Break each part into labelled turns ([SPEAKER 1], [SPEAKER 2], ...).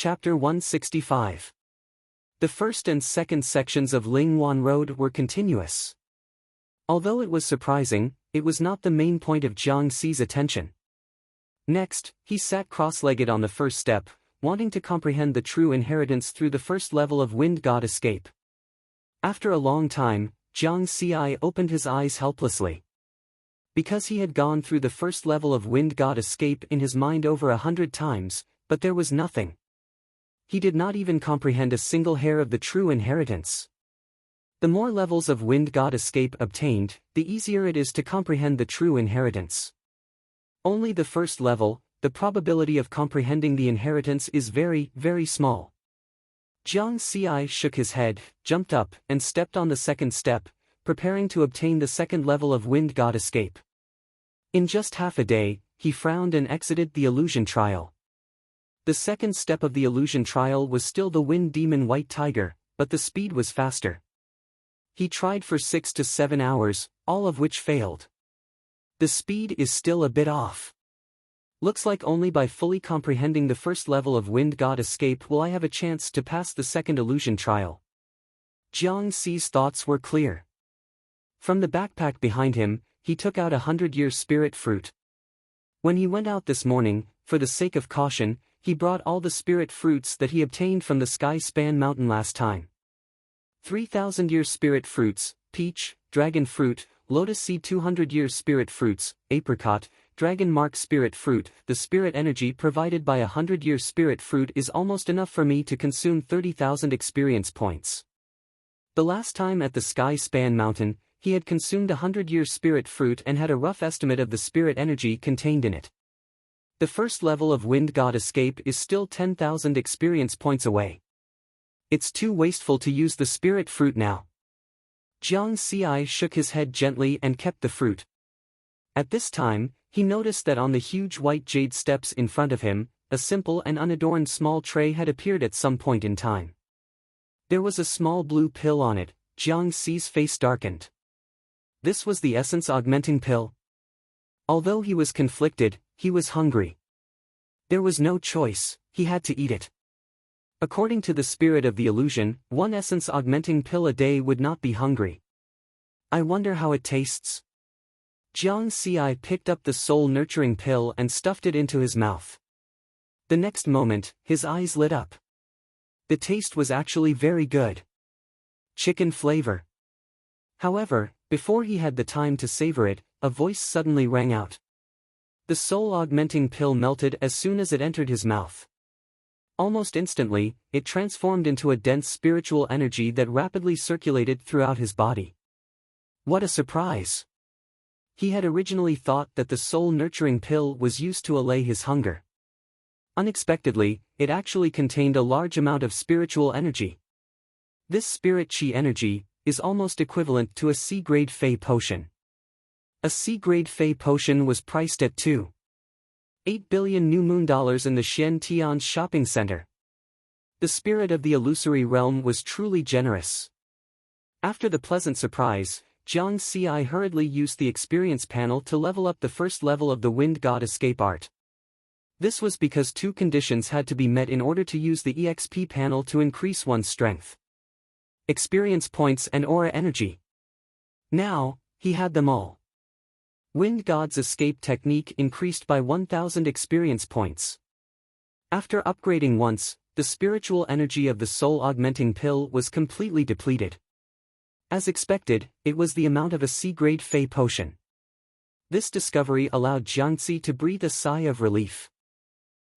[SPEAKER 1] Chapter 165. The first and second sections of Lingwan Road were continuous. Although it was surprising, it was not the main point of Jiang Xi's attention. Next, he sat cross-legged on the first step, wanting to comprehend the true inheritance through the first level of Wind God Escape. After a long time, Jiang Xi opened his eyes helplessly. Because he had gone through the first level of Wind God Escape in his mind over 100 times, but there was nothing. He did not even comprehend a single hair of the true inheritance. The more levels of Wind God Escape obtained, the easier it is to comprehend the true inheritance. Only the first level, the probability of comprehending the inheritance is very, very small. Jiang Xi shook his head, jumped up, and stepped on the second step, preparing to obtain the second level of Wind God Escape. In just half a day, he frowned and exited the illusion trial. The second step of the illusion trial was still the Wind Demon White Tiger, but the speed was faster. He tried for 6 to 7 hours, all of which failed. The speed is still a bit off. Looks like only by fully comprehending the first level of Wind God Escape will I have a chance to pass the second illusion trial. Jiang Xi's thoughts were clear. From the backpack behind him, he took out 100-year spirit fruit. When he went out this morning, for the sake of caution, he brought all the spirit fruits that he obtained from the Sky Span Mountain last time. 3,000-year spirit fruits, peach, dragon fruit, lotus seed 200-year spirit fruits, apricot, dragon mark spirit fruit. The spirit energy provided by 100-year spirit fruit is almost enough for me to consume 30,000 experience points. The last time at the Sky Span Mountain, he had consumed 100-year spirit fruit and had a rough estimate of the spirit energy contained in it. The first level of Wind God Escape is still 10,000 experience points away. It's too wasteful to use the spirit fruit now. Jiang Xi shook his head gently and kept the fruit. At this time, he noticed that on the huge white jade steps in front of him, a simple and unadorned small tray had appeared at some point in time. There was a small blue pill on it. Jiang Xi's face darkened. This was the essence augmenting pill. Although he was conflicted, he was hungry. There was no choice, he had to eat it. According to the spirit of the illusion, one essence augmenting pill a day would not be hungry. I wonder how it tastes. Jiang Xi picked up the soul-nurturing pill and stuffed it into his mouth. The next moment, his eyes lit up. The taste was actually very good. Chicken flavor. However, before he had the time to savor it, a voice suddenly rang out. The soul-augmenting pill melted as soon as it entered his mouth. Almost instantly, it transformed into a dense spiritual energy that rapidly circulated throughout his body. What a surprise! He had originally thought that the soul-nurturing pill was used to allay his hunger. Unexpectedly, it actually contained a large amount of spiritual energy. This spirit chi energy is almost equivalent to a C-grade Fey potion. A C-grade Fey potion was priced at 2.8 billion new moon dollars in the Shen Tian's shopping center. The spirit of the illusory realm was truly generous. After the pleasant surprise, Jiang Xi hurriedly used the experience panel to level up the first level of the Wind God Escape art. This was because two conditions had to be met in order to use the EXP panel to increase one's strength: experience points and aura energy. Now, he had them all. Wind God's escape technique increased by 1,000 experience points. After upgrading once, the spiritual energy of the soul-augmenting pill was completely depleted. As expected, it was the amount of a C-grade Fey potion. This discovery allowed Jiang Xi to breathe a sigh of relief.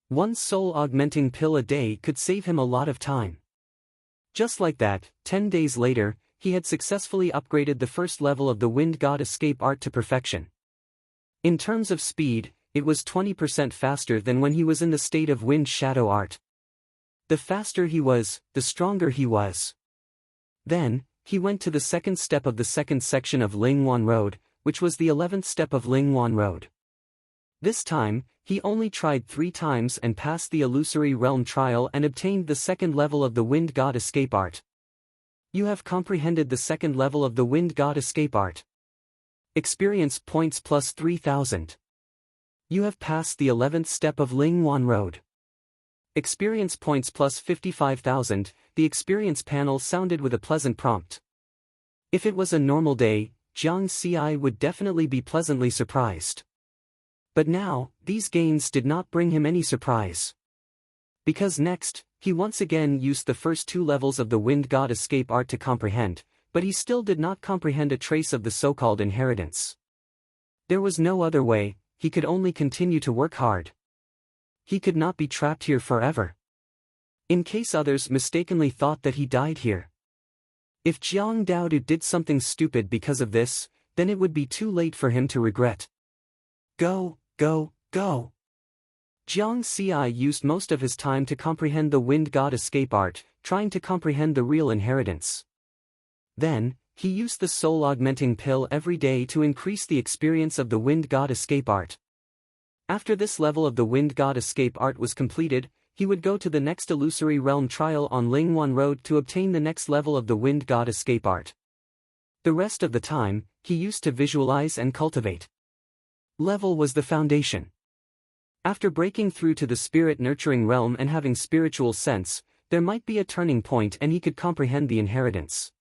[SPEAKER 1] One soul-augmenting pill a day could save him a lot of time. Just like that, 10 days later, he had successfully upgraded the first level of the Wind God Escape art to perfection. In terms of speed, it was 20% faster than when he was in the state of Wind Shadow art. The faster he was, the stronger he was. Then, he went to the second step of the second section of Lingwan Road, which was the 11th step of Lingwan Road. This time, he only tried 3 times and passed the illusory realm trial and obtained the second level of the Wind God Escape art. You have comprehended the second level of the Wind God Escape art. Experience points plus 3,000. You have passed the 11th step of Lingwan Road. Experience points plus 55,000, the experience panel sounded with a pleasant prompt. If it was a normal day, Jiang Xi would definitely be pleasantly surprised. But now, these gains did not bring him any surprise. Because next, he once again used the first two levels of the Wind God escape art to comprehend, but he still did not comprehend a trace of the so-called inheritance. There was no other way, he could only continue to work hard. He could not be trapped here forever. In case others mistakenly thought that he died here. If Jiang Daodu did something stupid because of this, then it would be too late for him to regret. Go, go, go. Jiang Xi used most of his time to comprehend the Wind God escape art, trying to comprehend the real inheritance. Then, he used the soul-augmenting pill every day to increase the experience of the Wind God escape art. After this level of the Wind God escape art was completed, he would go to the next illusory realm trial on Lingwan Road to obtain the next level of the Wind God escape art. The rest of the time, he used to visualize and cultivate. Level was the foundation. After breaking through to the spirit-nurturing realm and having spiritual sense, there might be a turning point and he could comprehend the inheritance.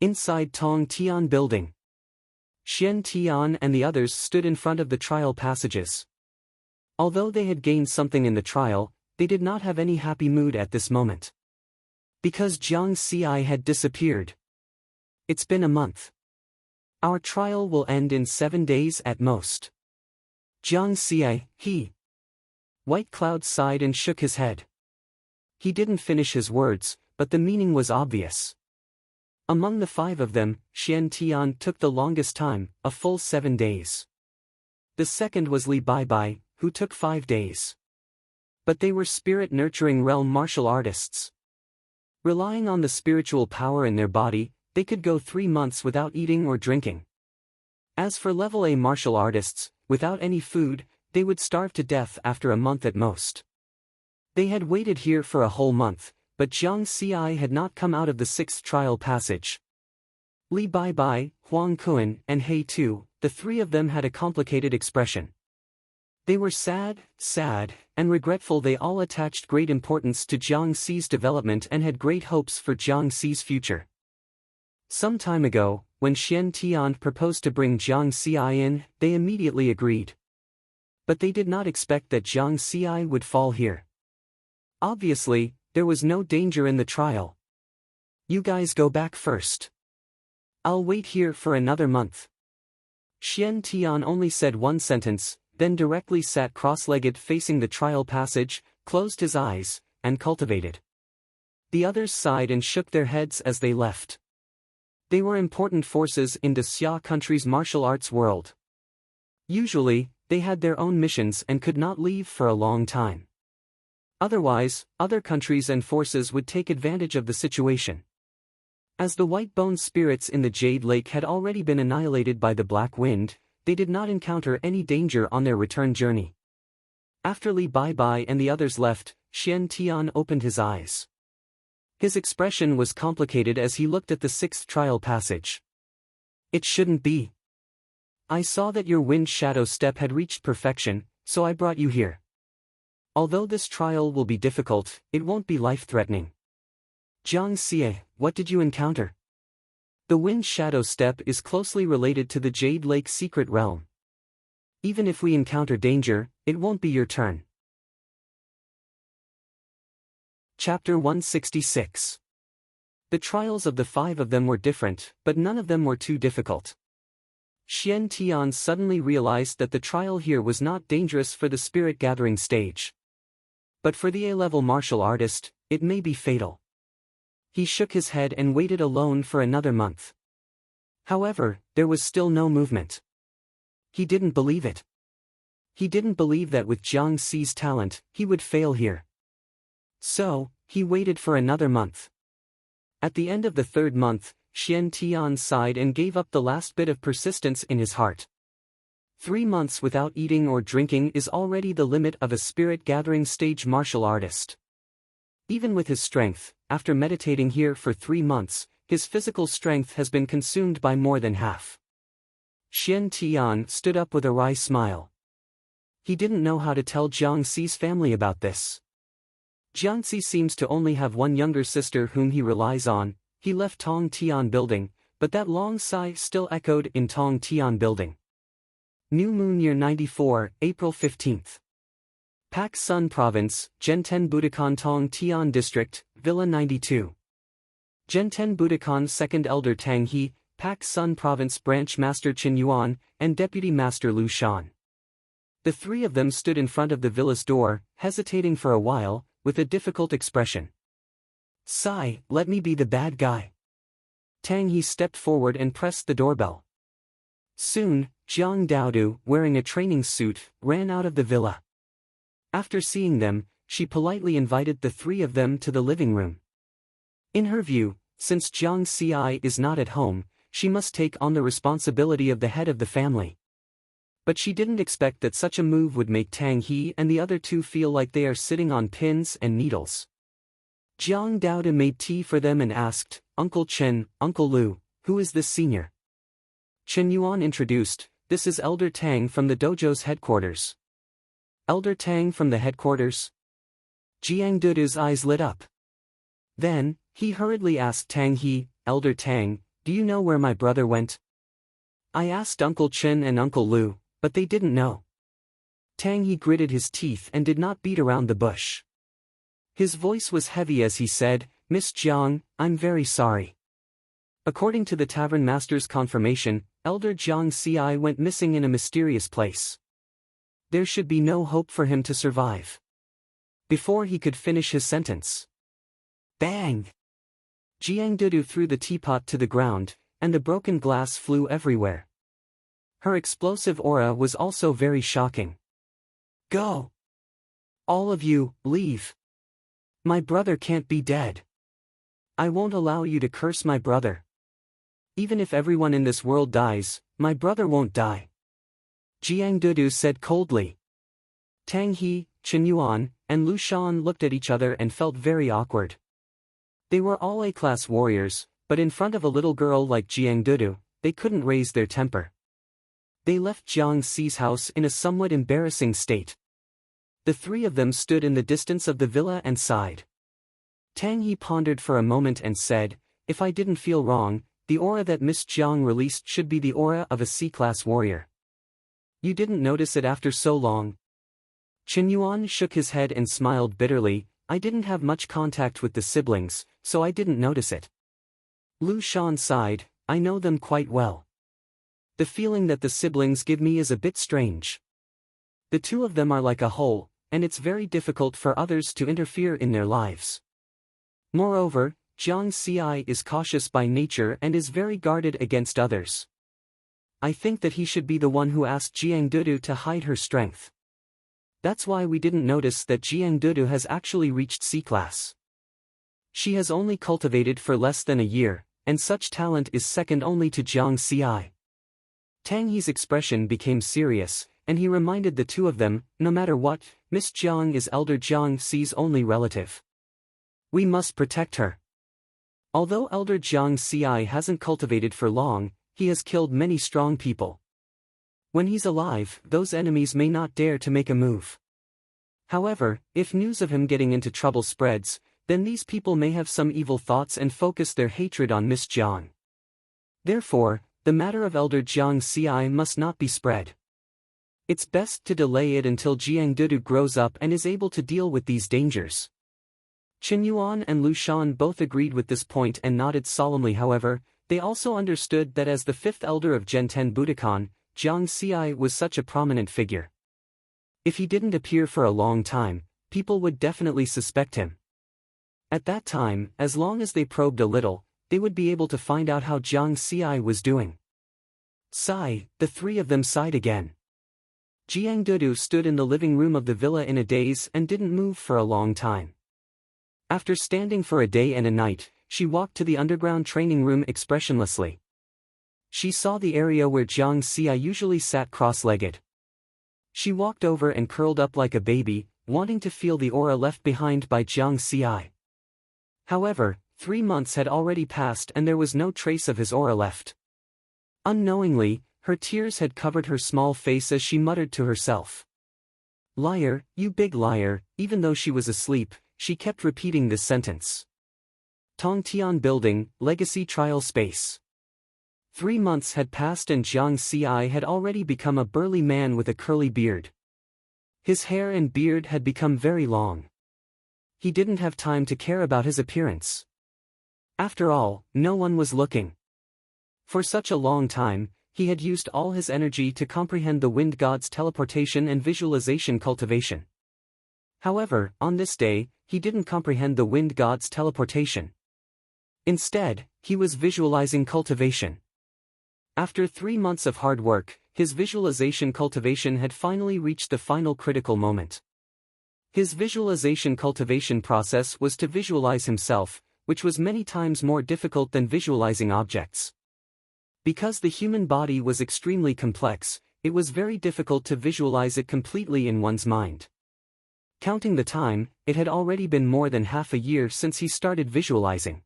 [SPEAKER 1] Inside Tong Tian building, Xian Tian and the others stood in front of the trial passages. Although they had gained something in the trial, they did not have any happy mood at this moment. Because Jiang Xi had disappeared. It's been a month. Our trial will end in 7 days at most. Jiang Xi, he. White Cloud sighed and shook his head. He didn't finish his words, but the meaning was obvious. Among the 5 of them, Xian Tian took the longest time, a full 7 days. The second was Li Baibai, who took 5 days. But they were spirit-nurturing realm martial artists. Relying on the spiritual power in their body, they could go 3 months without eating or drinking. As for level A martial artists, without any food, they would starve to death after a month at most. They had waited here for a whole month, but Jiang Xi had not come out of the 6th trial passage. Li Baibai, Huang Kun, and He Tu, the 3 of them had a complicated expression. They were sad, and regretful. They all attached great importance to Jiang Xi's development and had great hopes for Jiang Xi's future. Some time ago, when Xian Tian proposed to bring Jiang Xi in, they immediately agreed. But they did not expect that Jiang Xi would fall here. Obviously, there was no danger in the trial. You guys go back first. I'll wait here for another month. Xian Tian only said one sentence, then directly sat cross-legged facing the trial passage, closed his eyes, and cultivated. The others sighed and shook their heads as they left. They were important forces in the Xia country's martial arts world. Usually, they had their own missions and could not leave for a long time. Otherwise, other countries and forces would take advantage of the situation. As the white-boned spirits in the Jade Lake had already been annihilated by the Black Wind, they did not encounter any danger on their return journey. After Li Baibai and the others left, Xian Tian opened his eyes. His expression was complicated as he looked at the 6th trial passage. It shouldn't be. I saw that your wind shadow step had reached perfection, so I brought you here. Although this trial will be difficult, it won't be life-threatening. Jiang Xi, what did you encounter? The wind shadow step is closely related to the Jade Lake secret realm. Even if we encounter danger, it won't be your turn. Chapter 166. The trials of the 5 of them were different, but none of them were too difficult. Xian Tian suddenly realized that the trial here was not dangerous for the spirit-gathering stage. But for the A-level martial artist, it may be fatal. He shook his head and waited alone for another month. However, there was still no movement. He didn't believe it. He didn't believe that with Jiang Xi's talent, he would fail here. So, he waited for another month. At the end of the 3rd month, Xian Tian sighed and gave up the last bit of persistence in his heart. 3 months without eating or drinking is already the limit of a spirit-gathering stage martial artist. Even with his strength, after meditating here for 3 months, his physical strength has been consumed by more than half. Xian Tian stood up with a wry smile. He didn't know how to tell Jiang Xi's family about this. Jiangxi seems to only have one younger sister whom he relies on. He left Tong Tian Building, but that long sigh still echoed in Tong Tian Building. New Moon Year 94, April 15th. Pak Sun Province, Genten Budokan Tong Tian District, Villa 92. Genten Budokan Second Elder Tang He, Pak Sun Province Branch Master Qin Yuan, and Deputy Master Lu Shan. The three of them stood in front of the villa's door, hesitating for a while, with a difficult expression. "Sigh, let me be the bad guy." Tang He stepped forward and pressed the doorbell. Soon, Jiang Daodu, wearing a training suit, ran out of the villa. After seeing them, she politely invited the three of them to the living room. In her view, since Jiang Xi is not at home, she must take on the responsibility of the head of the family. But she didn't expect that such a move would make Tang He and the other two feel like they are sitting on pins and needles. Jiang Daoda made tea for them and asked, "Uncle Chen, Uncle Lu, who is this senior?" Chen Yuan introduced, "This is Elder Tang from the dojo's headquarters." "Elder Tang from the headquarters?" Jiang Dudu's eyes lit up. Then, he hurriedly asked Tang He, "Elder Tang, do you know where my brother went?" "I asked Uncle Chen and Uncle Lu, but they didn't know." Tang He gritted his teeth and did not beat around the bush. His voice was heavy as he said, "Miss Jiang, I'm very sorry." According to the tavern master's confirmation, Elder Jiang Xi went missing in a mysterious place. There should be no hope for him to survive. Before he could finish his sentence. Bang! Jiang Dudu threw the teapot to the ground, and the broken glass flew everywhere. Her explosive aura was also very shocking. "Go! All of you, leave! My brother can't be dead. I won't allow you to curse my brother. Even if everyone in this world dies, my brother won't die." Jiang Dudu said coldly. Tang He, Chen Yuan, and Lu Shan looked at each other and felt very awkward. They were all A-class warriors, but in front of a little girl like Jiang Dudu, they couldn't raise their temper. They left Jiang Xi's house in a somewhat embarrassing state. The three of them stood in the distance of the villa and sighed. Tang He pondered for a moment and said, "If I didn't feel wrong, the aura that Miss Jiang released should be the aura of a C-class warrior. You didn't notice it after so long?" Chen Yuan shook his head and smiled bitterly, "I didn't have much contact with the siblings, so I didn't notice it." Lu Shan sighed, "I know them quite well. The feeling that the siblings give me is a bit strange. The two of them are like a whole, and it's very difficult for others to interfere in their lives. Moreover, Jiang Xi is cautious by nature and is very guarded against others. I think that he should be the one who asked Jiang Dudu to hide her strength. That's why we didn't notice that Jiang Dudu has actually reached C-class. She has only cultivated for less than a year, and such talent is second only to Jiang Xi." Tang He's expression became serious, and he reminded the two of them, "No matter what, Miss Jiang is Elder Jiang Xi's only relative. We must protect her. Although Elder Jiang Xi hasn't cultivated for long, he has killed many strong people. When he's alive, those enemies may not dare to make a move. However, if news of him getting into trouble spreads, then these people may have some evil thoughts and focus their hatred on Miss Jiang. Therefore, the matter of Elder Jiang Xi must not be spread. It's best to delay it until Jiang Dudu grows up and is able to deal with these dangers." Chen Yuan and Lu Shan both agreed with this point and nodded solemnly. However, they also understood that as the fifth elder of Genten Budokan, Jiang Xi was such a prominent figure. If he didn't appear for a long time, people would definitely suspect him. At that time, as long as they probed a little, they would be able to find out how Jiang Xi was doing. Sigh, the three of them sighed again. Jiang Dudu stood in the living room of the villa in a daze and didn't move for a long time. After standing for a day and a night, she walked to the underground training room expressionlessly. She saw the area where Jiang Xi usually sat cross-legged. She walked over and curled up like a baby, wanting to feel the aura left behind by Jiang Xi. However, 3 months had already passed and there was no trace of his aura left. Unknowingly, her tears had covered her small face as she muttered to herself. "Liar, you big liar." Even though she was asleep, she kept repeating this sentence. Tongtian Building, Legacy Trial Space. 3 months had passed and Jiang Xi had already become a burly man with a curly beard. His hair and beard had become very long. He didn't have time to care about his appearance. After all, no one was looking. For such a long time, he had used all his energy to comprehend the wind god's teleportation and visualization cultivation. However, on this day, he didn't comprehend the wind god's teleportation. Instead, he was visualizing cultivation. After 3 months of hard work, his visualization cultivation had finally reached the final critical moment. His visualization cultivation process was to visualize himself, which was many times more difficult than visualizing objects. Because the human body was extremely complex, it was very difficult to visualize it completely in one's mind. Counting the time, it had already been more than half a year since he started visualizing.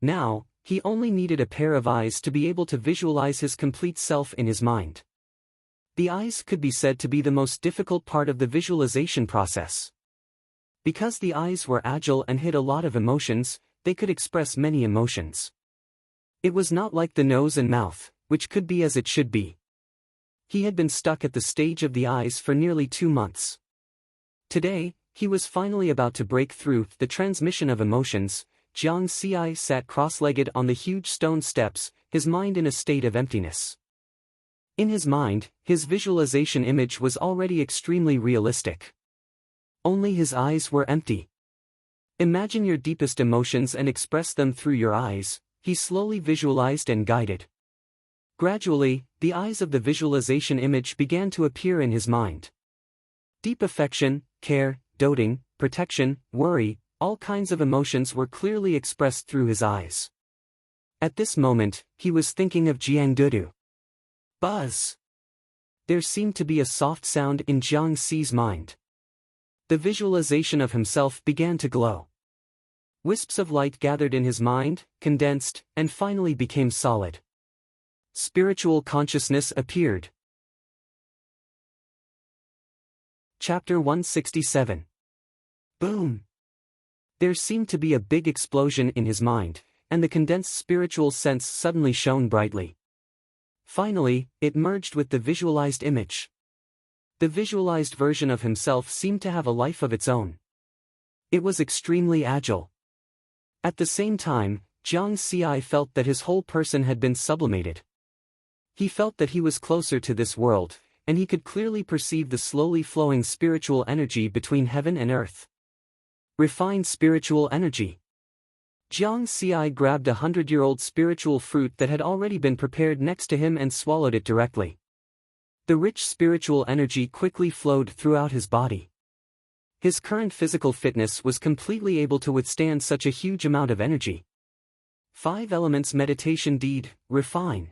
[SPEAKER 1] Now, he only needed a pair of eyes to be able to visualize his complete self in his mind. The eyes could be said to be the most difficult part of the visualization process. Because the eyes were agile and hid a lot of emotions, they could express many emotions. It was not like the nose and mouth, which could be as it should be. He had been stuck at the stage of the eyes for nearly 2 months. Today, he was finally about to break through the transmission of emotions. Jiang Xi sat cross-legged on the huge stone steps, his mind in a state of emptiness. In his mind, his visualization image was already extremely realistic. Only his eyes were empty. Imagine your deepest emotions and express them through your eyes, he slowly visualized and guided. Gradually, the eyes of the visualization image began to appear in his mind. Deep affection, care, doting, protection, worry, all kinds of emotions were clearly expressed through his eyes. At this moment, he was thinking of Jiang Dudu. Buzz! There seemed to be a soft sound in Jiang Xi's mind. The visualization of himself began to glow. Wisps of light gathered in his mind, condensed, and finally became solid. Spiritual consciousness appeared. Chapter 167. Boom! There seemed to be a big explosion in his mind, and the condensed spiritual sense suddenly shone brightly. Finally, it merged with the visualized image. The visualized version of himself seemed to have a life of its own. It was extremely agile. At the same time, Jiang Xi felt that his whole person had been sublimated. He felt that he was closer to this world, and he could clearly perceive the slowly flowing spiritual energy between heaven and earth. Refined spiritual energy. Jiang Xi grabbed a 100-year-old spiritual fruit that had already been prepared next to him and swallowed it directly. The rich spiritual energy quickly flowed throughout his body. His current physical fitness was completely able to withstand such a huge amount of energy. 5 Elements Meditation Deed, Refine.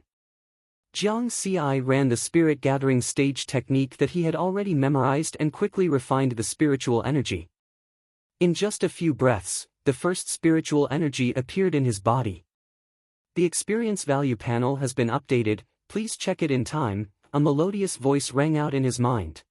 [SPEAKER 1] Jiang Xi ran the spirit gathering stage technique that he had already memorized and quickly refined the spiritual energy. In just a few breaths, the first spiritual energy appeared in his body. The experience value panel has been updated, please check it in time, a melodious voice rang out in his mind.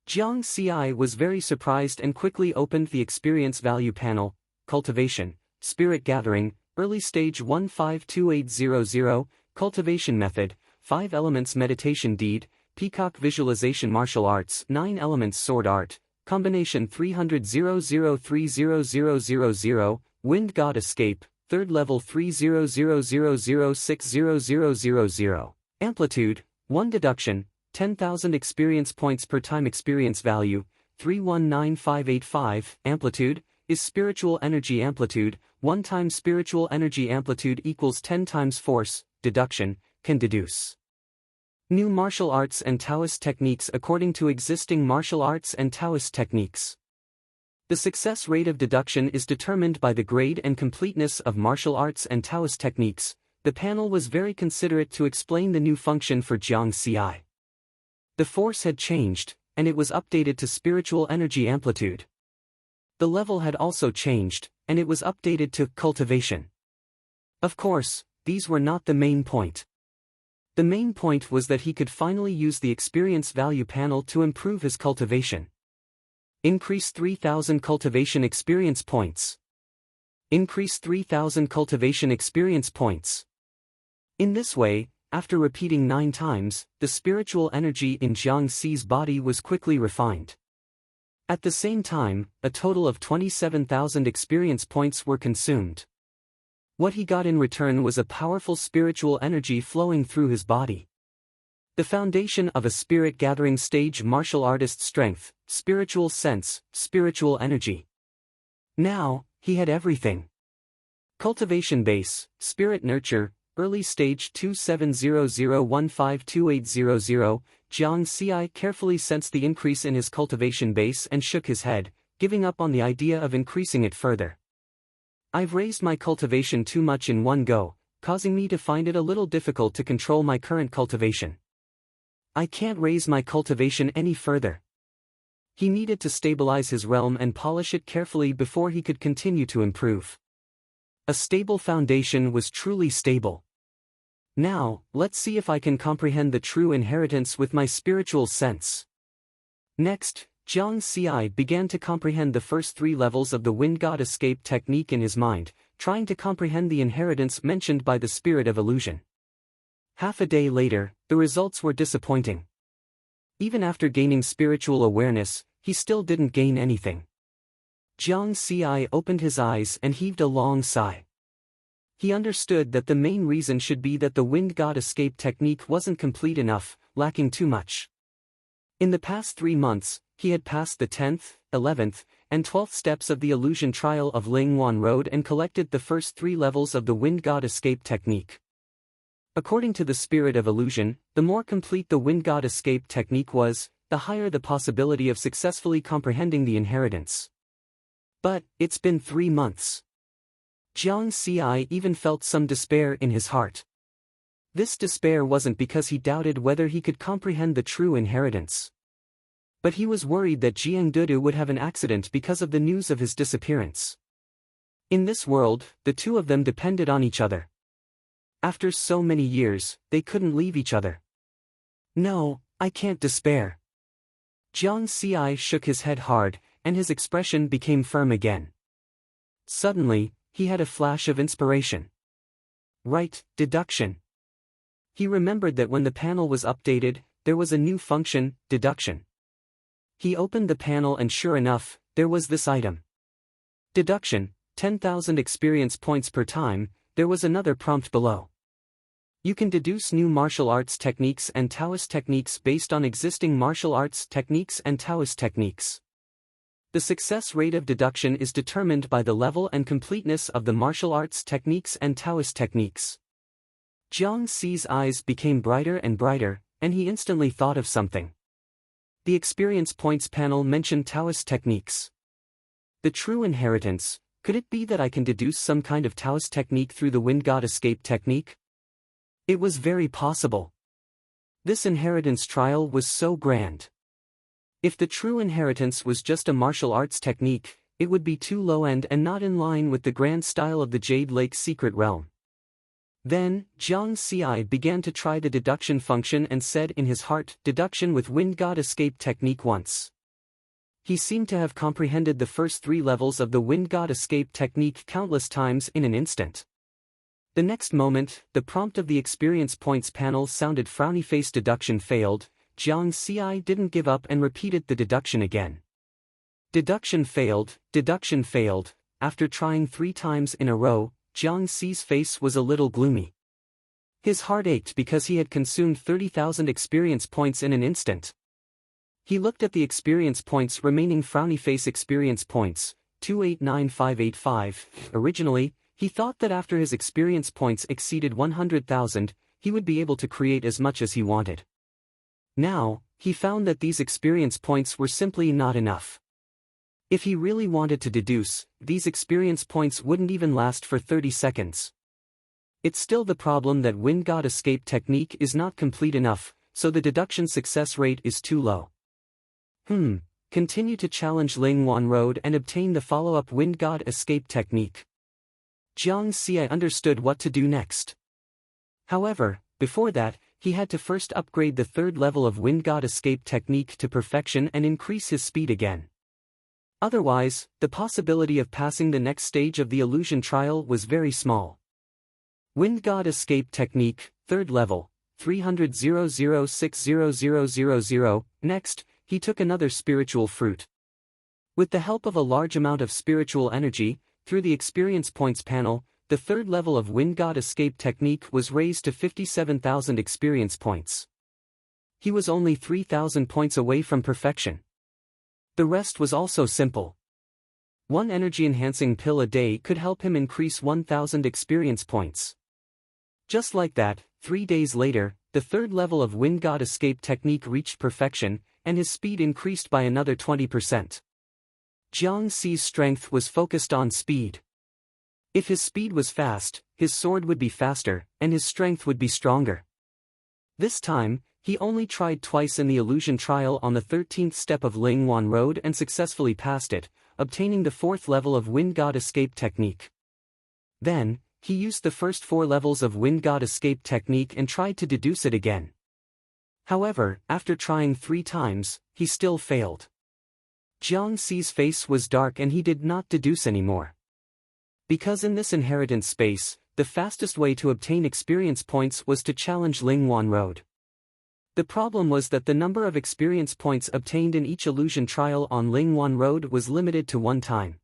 [SPEAKER 1] Jiang Xi was very surprised and quickly opened the experience value panel, cultivation, spirit gathering, early stage 152800, cultivation method, 5 elements meditation deed, peacock visualization martial arts, 9 elements sword art, combination 300,003,000, wind god escape, 3rd level 300,006,000, amplitude, 1 deduction, 10,000 experience points per time experience value, 319585, amplitude, is spiritual energy amplitude, 1 time spiritual energy amplitude equals 10 times force, deduction, can deduce. New martial arts and Taoist techniques according to existing martial arts and Taoist techniques. The success rate of deduction is determined by the grade and completeness of martial arts and Taoist techniques. The panel was very considerate to explain the new function for Jiang Xi. The force had changed, and it was updated to spiritual energy amplitude. The level had also changed, and it was updated to cultivation. Of course, these were not the main point. The main point was that he could finally use the experience value panel to improve his cultivation. Increase 3,000 cultivation experience points. Increase 3,000 cultivation experience points. In this way, after repeating 9 times, the spiritual energy in Jiang Xi's body was quickly refined. At the same time, a total of 27,000 experience points were consumed. What he got in return was a powerful spiritual energy flowing through his body. The foundation of a spirit-gathering stage: martial artist strength, spiritual sense, spiritual energy. Now, he had everything. Cultivation base, spirit nurture, early stage 2700152800. Jiang Xi carefully sensed the increase in his cultivation base and shook his head, giving up on the idea of increasing it further. I've raised my cultivation too much in one go, causing me to find it a little difficult to control my current cultivation. I can't raise my cultivation any further. He needed to stabilize his realm and polish it carefully before he could continue to improve. A stable foundation was truly stable. Now, let's see if I can comprehend the true inheritance with my spiritual sense. Next, Jiang Xi began to comprehend the first 3 levels of the Wind God Escape technique in his mind, trying to comprehend the inheritance mentioned by the spirit of illusion. Half a day later, the results were disappointing. Even after gaining spiritual awareness, he still didn't gain anything. Jiang Xi opened his eyes and heaved a long sigh. He understood that the main reason should be that the Wind God Escape technique wasn't complete enough, lacking too much. In the past 3 months, he had passed the 10th, 11th, and 12th steps of the illusion trial of Lingwan Road and collected the first 3 levels of the Wind God Escape technique. According to the spirit of illusion, the more complete the Wind God Escape technique was, the higher the possibility of successfully comprehending the inheritance. But, it's been 3 months. Jiang Xi even felt some despair in his heart. This despair wasn't because he doubted whether he could comprehend the true inheritance. But he was worried that Jiang Dudu would have an accident because of the news of his disappearance. In this world, the two of them depended on each other. After so many years, they couldn't leave each other. No, I can't despair. Jiang Xi shook his head hard, and his expression became firm again. Suddenly, he had a flash of inspiration. Right, deduction. He remembered that when the panel was updated, there was a new function, deduction. He opened the panel and sure enough, there was this item. Deduction, 10,000 experience points per time. There was another prompt below. You can deduce new martial arts techniques and Taoist techniques based on existing martial arts techniques and Taoist techniques. The success rate of deduction is determined by the level and completeness of the martial arts techniques and Taoist techniques. Jiang Xi's eyes became brighter and brighter, and he instantly thought of something. The experience points panel mentioned Taoist techniques. The true inheritance, could it be that I can deduce some kind of Taoist technique through the Wind God Escape technique? It was very possible. This inheritance trial was so grand. If the true inheritance was just a martial arts technique, it would be too low-end and not in line with the grand style of the Jade Lake Secret Realm. Then, Jiang Xi began to try the deduction function and said in his heart, deduction with Wind God Escape technique once. He seemed to have comprehended the first 3 levels of the Wind God Escape technique countless times in an instant. The next moment, the prompt of the experience points panel sounded frowny face. Deduction failed. Jiang Xi didn't give up and repeated the deduction again. Deduction failed, deduction failed. After trying 3 times in a row, Jiang Xi's face was a little gloomy. His heart ached because he had consumed 30,000 experience points in an instant. He looked at the experience points remaining. Frowny face experience points, 289585. Originally, he thought that after his experience points exceeded 100,000, he would be able to create as much as he wanted. Now, he found that these experience points were simply not enough. If he really wanted to deduce, these experience points wouldn't even last for 30 seconds. It's still the problem that Wind God Escape technique is not complete enough, so the deduction success rate is too low. Continue to challenge Lingwan Road and obtain the follow-up Wind God Escape technique. Jiang Xi understood what to do next. However, before that, he had to first upgrade the 3rd level of Wind God Escape technique to perfection and increase his speed again. Otherwise, the possibility of passing the next stage of the illusion trial was very small. Wind God Escape Technique, 3rd level, 300,006,0000. Next, he took another spiritual fruit. With the help of a large amount of spiritual energy, through the experience points panel, the 3rd level of Wind God Escape Technique was raised to 57,000 experience points. He was only 3,000 points away from perfection. The rest was also simple. One energy-enhancing pill a day could help him increase 1,000 experience points. Just like that, 3 days later, the 3rd level of Wind God Escape Technique reached perfection, and his speed increased by another 20%. Jiang Xi's strength was focused on speed. If his speed was fast, his sword would be faster, and his strength would be stronger. This time, he only tried twice in the illusion trial on the 13th step of Lingwan Road and successfully passed it, obtaining the 4th level of Wind God Escape Technique. Then, he used the first 4 levels of Wind God Escape Technique and tried to deduce it again. However, after trying 3 times, he still failed. Jiang Xi's face was dark and he did not deduce anymore. Because in this inheritance space, the fastest way to obtain experience points was to challenge Lingwan Road. The problem was that the number of experience points obtained in each illusion trial on Lingwan Road was limited to 1 time.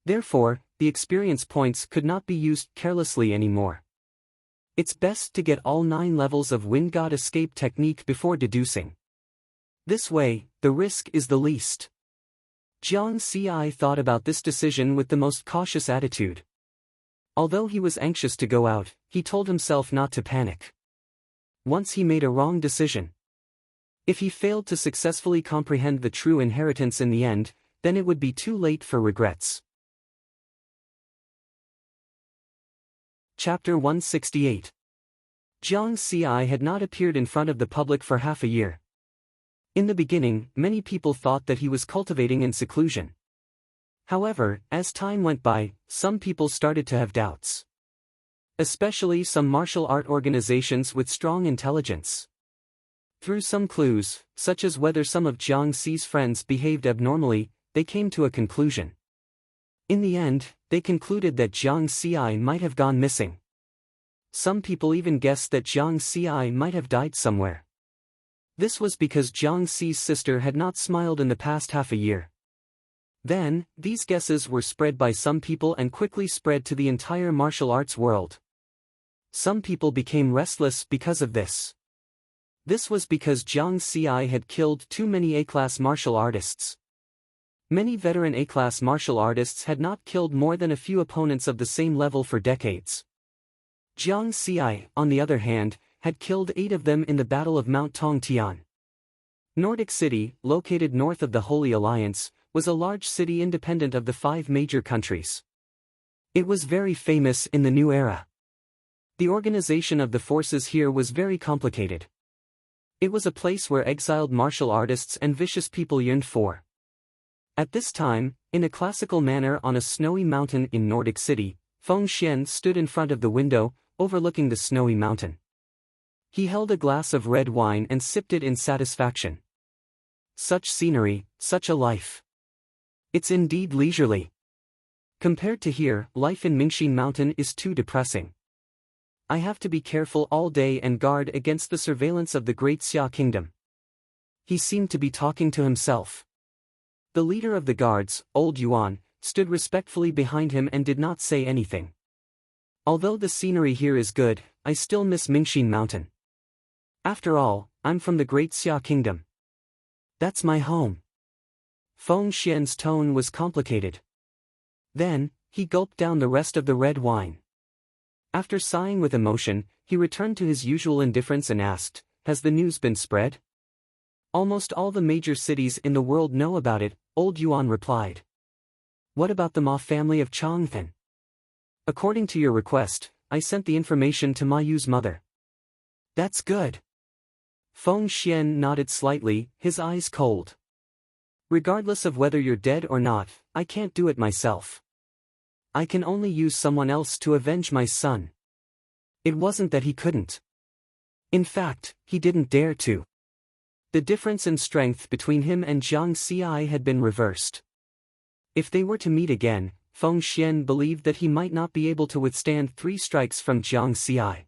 [SPEAKER 1] Therefore, the experience points could not be used carelessly anymore. It's best to get all 9 levels of Wind God Escape Technique before deducing. This way, the risk is the least. Jiang Xi thought about this decision with the most cautious attitude. Although he was anxious to go out, he told himself not to panic. Once he made a wrong decision. If he failed to successfully comprehend the true inheritance in the end, then it would be too late for regrets. Chapter 168. Jiang Xi had not appeared in front of the public for half a year. In the beginning, many people thought that he was cultivating in seclusion. However, as time went by, some people started to have doubts. Especially some martial art organizations with strong intelligence. Through some clues, such as whether some of Jiang Xi's friends behaved abnormally, they came to a conclusion. In the end, they concluded that Jiang Xi might have gone missing. Some people even guessed that Jiang Xi might have died somewhere. This was because Jiang Xi's sister had not smiled in the past half a year. Then, these guesses were spread by some people and quickly spread to the entire martial arts world. Some people became restless because of this. This was because Jiang Xi had killed too many A-class martial artists. Many veteran A-class martial artists had not killed more than a few opponents of the same level for decades. Jiang Xi, on the other hand, had killed 8 of them in the Battle of Mount Tongtian. Nordic City, located north of the Holy Alliance, was a large city independent of the 5 major countries. It was very famous in the new era. The organization of the forces here was very complicated. It was a place where exiled martial artists and vicious people yearned for. At this time, in a classical manner on a snowy mountain in Nordic City, Feng Xian stood in front of the window, overlooking the snowy mountain. He held a glass of red wine and sipped it in satisfaction. Such scenery, such a life. It's indeed leisurely. Compared to here, life in Mingxin Mountain is too depressing. I have to be careful all day and guard against the surveillance of the Great Xia Kingdom. He seemed to be talking to himself. The leader of the guards, Old Yuan, stood respectfully behind him and did not say anything. Although the scenery here is good, I still miss Mingxin Mountain. After all, I'm from the Great Xia Kingdom. That's my home. Feng Xian's tone was complicated. Then, he gulped down the rest of the red wine. After sighing with emotion, he returned to his usual indifference and asked, "Has the news been spread?" "Almost all the major cities in the world know about it," Old Yuan replied. "What about the Ma family of Changfen?" "According to your request, I sent the information to Ma Yu's mother." "That's good." Feng Xian nodded slightly, his eyes cold. "Regardless of whether you're dead or not, I can't do it myself. I can only use someone else to avenge my son." It wasn't that he couldn't. In fact, he didn't dare to. The difference in strength between him and Jiang Xi had been reversed. If they were to meet again, Feng Xian believed that he might not be able to withstand 3 strikes from Jiang Xi.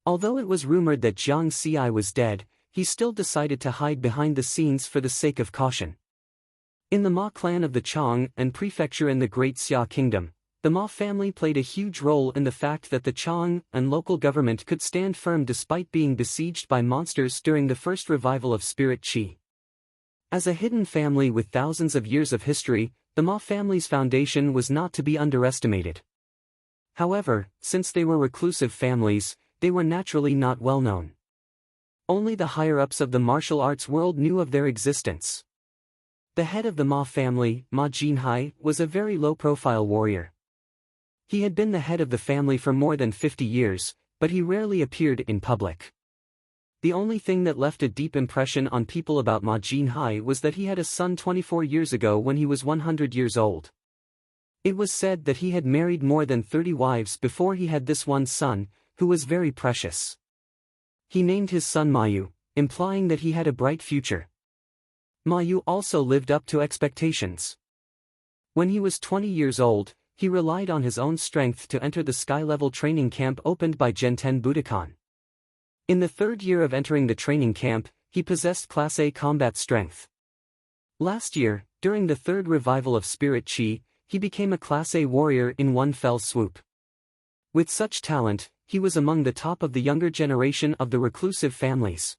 [SPEAKER 1] Although it was rumored that Jiang Xi was dead, he still decided to hide behind the scenes for the sake of caution. In the Ma clan of the Chang and prefecture in the Great Xia Kingdom, the Ma family played a huge role in the fact that the Chang and local government could stand firm despite being besieged by monsters during the first revival of spirit qi. As a hidden family with thousands of years of history, the Ma family's foundation was not to be underestimated. However, since they were reclusive families, they were naturally not well known. Only the higher-ups of the martial arts world knew of their existence. The head of the Ma family, Ma Jinhai, was a very low-profile warrior. He had been the head of the family for more than 50 years, but he rarely appeared in public. The only thing that left a deep impression on people about Ma Jinhai was that he had a son 24 years ago when he was 100 years old. It was said that he had married more than 30 wives before he had this one son, who was very precious. He named his son Mayu, implying that he had a bright future. Mayu also lived up to expectations. When he was 20 years old, he relied on his own strength to enter the sky-level training camp opened by Genten Budokan. In the 3rd year of entering the training camp, he possessed Class A combat strength. Last year, during the 3rd revival of Spirit Qi, he became a Class A warrior in one fell swoop. With such talent, he was among the top of the younger generation of the reclusive families.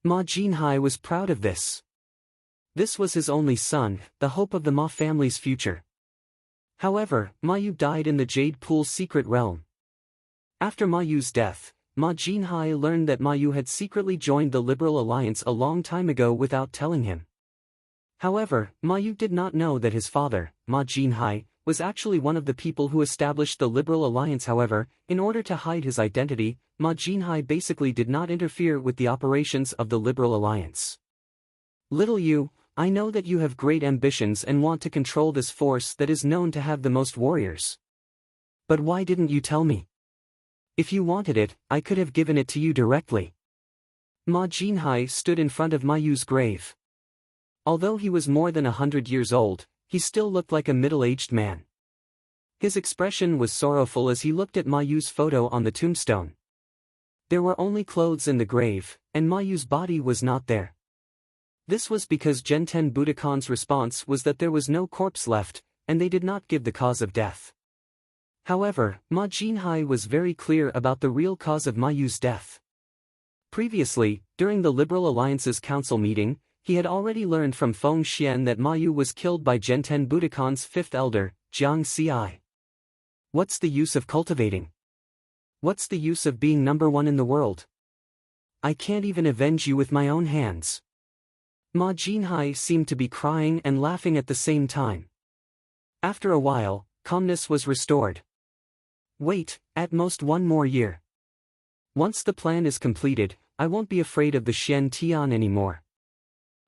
[SPEAKER 1] Ma Jinhai was proud of this. This was his only son, the hope of the Ma family's future. However, Mayu died in the Jade Pool's secret realm. After Mayu's death, Ma Jinhai learned that Mayu had secretly joined the Liberal Alliance a long time ago without telling him. However, Mayu did not know that his father, Ma Jinhai, was actually one of the people who established the Liberal Alliance. However, in order to hide his identity, Ma Jinhai basically did not interfere with the operations of the Liberal Alliance. Little you, I know that you have great ambitions and want to control this force that is known to have the most warriors. But why didn't you tell me? If you wanted it, I could have given it to you directly. Ma Jinhai stood in front of Mayu's grave. Although he was more than 100 years old, he still looked like a middle-aged man. His expression was sorrowful as he looked at Mayu's photo on the tombstone. There were only clothes in the grave, and Mayu's body was not there. This was because Genten Budokan's response was that there was no corpse left, and they did not give the cause of death. However, Ma Jinhai was very clear about the real cause of Mayu's death. Previously, during the Liberal Alliance's council meeting, he had already learned from Feng Xian that Mayu was killed by Genten Budokan's 5th elder, Jiang Xi. What's the use of cultivating? What's the use of being number 1 in the world? I can't even avenge you with my own hands. Ma Jinhai seemed to be crying and laughing at the same time. After a while, calmness was restored. Wait, at most 1 more year. Once the plan is completed, I won't be afraid of the Shen Tian anymore.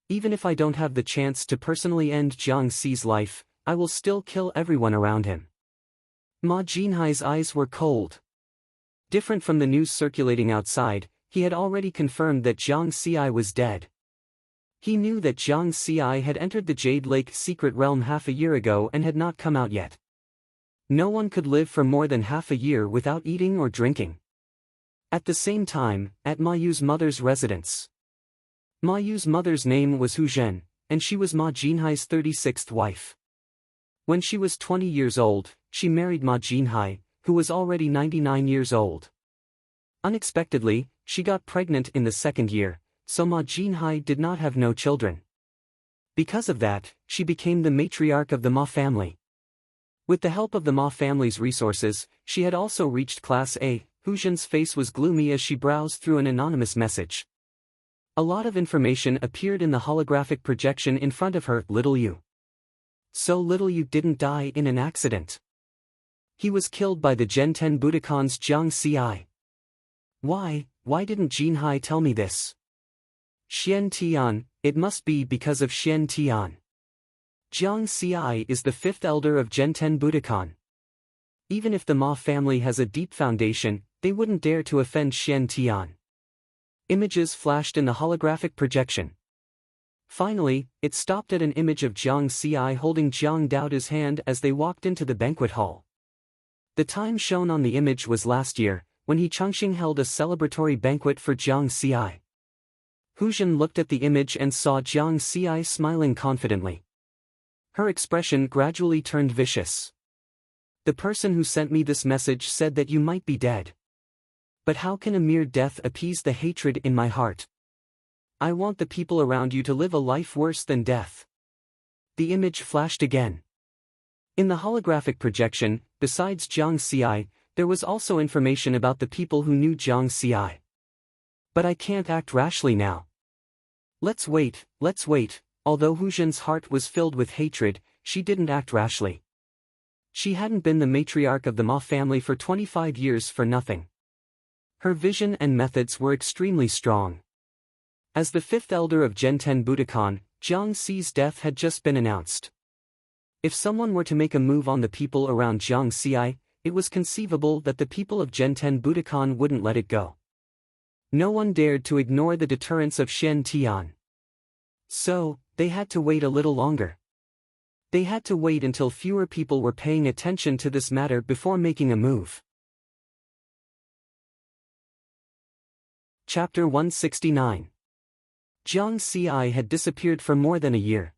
[SPEAKER 1] Even if I don't have the chance to personally end Jiang Xi's life, I will still kill everyone around him. Ma Jinhai's eyes were cold. Different from the news circulating outside, he had already confirmed that Jiang Xi was dead. He knew that Jiang Xi had entered the Jade Lake secret realm half a year ago and had not come out yet. No one could live for more than half a year without eating or drinking. At the same time, at Mayu's mother's residence. Mayu's mother's name was Hu Zhen, and she was Ma Jinhai's 36th wife. When she was 20 years old, she married Ma Jinhai, who was already 99 years old. Unexpectedly, she got pregnant in the 2nd year, so Ma Jinhai did not have no children. Because of that, she became the matriarch of the Ma family. With the help of the Ma family's resources, she had also reached Class A. Hu Zhen's face was gloomy as she browsed through an anonymous message. A lot of information appeared in the holographic projection in front of her. Little you. So little you didn't die in an accident. He was killed by the Genten Budokan's Jiang Xi. Why didn't Jinhai tell me this? Xian Tian, it must be because of Xian Tian. Jiang Xi is the 5th elder of Genten Budokan. Even if the Ma family has a deep foundation, they wouldn't dare to offend Xian Tian. Images flashed in the holographic projection. Finally, it stopped at an image of Jiang Xi holding Jiang Daodu's hand as they walked into the banquet hall. The time shown on the image was last year, when Chengxing held a celebratory banquet for Jiang Xi. Hu Zhen looked at the image and saw Jiang Xi smiling confidently. Her expression gradually turned vicious. The person who sent me this message said that you might be dead. But how can a mere death appease the hatred in my heart? I want the people around you to live a life worse than death. The image flashed again. In the holographic projection, besides Jiang Xi, there was also information about the people who knew Jiang Xi. But I can't act rashly now. Let's wait. Although Hu Zhen's heart was filled with hatred, she didn't act rashly. She hadn't been the matriarch of the Ma family for 25 years for nothing. Her vision and methods were extremely strong. As the fifth elder of Genten Budokan, Jiang Xi's death had just been announced. If someone were to make a move on the people around Jiang Xi, it was conceivable that the people of Genten Budokan wouldn't let it go. No one dared to ignore the deterrence of Shen Tian. So, they had to wait a little longer. They had to wait until fewer people were paying attention to this matter before making a move. Chapter 169. Jiang Xi had disappeared for more than a year.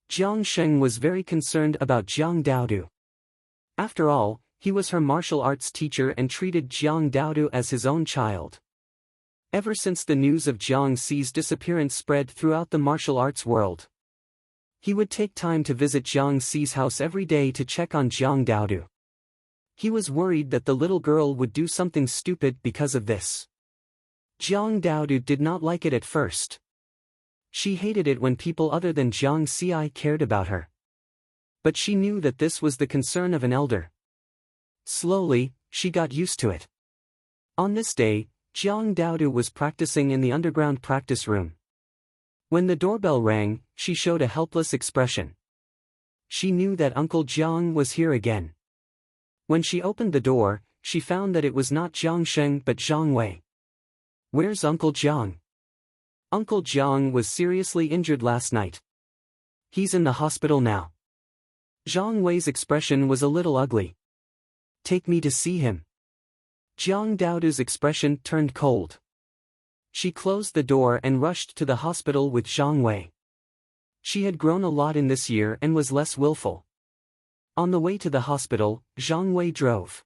[SPEAKER 1] Jiang Sheng was very concerned about Jiang Daodu. After all, he was her martial arts teacher and treated Jiang Daodu as his own child. Ever since the news of Jiang Xi's disappearance spread throughout the martial arts world, he would take time to visit Jiang Xi's house every day to check on Jiang Daodu. He was worried that the little girl would do something stupid because of this. Jiang Daodu did not like it at first. She hated it when people other than Jiang Xi cared about her. But she knew that this was the concern of an elder. Slowly, she got used to it. On this day, Jiang Daodu was practicing in the underground practice room. When the doorbell rang, she showed a helpless expression. She knew that Uncle Jiang was here again. When she opened the door, she found that it was not Jiang Sheng but Zhang Wei. Where's Uncle Jiang? Uncle Jiang was seriously injured last night. He's in the hospital now. Zhang Wei's expression was a little ugly. Take me to see him. Jiang Daodu's expression turned cold. She closed the door and rushed to the hospital with Zhang Wei. She had grown a lot in this year and was less willful. On the way to the hospital, Zhang Wei drove.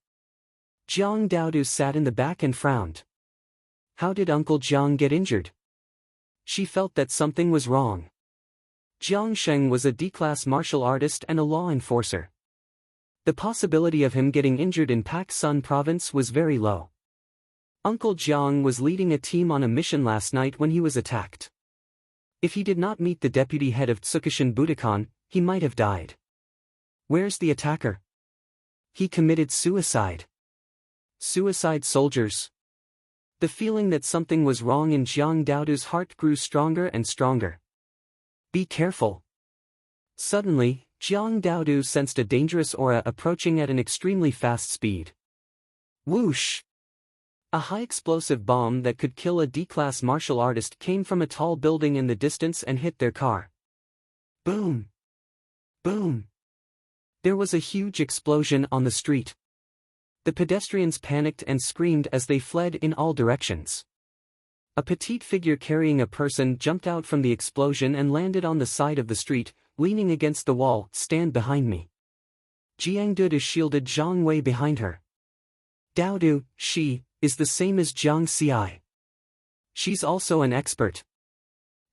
[SPEAKER 1] Jiang Daodu sat in the back and frowned. How did Uncle Jiang get injured? She felt that something was wrong. Jiang Sheng was a D-class martial artist and a law enforcer. The possibility of him getting injured in Pak Sun province was very low. Uncle Jiang was leading a team on a mission last night when he was attacked. If he did not meet the deputy head of Tsukishin Budokan, he might have died. Where's the attacker? He committed suicide. Suicide soldiers. The feeling that something was wrong in Jiang Daodu's heart grew stronger and stronger. Be careful. Suddenly, Jiang Daodu sensed a dangerous aura approaching at an extremely fast speed. Whoosh! A high-explosive bomb that could kill a D-class martial artist came from a tall building in the distance and hit their car. Boom! Boom! There was a huge explosion on the street. The pedestrians panicked and screamed as they fled in all directions. A petite figure carrying a person jumped out from the explosion and landed on the side of the street, leaning against the wall. Stand behind me. Jiang Daodu shielded Zhang Wei behind her. Daodu, she, is the same as Jiang Xi. She's also an expert.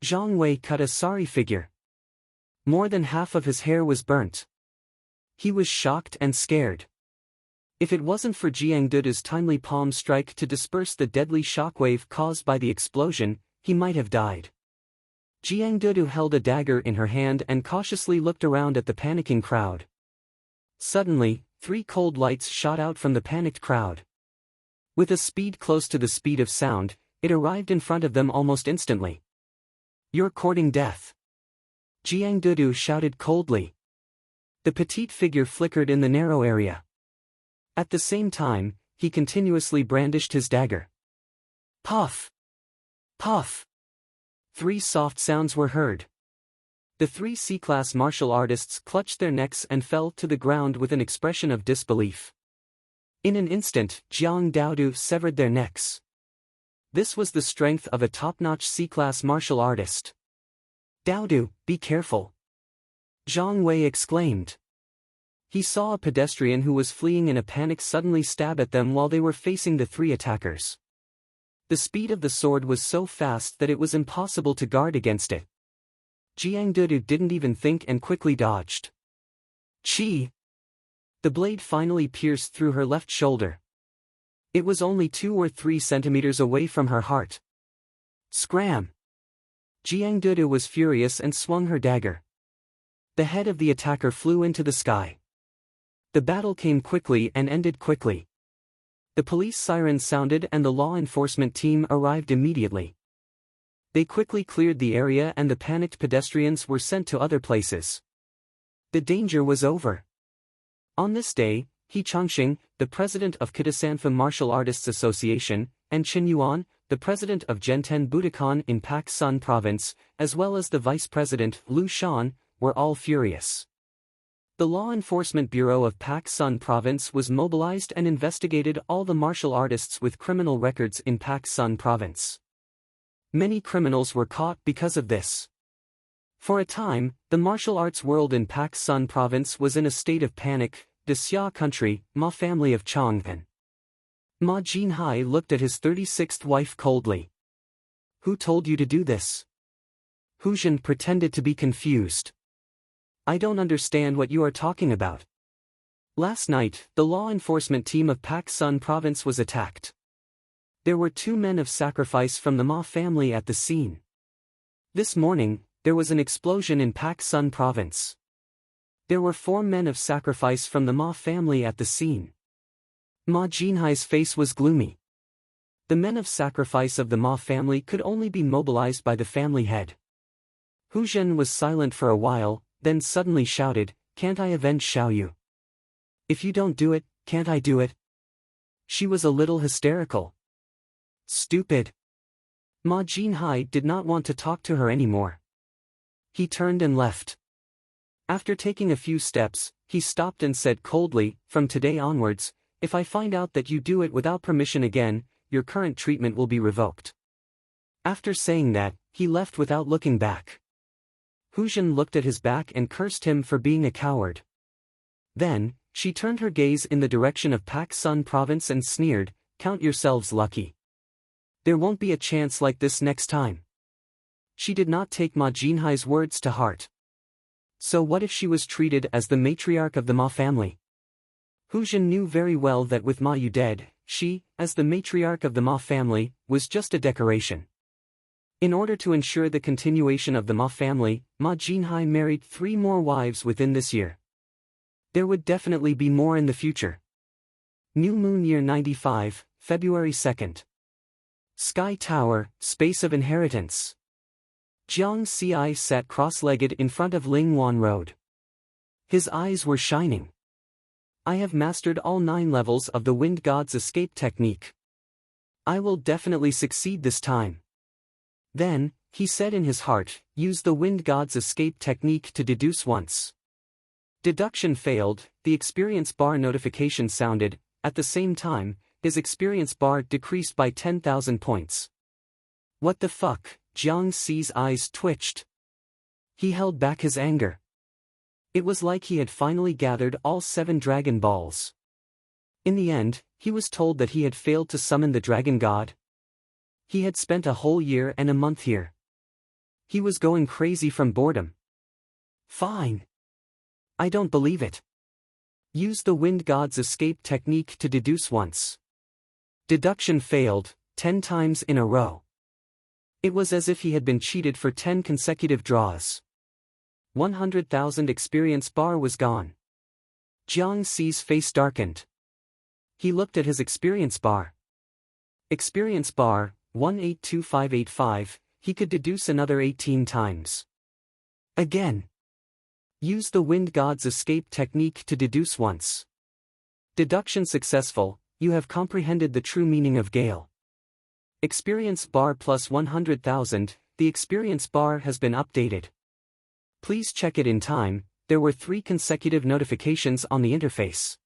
[SPEAKER 1] Zhang Wei cut a sorry figure. More than half of his hair was burnt. He was shocked and scared. If it wasn't for Jiang Daodu's timely palm strike to disperse the deadly shockwave caused by the explosion, he might have died. Jiang Daodu held a dagger in her hand and cautiously looked around at the panicking crowd. Suddenly, 3 cold lights shot out from the panicked crowd. With a speed close to the speed of sound, it arrived in front of them almost instantly. You're courting death. Jiang Daodu shouted coldly. The petite figure flickered in the narrow area. At the same time, he continuously brandished his dagger. Puff! Puff! Three soft sounds were heard. The three C-class martial artists clutched their necks and fell to the ground with an expression of disbelief. In an instant, Jiang Daodu severed their necks. This was the strength of a top-notch C-class martial artist. "Daodu, be careful!" Zhang Wei exclaimed. He saw a pedestrian who was fleeing in a panic suddenly stab at them while they were facing the three attackers. The speed of the sword was so fast that it was impossible to guard against it. Jiang Daodu didn't even think and quickly dodged. Chi! The blade finally pierced through her left shoulder. It was only 2 or 3 centimeters away from her heart. Scram! Jiang Daodu was furious and swung her dagger. The head of the attacker flew into the sky. The battle came quickly and ended quickly. The police sirens sounded and the law enforcement team arrived immediately. They quickly cleared the area and the panicked pedestrians were sent to other places. The danger was over. On this day, He Changxing, the president of Kitasanfa Martial Artists Association, and Chen Yuan, the president of Genten Budokan in Pak Sun Province, as well as the vice president Liu Shan, were all furious. The Law Enforcement Bureau of Pak Sun Province was mobilized and investigated all the martial artists with criminal records in Pak Sun Province. Many criminals were caught because of this. For a time, the martial arts world in Pak Sun Province was in a state of panic. The Xia country, Ma family of Chang'an. Ma Jinhai looked at his 36th wife coldly. "Who told you to do this?" Hu Zhen pretended to be confused. "I don't understand what you are talking about." Last night, the law enforcement team of Pak Sun Province was attacked. There were 2 men of sacrifice from the Ma family at the scene. This morning, there was an explosion in Pak Sun Province. There were 4 men of sacrifice from the Ma family at the scene. Ma Jinhai's face was gloomy. The men of sacrifice of the Ma family could only be mobilized by the family head. Hu Zhen was silent for a while, then suddenly shouted, "Can't I avenge Xiaoyu? If you don't do it, can't I do it?" She was a little hysterical. Stupid. Ma Jinhai did not want to talk to her anymore. He turned and left. After taking a few steps, he stopped and said coldly, "From today onwards, if I find out that you do it without permission again, your current treatment will be revoked." After saying that, he left without looking back. Hu Zhen looked at his back and cursed him for being a coward. Then, she turned her gaze in the direction of Pak Sun Province and sneered, "Count yourselves lucky. There won't be a chance like this next time." She did not take Ma Jinhai's words to heart. So what if she was treated as the matriarch of the Ma family? Hu Zhen knew very well that with Ma Yu dead, she, as the matriarch of the Ma family, was just a decoration. In order to ensure the continuation of the Ma family, Ma Jinhai married 3 more wives within this year. There would definitely be more in the future. New Moon Year 95, February 2nd. Sky Tower, Space of Inheritance. Jiang Ci sat cross-legged in front of Lingwan Road. His eyes were shining. "I have mastered all 9 levels of the Wind God's escape technique. I will definitely succeed this time." Then, he said in his heart, "Use the Wind God's escape technique to deduce once." Deduction failed, the experience bar notification sounded, at the same time, his experience bar decreased by 10,000 points. What the fuck? Jiang Ci's eyes twitched. He held back his anger. It was like he had finally gathered all 7 Dragon Balls. In the end, he was told that he had failed to summon the Dragon God. He had spent a whole year and a month here. He was going crazy from boredom. Fine. I don't believe it. Use the Wind God's escape technique to deduce once. Deduction failed, 10 times in a row. It was as if he had been cheated for 10 consecutive draws. 100,000 experience bar was gone. Jiang Ci's face darkened. He looked at his experience bar. Experience bar, 182585, he could deduce another 18 times. Again. Use the Wind God's escape technique to deduce once. Deduction successful, you have comprehended the true meaning of Gale. Experience bar plus 100,000, the experience bar has been updated. Please check it in time. There were 3 consecutive notifications on the interface.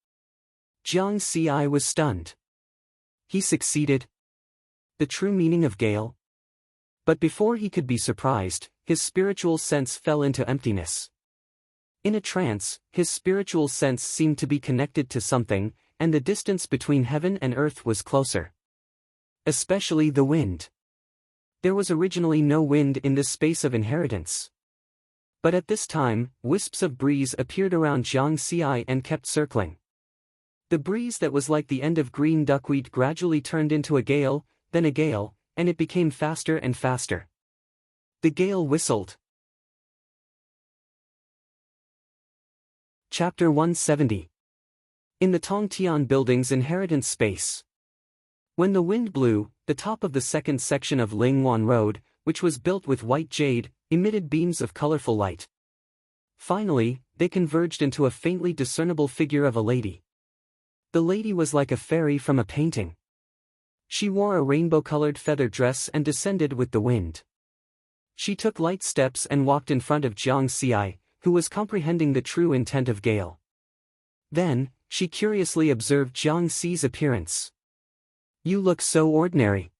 [SPEAKER 1] Jiang Ci was stunned. He succeeded. The true meaning of Gale? But before he could be surprised, his spiritual sense fell into emptiness. In a trance, his spiritual sense seemed to be connected to something, and the distance between heaven and earth was closer. Especially the wind. There was originally no wind in this space of inheritance. But at this time, wisps of breeze appeared around Jiang Ci and kept circling. The breeze that was like the end of green duckweed gradually turned into a gale, then a gale, and it became faster and faster. The gale whistled. Chapter 170. In the Tongtian Building's inheritance space. When the wind blew, the top of the second section of Lingwan Road, which was built with white jade, emitted beams of colorful light. Finally, they converged into a faintly discernible figure of a lady. The lady was like a fairy from a painting. She wore a rainbow-colored feather dress and descended with the wind. She took light steps and walked in front of Jiang Ci, who was comprehending the true intent of Gale. Then, she curiously observed Jiang Ci's appearance. "You look so ordinary.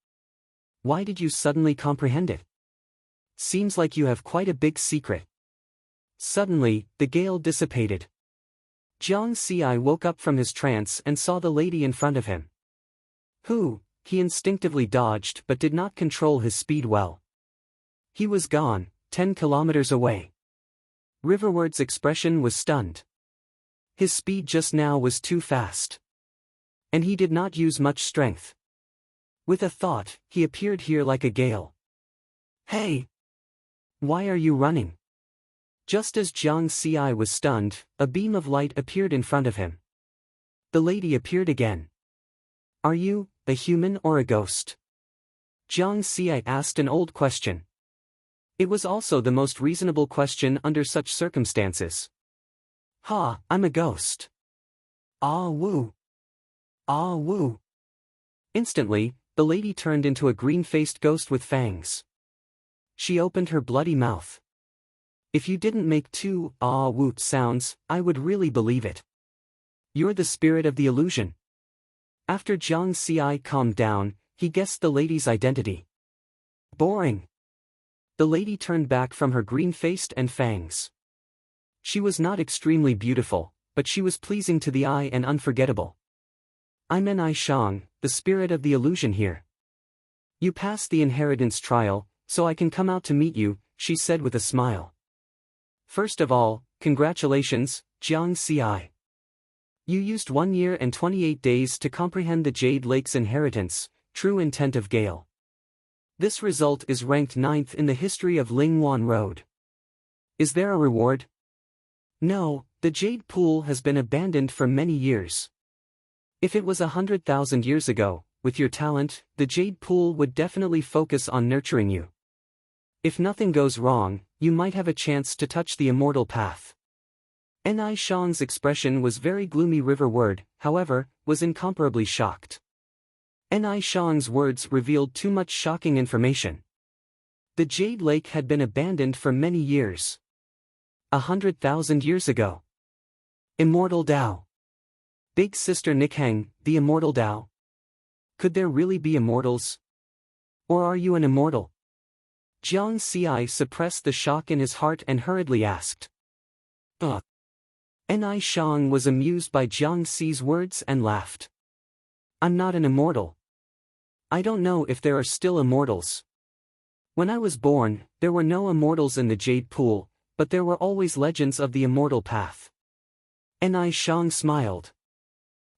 [SPEAKER 1] Why did you suddenly comprehend it? Seems like you have quite a big secret." Suddenly, the gale dissipated. Jiang Ci woke up from his trance and saw the lady in front of him. He instinctively dodged but did not control his speed well. He was gone, 10 kilometers away. Riverward's expression was stunned. His speed just now was too fast. And he did not use much strength. With a thought, he appeared here like a gale. "Hey! Why are you running?" Just as Jiang Ci was stunned, a beam of light appeared in front of him. The lady appeared again. "Are you a human or a ghost?" Jiang Ci asked an old question. It was also the most reasonable question under such circumstances. "Ha, I'm a ghost." "Ah woo. Ah woo." Instantly, the lady turned into a green-faced ghost with fangs. She opened her bloody mouth. "If you didn't make 2 ah woo sounds, I would really believe it. You're the spirit of the illusion." After Jiang Ci calmed down, he guessed the lady's identity. "Boring." The lady turned back from her green-faced and fangs. She was not extremely beautiful, but she was pleasing to the eye and unforgettable. "I'm Enai Shang, the spirit of the illusion here. You passed the inheritance trial, so I can come out to meet you," she said with a smile. "First of all, congratulations, Jiang Ci. You used 1 year and 28 days to comprehend the Jade Lake's inheritance, true intent of Gale. This result is ranked 9th in the history of Lingwan Road. Is there a reward?" "No, the Jade Pool has been abandoned for many years. If it was 100,000 years ago, with your talent, the Jade Pool would definitely focus on nurturing you. If nothing goes wrong, you might have a chance to touch the immortal path." Enai Shang's expression was very gloomy. Riverward, however, was incomparably shocked. Enai Shang's words revealed too much shocking information. The Jade Lake had been abandoned for many years. 100,000 years ago. Immortal Tao. Big Sister Nikhang, the immortal Tao. Could there really be immortals? Or are you an immortal? Jiang Ci suppressed the shock in his heart and hurriedly asked. Enai Shang was amused by Jiang Ci's words and laughed. "I'm not an immortal. I don't know if there are still immortals. When I was born, there were no immortals in the Jade Pool, but there were always legends of the immortal path." Enai Shang smiled.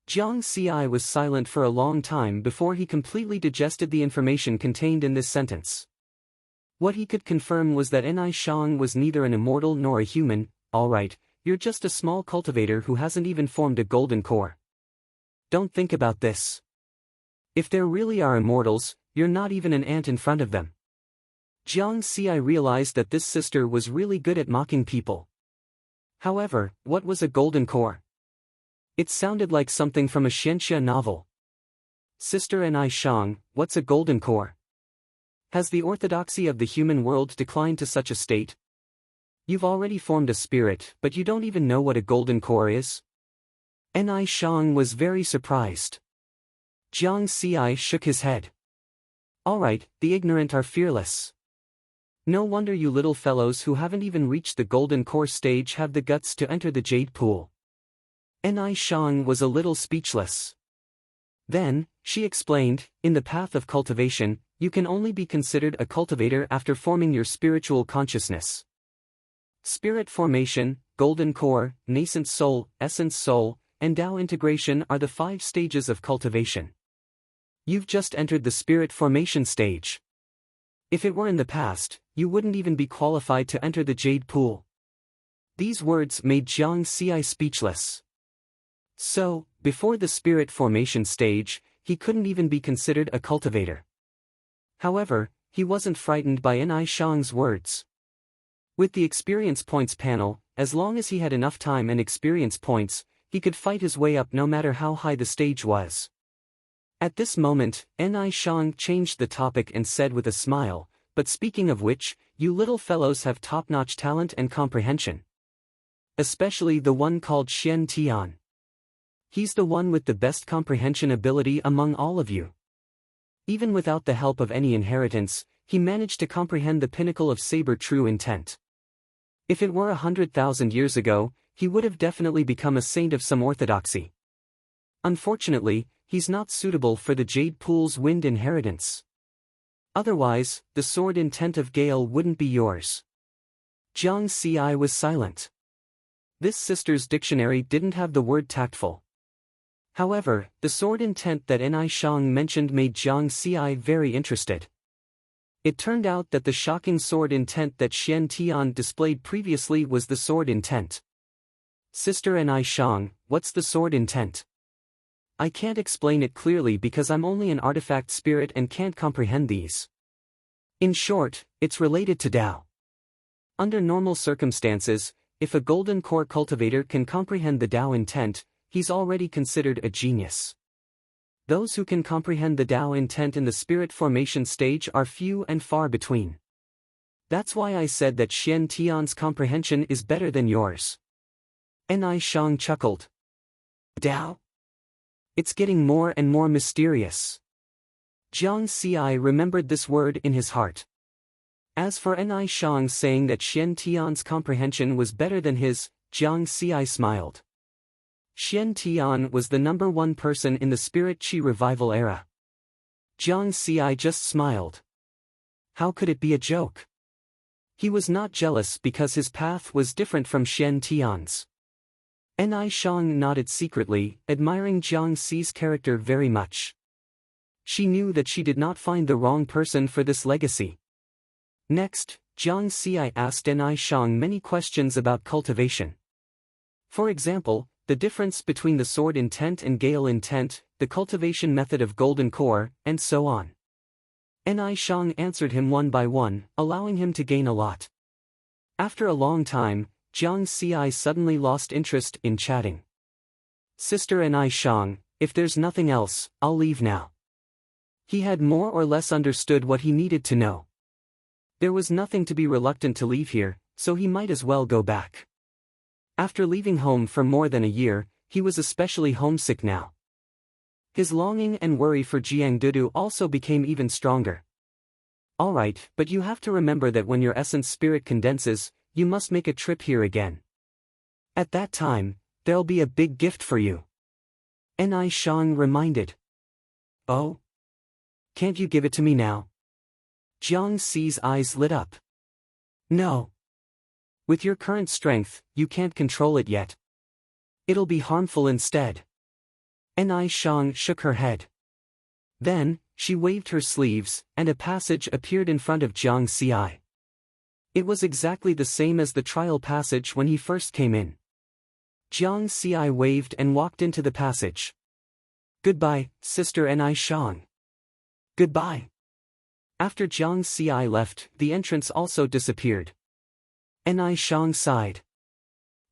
[SPEAKER 1] Jiang Ci was silent for a long time before he completely digested the information contained in this sentence. What he could confirm was that Enai Shang was neither an immortal nor a human. "Alright, you're just a small cultivator who hasn't even formed a golden core. Don't think about this. If there really are immortals, you're not even an ant in front of them." Jiang Ci realized that this sister was really good at mocking people. However, what was a golden core? It sounded like something from a Xianxia novel. "Sister Enai Shang, what's a golden core?" Has the orthodoxy of the human world declined to such a state? You've already formed a spirit, but you don't even know what a golden core is? Ni Shang was very surprised. Jiang Xi shook his head. Alright, the ignorant are fearless. No wonder you little fellows who haven't even reached the golden core stage have the guts to enter the jade pool. Ni Shang was a little speechless. Then, she explained, in the path of cultivation, you can only be considered a cultivator after forming your spiritual consciousness. Spirit formation, golden core, nascent soul, essence soul, and Tao integration are the 5 stages of cultivation. You've just entered the spirit formation stage. If it were in the past, you wouldn't even be qualified to enter the jade pool. These words made Jiang Xi speechless. So, before the spirit formation stage, he couldn't even be considered a cultivator. However, he wasn't frightened by Ni Shang's words. With the experience points panel, as long as he had enough time and experience points, he could fight his way up no matter how high the stage was. At this moment, Ni Shang changed the topic and said with a smile, but speaking of which, you little fellows have top-notch talent and comprehension. Especially the one called Xian Tian. He's the one with the best comprehension ability among all of you. Even without the help of any inheritance, he managed to comprehend the pinnacle of saber true intent. If it were 100,000 years ago, he would have definitely become a saint of some orthodoxy. Unfortunately, he's not suitable for the Jade Pool's wind inheritance. Otherwise, the sword intent of Gale wouldn't be yours. Jiang Xi was silent. This sister's dictionary didn't have the word tactful. However, the sword intent that Ni Shang mentioned made Jiang Xi very interested. It turned out that the shocking sword intent that Xian Tian displayed previously was the sword intent. Sister Ni Shang, what's the sword intent? I can't explain it clearly because I'm only an artifact spirit and can't comprehend these. In short, it's related to Tao. Under normal circumstances, if a golden core cultivator can comprehend the Tao intent, he's already considered a genius. Those who can comprehend the Tao intent in the spirit formation stage are few and far between. That's why I said that Xian Tian's comprehension is better than yours. Ni Shang chuckled. Tao? It's getting more and more mysterious. Jiang Xi remembered this word in his heart. As for Ni Shang saying that Xian Tian's comprehension was better than his, Jiang Xi smiled. Xian Tian was the #1 person in the Spirit Qi revival era. Jiang Xi just smiled. How could it be a joke? He was not jealous because his path was different from Xian Tian's. Ni Shang nodded secretly, admiring Jiang Xi's character very much. She knew that she did not find the wrong person for this legacy. Next, Jiang Xi asked Ni Shang many questions about cultivation. For example, the difference between the sword intent and Gale intent, the cultivation method of golden core, and so on. Ni Shang answered him one by one, allowing him to gain a lot. After a long time, Jiang Xi suddenly lost interest in chatting. Sister Ni Shang, if there's nothing else, I'll leave now. He had more or less understood what he needed to know. There was nothing to be reluctant to leave here, so he might as well go back. After leaving home for more than a year, he was especially homesick now. His longing and worry for Jiangdudu also became even stronger. Alright, but you have to remember that when your essence spirit condenses, you must make a trip here again. At that time, there'll be a big gift for you. Ni Shang reminded. Oh? Can't you give it to me now? Jiang Xi's eyes lit up. No. With your current strength, you can't control it yet. It'll be harmful instead. Ni Shang shook her head. Then, she waved her sleeves, and a passage appeared in front of Jiang Xi. It was exactly the same as the trial passage when he first came in. Jiang Xi waved and walked into the passage. Goodbye, Sister Ni Shang. Goodbye. After Jiang Xi left, the entrance also disappeared. Ni Shang sighed.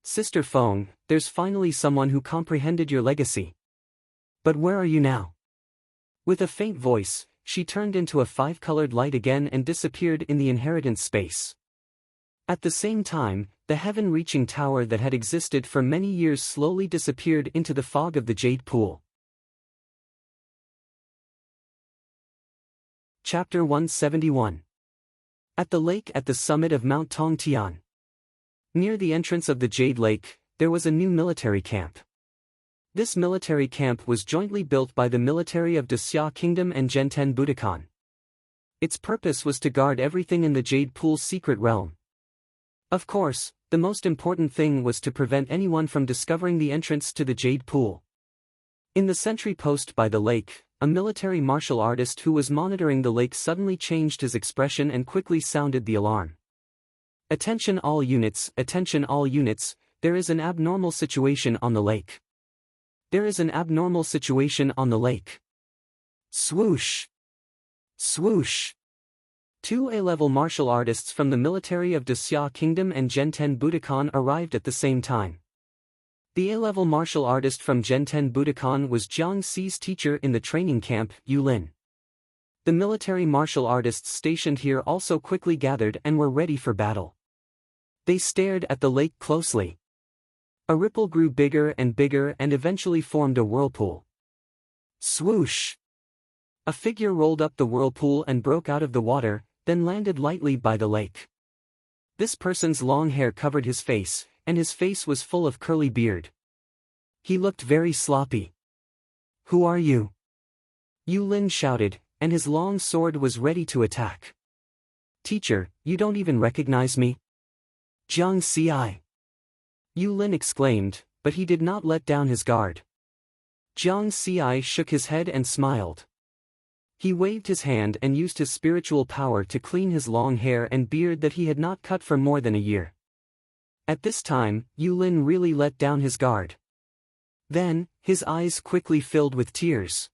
[SPEAKER 1] Sister Feng, there's finally someone who comprehended your legacy. But where are you now? With a faint voice, she turned into a five-colored light again and disappeared in the inheritance space. At the same time, the heaven-reaching tower that had existed for many years slowly disappeared into the fog of the Jade Pool. Chapter 171. At the lake at the summit of Mount Tongtian. Near the entrance of the Jade Lake, there was a new military camp. This military camp was jointly built by the military of Xia Kingdom and Genten Budokan. Its purpose was to guard everything in the Jade Pool's secret realm. Of course, the most important thing was to prevent anyone from discovering the entrance to the Jade Pool. In the sentry post by the lake, a military martial artist who was monitoring the lake suddenly changed his expression and quickly sounded the alarm. Attention all units, there is an abnormal situation on the lake. There is an abnormal situation on the lake. Swoosh! Swoosh! Two A-level martial artists from the military of Xia Kingdom and Genten Budokan arrived at the same time. The A-level martial artist from Genten Budokan was Jiang Xi's teacher in the training camp, Yu Lin. The military martial artists stationed here also quickly gathered and were ready for battle. They stared at the lake closely. A ripple grew bigger and eventually formed a whirlpool. Swoosh! A figure rolled up the whirlpool and broke out of the water, then landed lightly by the lake. This person's long hair covered his face, and his face was full of curly beard. He looked very sloppy. Who are you? Yu Lin shouted, and his long sword was ready to attack. Teacher, you don't even recognize me? Jiang Xi. Yu Lin exclaimed, but he did not let down his guard. Jiang Xi shook his head and smiled. He waved his hand and used his spiritual power to clean his long hair and beard that he had not cut for more than a year. At this time, Yu Lin really let down his guard. Then, his eyes quickly filled with tears.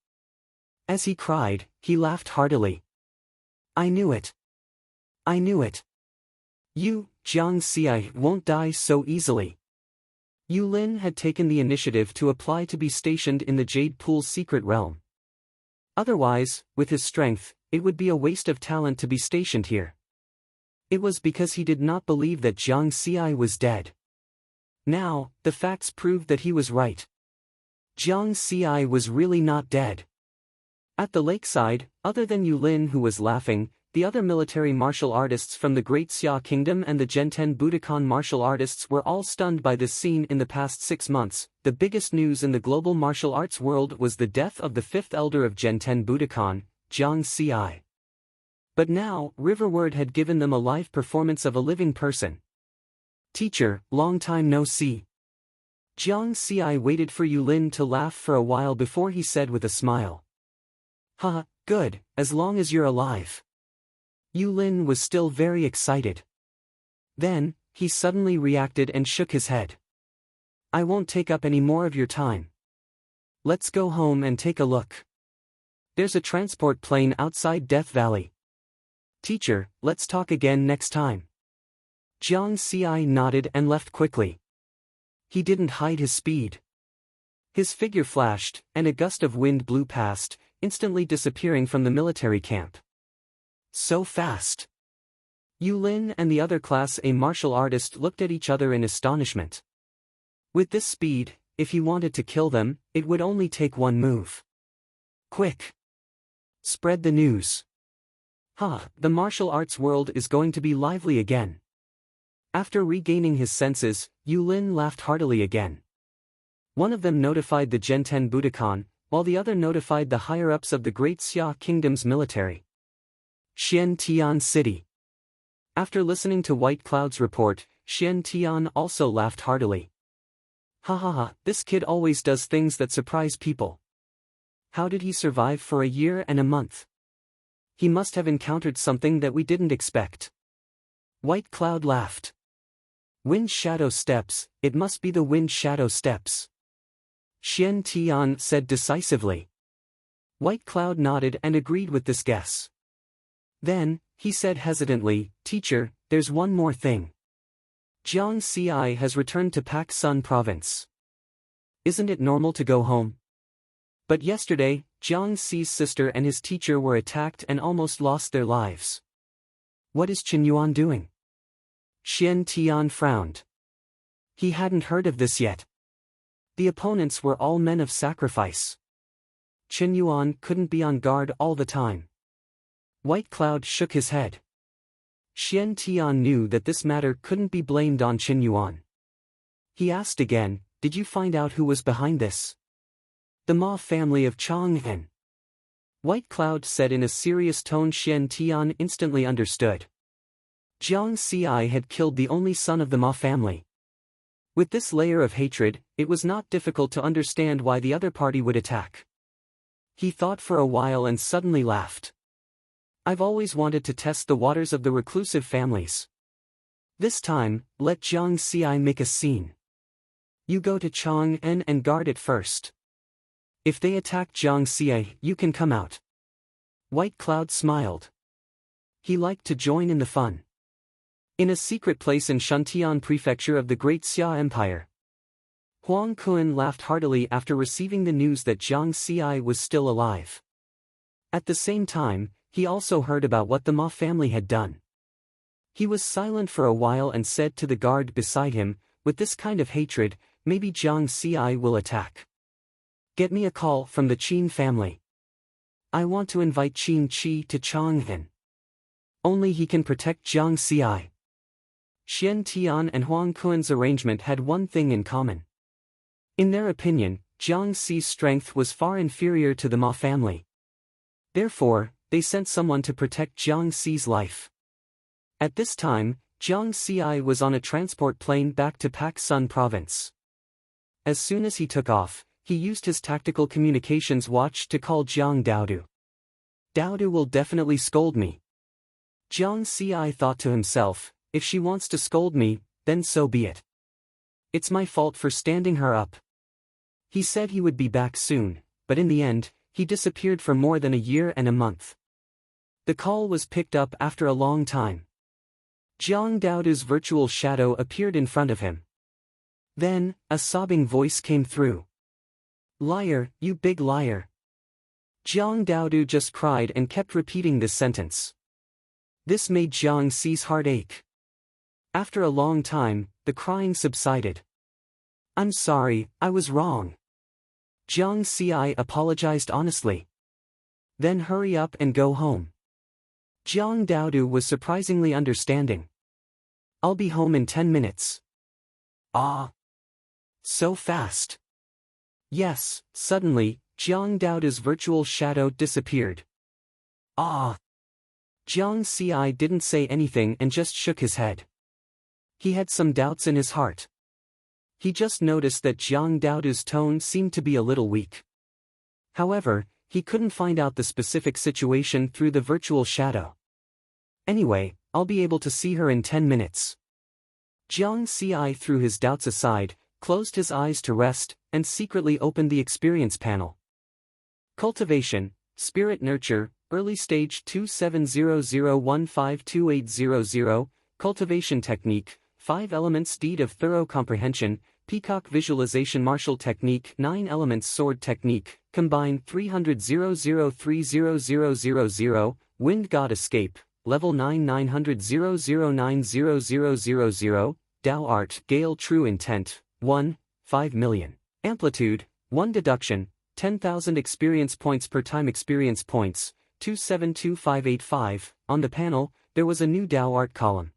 [SPEAKER 1] As he cried, he laughed heartily. I knew it. I knew it. You, Jiang Xi, won't die so easily. Yu Lin had taken the initiative to apply to be stationed in the Jade Pool's secret realm. Otherwise, with his strength, it would be a waste of talent to be stationed here. It was because he did not believe that Jiang Xi was dead. Now, the facts proved that he was right. Jiang Xi was really not dead. At the lakeside, other than Yu Lin who was laughing, the other military martial artists from the Great Xia Kingdom and the Genten Budokan martial artists were all stunned by this scene. In the past 6 months, the biggest news in the global martial arts world was the death of the fifth elder of Genten Budokan, Jiang Xi. But now, Riverward had given them a live performance of a living person. Teacher, long time no see. Jiang Xi waited for Yu Lin to laugh for a while before he said with a smile. Ha, good, as long as you're alive. Yu Lin was still very excited. Then, he suddenly reacted and shook his head. I won't take up any more of your time. Let's go home and take a look. There's a transport plane outside Death Valley. Teacher, let's talk again next time. Jiang Xi nodded and left quickly. He didn't hide his speed. His figure flashed, and a gust of wind blew past, instantly disappearing from the military camp. So fast. Yu Lin and the other Class A martial artist looked at each other in astonishment. With this speed, if he wanted to kill them, it would only take one move. Quick! Spread the news. The martial arts world is going to be lively again. After regaining his senses, Yu Lin laughed heartily again. One of them notified the Genten Budokan, while the other notified the higher-ups of the Great Xia Kingdom's military. Xiantian City. After listening to White Cloud's report, Xiantian also laughed heartily. This kid always does things that surprise people. How did he survive for a year and a month? He must have encountered something that we didn't expect. White Cloud laughed. Wind Shadow Steps, it must be the Wind Shadow Steps. Xiantian said decisively. White Cloud nodded and agreed with this guess. Then, he said hesitantly, Teacher, there's one more thing. Jiang Xi has returned to Pak Sun Province. Isn't it normal to go home? But yesterday, Jiang Xi's sister and his teacher were attacked and almost lost their lives. What is Qin Yuan doing? Xian Tian frowned. He hadn't heard of this yet. The opponents were all men of sacrifice. Qin Yuan couldn't be on guard all the time. White Cloud shook his head. Xian Tian knew that this matter couldn't be blamed on Qin Yuan. He asked again, "Did you find out who was behind this?" "The Ma family of Chang'an." White Cloud said in a serious tone. Xian Tian instantly understood. Jiang Xi had killed the only son of the Ma family. With this layer of hatred, it was not difficult to understand why the other party would attack. He thought for a while and suddenly laughed. "I've always wanted to test the waters of the reclusive families. This time, let Jiang Xi make a scene. You go to Chang'an and guard it first. If they attack Jiang Xi, you can come out." White Cloud smiled. He liked to join in the fun. In a secret place in Shantian Prefecture of the Great Xia Empire, Huang Kun laughed heartily after receiving the news that Jiang Xi was still alive. At the same time, he also heard about what the Ma family had done. He was silent for a while and said to the guard beside him, "With this kind of hatred, maybe Jiang Xi will attack. Get me a call from the Qin family. I want to invite Qin Qi to Chang'an. Only he can protect Jiang Xi." Xian Tian and Huang Kun's arrangement had one thing in common. In their opinion, Jiang Xi's strength was far inferior to the Ma family. Therefore, they sent someone to protect Jiang Xi's life. At this time, Jiang Xi was on a transport plane back to Pak Sun province. As soon as he took off, he used his tactical communications watch to call Jiang Daodu. "Daodu will definitely scold me." Jiang Xi thought to himself, "If she wants to scold me, then so be it. It's my fault for standing her up." He said he would be back soon, but in the end, he disappeared for more than a year and a month. The call was picked up after a long time. Jiang Daodu's virtual shadow appeared in front of him. Then, a sobbing voice came through. "Liar, you big liar." Jiang Daodu just cried and kept repeating this sentence. This made Jiang Xi's heart ache. After a long time, the crying subsided. "I'm sorry, I was wrong." Jiang Xi apologized honestly. "Then hurry up and go home." Jiang Daodu was surprisingly understanding. "I'll be home in 10 minutes. "Ah. So fast." "Yes." Suddenly, Jiang Daodu's virtual shadow disappeared. "Ah." Jiang Xi didn't say anything and just shook his head. He had some doubts in his heart. He just noticed that Jiang Daodu's tone seemed to be a little weak. However, he couldn't find out the specific situation through the virtual shadow. "Anyway, I'll be able to see her in 10 minutes. Jiang Xi threw his doubts aside, closed his eyes to rest, and secretly opened the experience panel. Cultivation, Spirit Nurture, Early Stage 2700152800, Cultivation Technique, 5 Elements Deed of Thorough Comprehension, Peacock Visualization Martial Technique 9 Elements Sword Technique, Combine 300,003,000, Wind God Escape, Level 9 900,009,000, Tao Art Gale True Intent, 1, 5 million. Amplitude, 1 Deduction, 10,000 Experience Points per time Experience Points, 272585. On the panel, there was a new Tao Art column.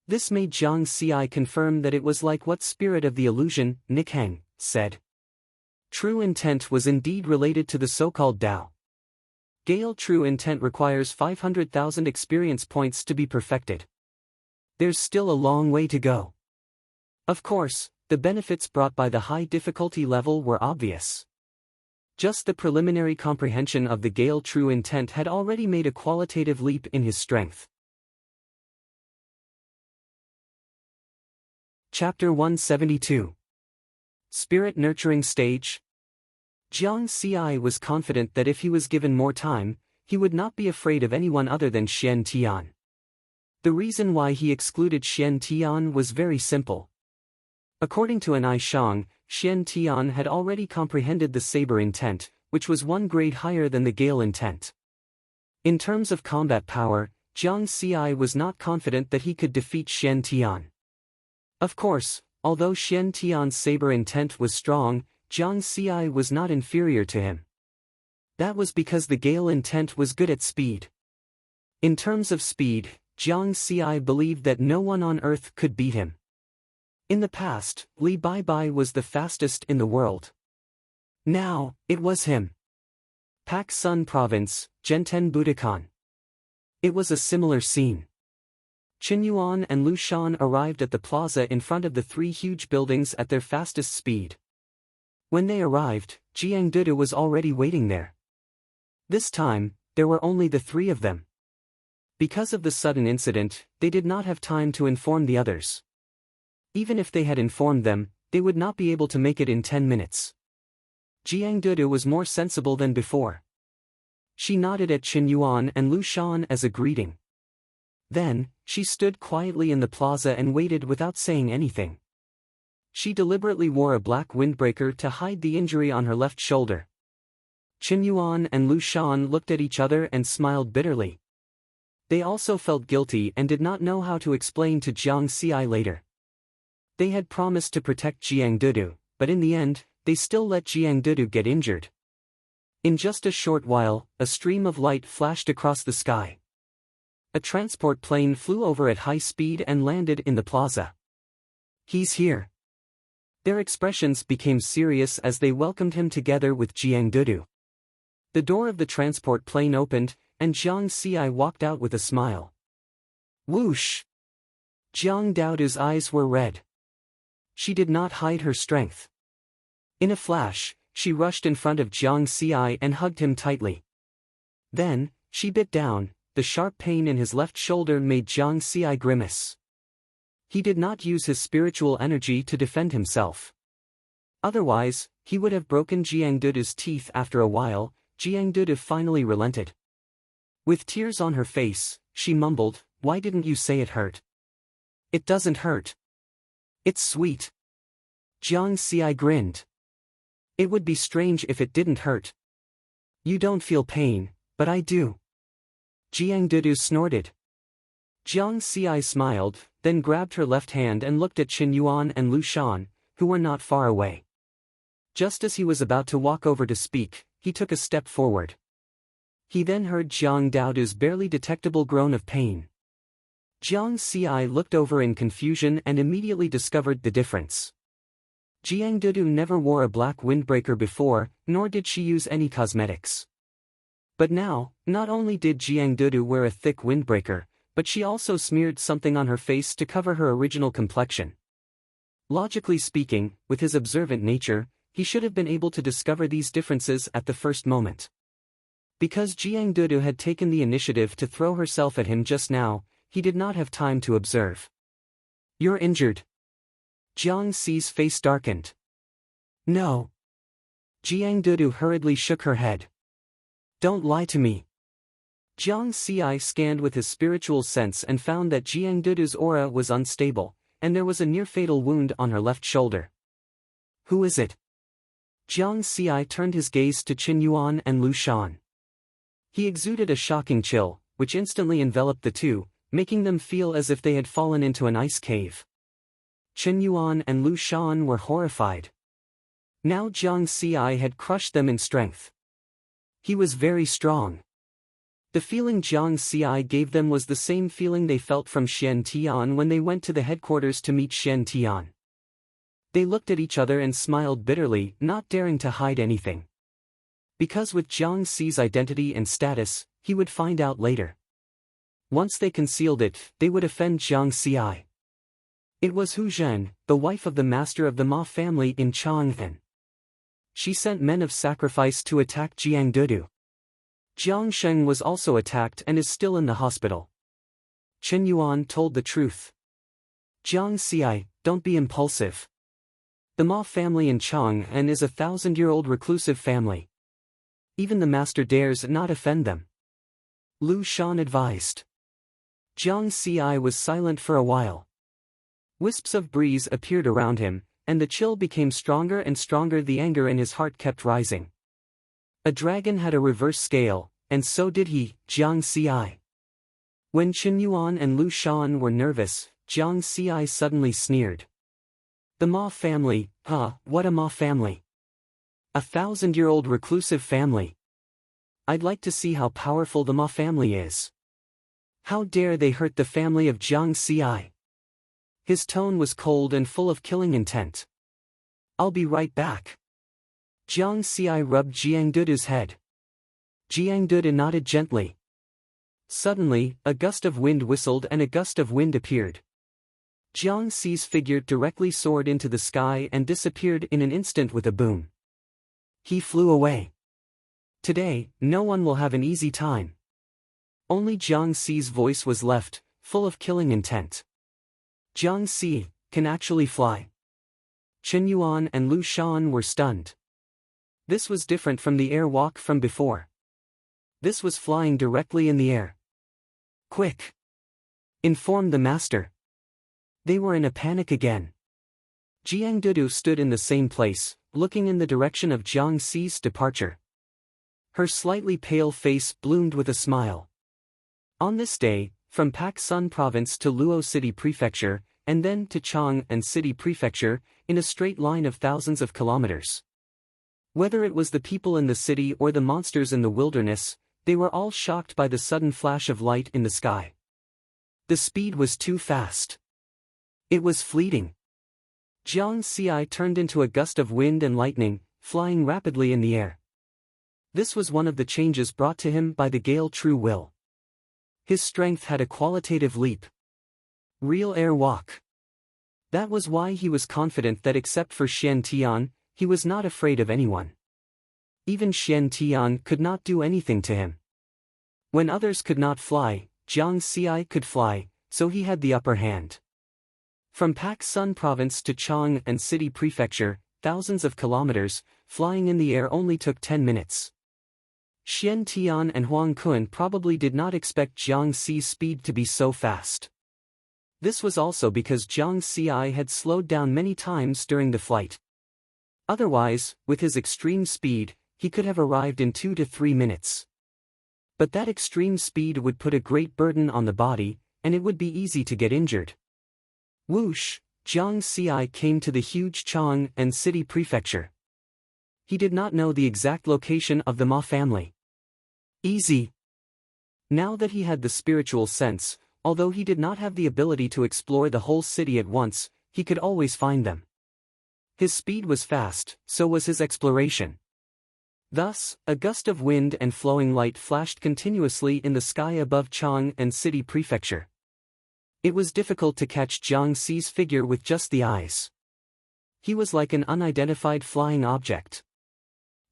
[SPEAKER 1] This made Jiang Xi confirm that it was like what Spirit of the Illusion, Nick Heng, said. True Intent was indeed related to the so-called Tao. Gale True Intent requires 500,000 experience points to be perfected. There's still a long way to go. Of course, the benefits brought by the high difficulty level were obvious. Just the preliminary comprehension of the Gale True Intent had already made a qualitative leap in his strength. Chapter 172. Spirit Nurturing Stage. Jiang Xi was confident that if he was given more time, he would not be afraid of anyone other than Xian Tian. The reason why he excluded Xian Tian was very simple. According to an Ai Shang, Xian Tian had already comprehended the saber intent, which was one grade higher than the Gale Intent. In terms of combat power, Jiang Xi was not confident that he could defeat Shen Tian. Of course, although Shen Tian's saber intent was strong, Jiang Xi was not inferior to him. That was because the Gale Intent was good at speed. In terms of speed, Jiang Xi believed that no one on earth could beat him. In the past, Li Baibai was the fastest in the world. Now, it was him. Pak Sun Province, Zhenten Budokan. It was a similar scene. Qin Yuan and Lu Shan arrived at the plaza in front of the three huge buildings at their fastest speed. When they arrived, Jiang Dudu was already waiting there. This time, there were only the three of them. Because of the sudden incident, they did not have time to inform the others. Even if they had informed them, they would not be able to make it in 10 minutes. Jiang Dudu was more sensible than before. She nodded at Qin Yuan and Lu Shan as a greeting. Then, she stood quietly in the plaza and waited without saying anything. She deliberately wore a black windbreaker to hide the injury on her left shoulder. Qin Yuan and Lu Shan looked at each other and smiled bitterly. They also felt guilty and did not know how to explain to Jiang Xi later. They had promised to protect Jiang Dudu, but in the end, they still let Jiang Dudu get injured. In just a short while, a stream of light flashed across the sky. A transport plane flew over at high speed and landed in the plaza. He's here. Their expressions became serious as they welcomed him together with Jiang Dudu. The door of the transport plane opened, and Jiang Xi walked out with a smile. Whoosh! Jiang Dudu's eyes were red. She did not hide her strength. In a flash, she rushed in front of Jiang Xi and hugged him tightly. Then, she bit down. The sharp pain in his left shoulder made Jiang Xi grimace. He did not use his spiritual energy to defend himself. Otherwise, he would have broken Jiang Dudu's teeth after a while. Jiang Dudu finally relented. With tears on her face, she mumbled, "Why didn't you say it hurt?" "It doesn't hurt. It's sweet." Jiang Xi grinned. "It would be strange if it didn't hurt. You don't feel pain, but I do." Jiang Dudu snorted. Jiang Xi smiled, then grabbed her left hand and looked at Qin Yuan and Lu Shan, who were not far away. Just as he was about to walk over to speak, he took a step forward. He then heard Jiang Dudu's barely detectable groan of pain. Jiang Xi looked over in confusion and immediately discovered the difference. Jiang Dudu never wore a black windbreaker before, nor did she use any cosmetics. But now, not only did Jiang Dudu wear a thick windbreaker, but she also smeared something on her face to cover her original complexion. Logically speaking, with his observant nature, he should have been able to discover these differences at the first moment. Because Jiang Dudu had taken the initiative to throw herself at him just now, he did not have time to observe. "You're injured." Jiang Xi's face darkened. "No." Jiang Dudu hurriedly shook her head. "Don't lie to me." Jiang Xi scanned with his spiritual sense and found that Jiang Dudu's aura was unstable, and there was a near-fatal wound on her left shoulder. "Who is it?" Jiang Xi turned his gaze to Qin Yuan and Lu Shan. He exuded a shocking chill, which instantly enveloped the two, making them feel as if they had fallen into an ice cave. Qin Yuan and Lu Shan were horrified. Now Jiang Xi had crushed them in strength. He was very strong. The feeling Jiang Xi gave them was the same feeling they felt from Shen Tian when they went to the headquarters to meet Shen Tian. They looked at each other and smiled bitterly, not daring to hide anything. Because with Jiang Xi's identity and status, he would find out later. Once they concealed it, they would offend Jiang Xi. It was Hu Zhen, the wife of the master of the Ma family in Chang'an. She sent men of sacrifice to attack Jiang Dudu. Jiang Sheng was also attacked and is still in the hospital. Qin Yuan told the truth. "Jiang Xi, don't be impulsive. The Ma family in Chang'an is a 1,000-year-old reclusive family. Even the master dares not offend them," Lu Shan advised. Jiang Xi was silent for a while. Wisps of breeze appeared around him, and the chill became stronger and stronger. The anger in his heart kept rising. A dragon had a reverse scale, and so did he, Jiang Xi. When Chen Yuan and Lu Shan were nervous, Jiang Xi suddenly sneered. The Ma family, what a Ma family. 1,000-year-old reclusive family. I'd like to see how powerful the Ma family is. How dare they hurt the family of Jiang Xi? His tone was cold and full of killing intent. I'll be right back. Jiang Xi rubbed Jiang Dudu's head. Jiang Dudu nodded gently. Suddenly, a gust of wind whistled and a gust of wind appeared. Jiang Xi's figure directly soared into the sky and disappeared in an instant with a boom. He flew away. Today, no one will have an easy time. Only Jiang Xi's voice was left, full of killing intent. Jiang Xi can actually fly. Chen Yuan and Lu Shan were stunned. This was different from the air walk from before. This was flying directly in the air. Quick! Inform the master. They were in a panic again. Jiang Dudu stood in the same place, looking in the direction of Jiang Xi's departure. Her slightly pale face bloomed with a smile. On this day, from Pak Sun Province to Luo City Prefecture, and then to Chang and City Prefecture, in a straight line of thousands of kilometers. Whether it was the people in the city or the monsters in the wilderness, they were all shocked by the sudden flash of light in the sky. The speed was too fast. It was fleeting. Jiang Xi turned into a gust of wind and lightning, flying rapidly in the air. This was one of the changes brought to him by the Gale True Will. His strength had a qualitative leap. Real air walk. That was why he was confident that except for Xian Tian, he was not afraid of anyone. Even Xian Tian could not do anything to him. When others could not fly, Jiang Xi could fly, so he had the upper hand. From Pak Sun Province to Chang and City Prefecture, thousands of kilometers, flying in the air only took 10 minutes. Xian Tian and Huang Kun probably did not expect Jiang Xi's speed to be so fast. This was also because Jiang Xi had slowed down many times during the flight. Otherwise, with his extreme speed, he could have arrived in 2 to 3 minutes. But that extreme speed would put a great burden on the body, and it would be easy to get injured. Whoosh, Jiang Xi came to the huge Chang and City Prefecture. He did not know the exact location of the Ma family. Easy. Now that he had the spiritual sense, although he did not have the ability to explore the whole city at once, he could always find them. His speed was fast, so was his exploration. Thus, a gust of wind and flowing light flashed continuously in the sky above Chang and City Prefecture. It was difficult to catch Jiang Xi's figure with just the eyes. He was like an unidentified flying object.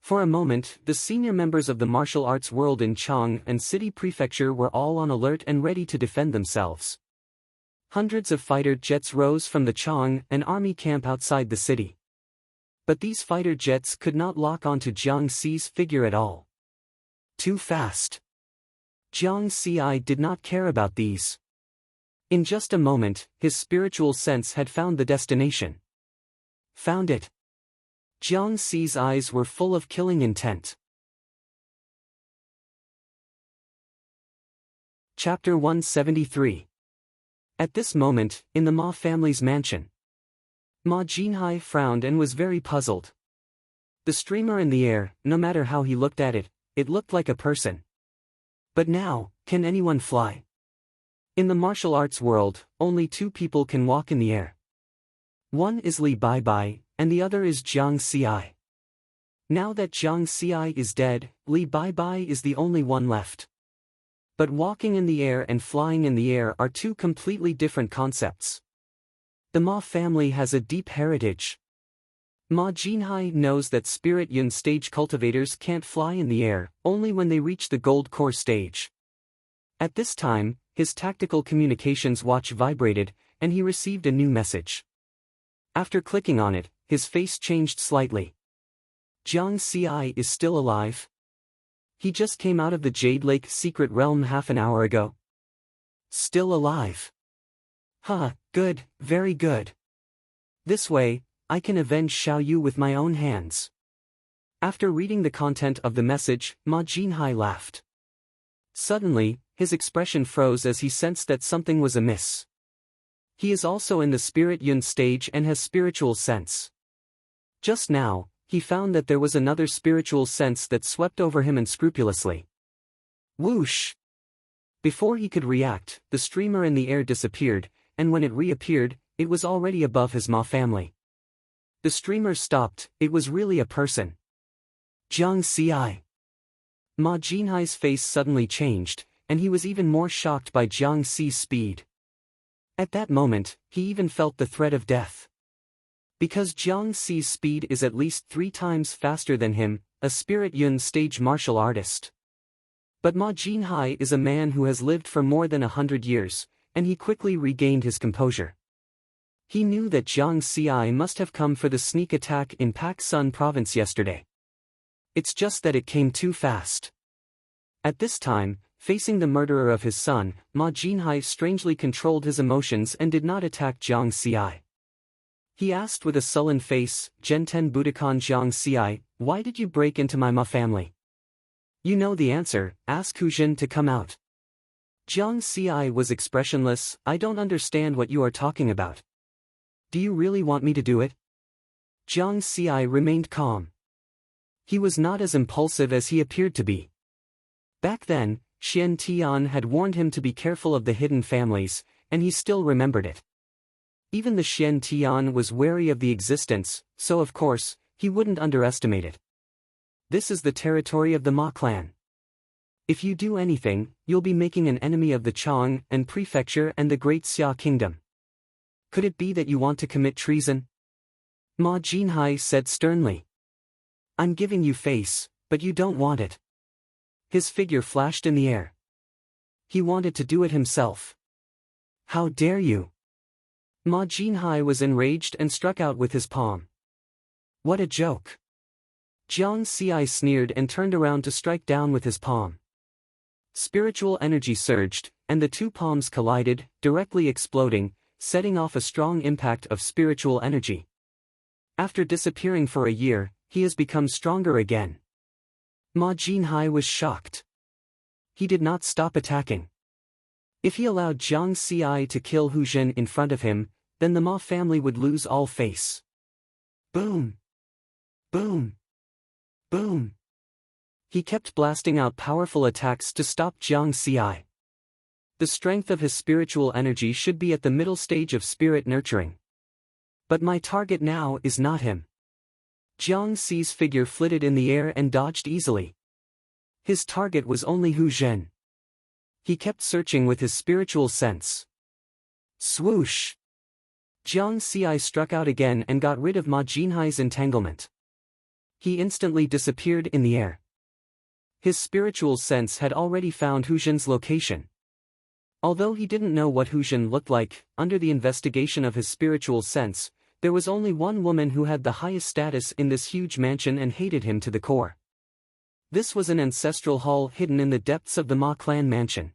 [SPEAKER 1] For a moment, the senior members of the martial arts world in Chang and City Prefecture were all on alert and ready to defend themselves. Hundreds of fighter jets rose from the Chang and army camp outside the city. But these fighter jets could not lock onto Jiang Xi's figure at all. Too fast. Jiang Xi did not care about these. In just a moment, his spiritual sense had found the destination. Found it. Jiang Xi's eyes were full of killing intent. Chapter 173. At this moment, in the Ma family's mansion, Ma Jinhai frowned and was very puzzled. The streamer in the air, no matter how he looked at it, it looked like a person. But now, can anyone fly? In the martial arts world, only 2 people can walk in the air. One is Li Baibai, and the other is Jiang Xi. Now that Jiang Xi is dead, Li Baibai is the only one left. But walking in the air and flying in the air are 2 completely different concepts. The Ma family has a deep heritage. Ma Jinhai knows that Spirit Yun stage cultivators can't fly in the air, only when they reach the Gold Core stage. At this time, his tactical communications watch vibrated, and he received a new message. After clicking on it, his face changed slightly. Jiang Xi is still alive? He just came out of the Jade Lake secret realm half an hour ago. Still alive. Good, very good. This way, I can avenge Xiao Yu with my own hands. After reading the content of the message, Ma Jinhai laughed. Suddenly, his expression froze as he sensed that something was amiss. He is also in the Spirit Yun stage and has spiritual sense. Just now, he found that there was another spiritual sense that swept over him unscrupulously. Whoosh! Before he could react, the streamer in the air disappeared, and when it reappeared, it was already above his Ma family. The streamer stopped, it was really a person. Jiang Xi. Ma Jinhai's face suddenly changed, and he was even more shocked by Jiang Xi's speed. At that moment, he even felt the threat of death. Because Jiang Xi's speed is at least 3 times faster than him, a Spirit Yun stage martial artist. But Ma Jinhai is a man who has lived for more than 100 years, and he quickly regained his composure. He knew that Jiang Xi must have come for the sneak attack in Pak Sun province yesterday. It's just that it came too fast. At this time, facing the murderer of his son, Ma Jinhai strangely controlled his emotions and did not attack Jiang Xi. He asked with a sullen face, Genten Budokan Jiang Xi, why did you break into my Ma family? You know the answer, ask Hu Jin to come out. Jiang Xi was expressionless, I don't understand what you are talking about. Do you really want me to do it? Jiang Xi remained calm. He was not as impulsive as he appeared to be. Back then, Xian Tian had warned him to be careful of the hidden families, and he still remembered it. Even the Xian Tian was wary of the existence, so of course, he wouldn't underestimate it. This is the territory of the Ma clan. If you do anything, you'll be making an enemy of the Chang and Prefecture and the Great Xia Kingdom. Could it be that you want to commit treason? Ma Jinhai said sternly. I'm giving you face, but you don't want it. His figure flashed in the air. He wanted to do it himself. How dare you? Ma Jinhai was enraged and struck out with his palm. What a joke. Jiang Xi sneered and turned around to strike down with his palm. Spiritual energy surged, and the 2 palms collided, directly exploding, setting off a strong impact of spiritual energy. After disappearing for a year, he has become stronger again. Ma Jinhai was shocked. He did not stop attacking. If he allowed Jiang Xi to kill Hu Jin in front of him, then the Ma family would lose all face. Boom! Boom! Boom! He kept blasting out powerful attacks to stop Jiang Xi. The strength of his spiritual energy should be at the middle stage of spirit nurturing. But my target now is not him. Jiang Xi's figure flitted in the air and dodged easily. His target was only Hu Jin. He kept searching with his spiritual sense. Swoosh! Jiang Xi struck out again and got rid of Ma Jinhai's entanglement. He instantly disappeared in the air. His spiritual sense had already found Hu Jin's location. Although he didn't know what Hu Jin looked like, under the investigation of his spiritual sense, there was only one woman who had the highest status in this huge mansion and hated him to the core. This was an ancestral hall hidden in the depths of the Ma clan mansion.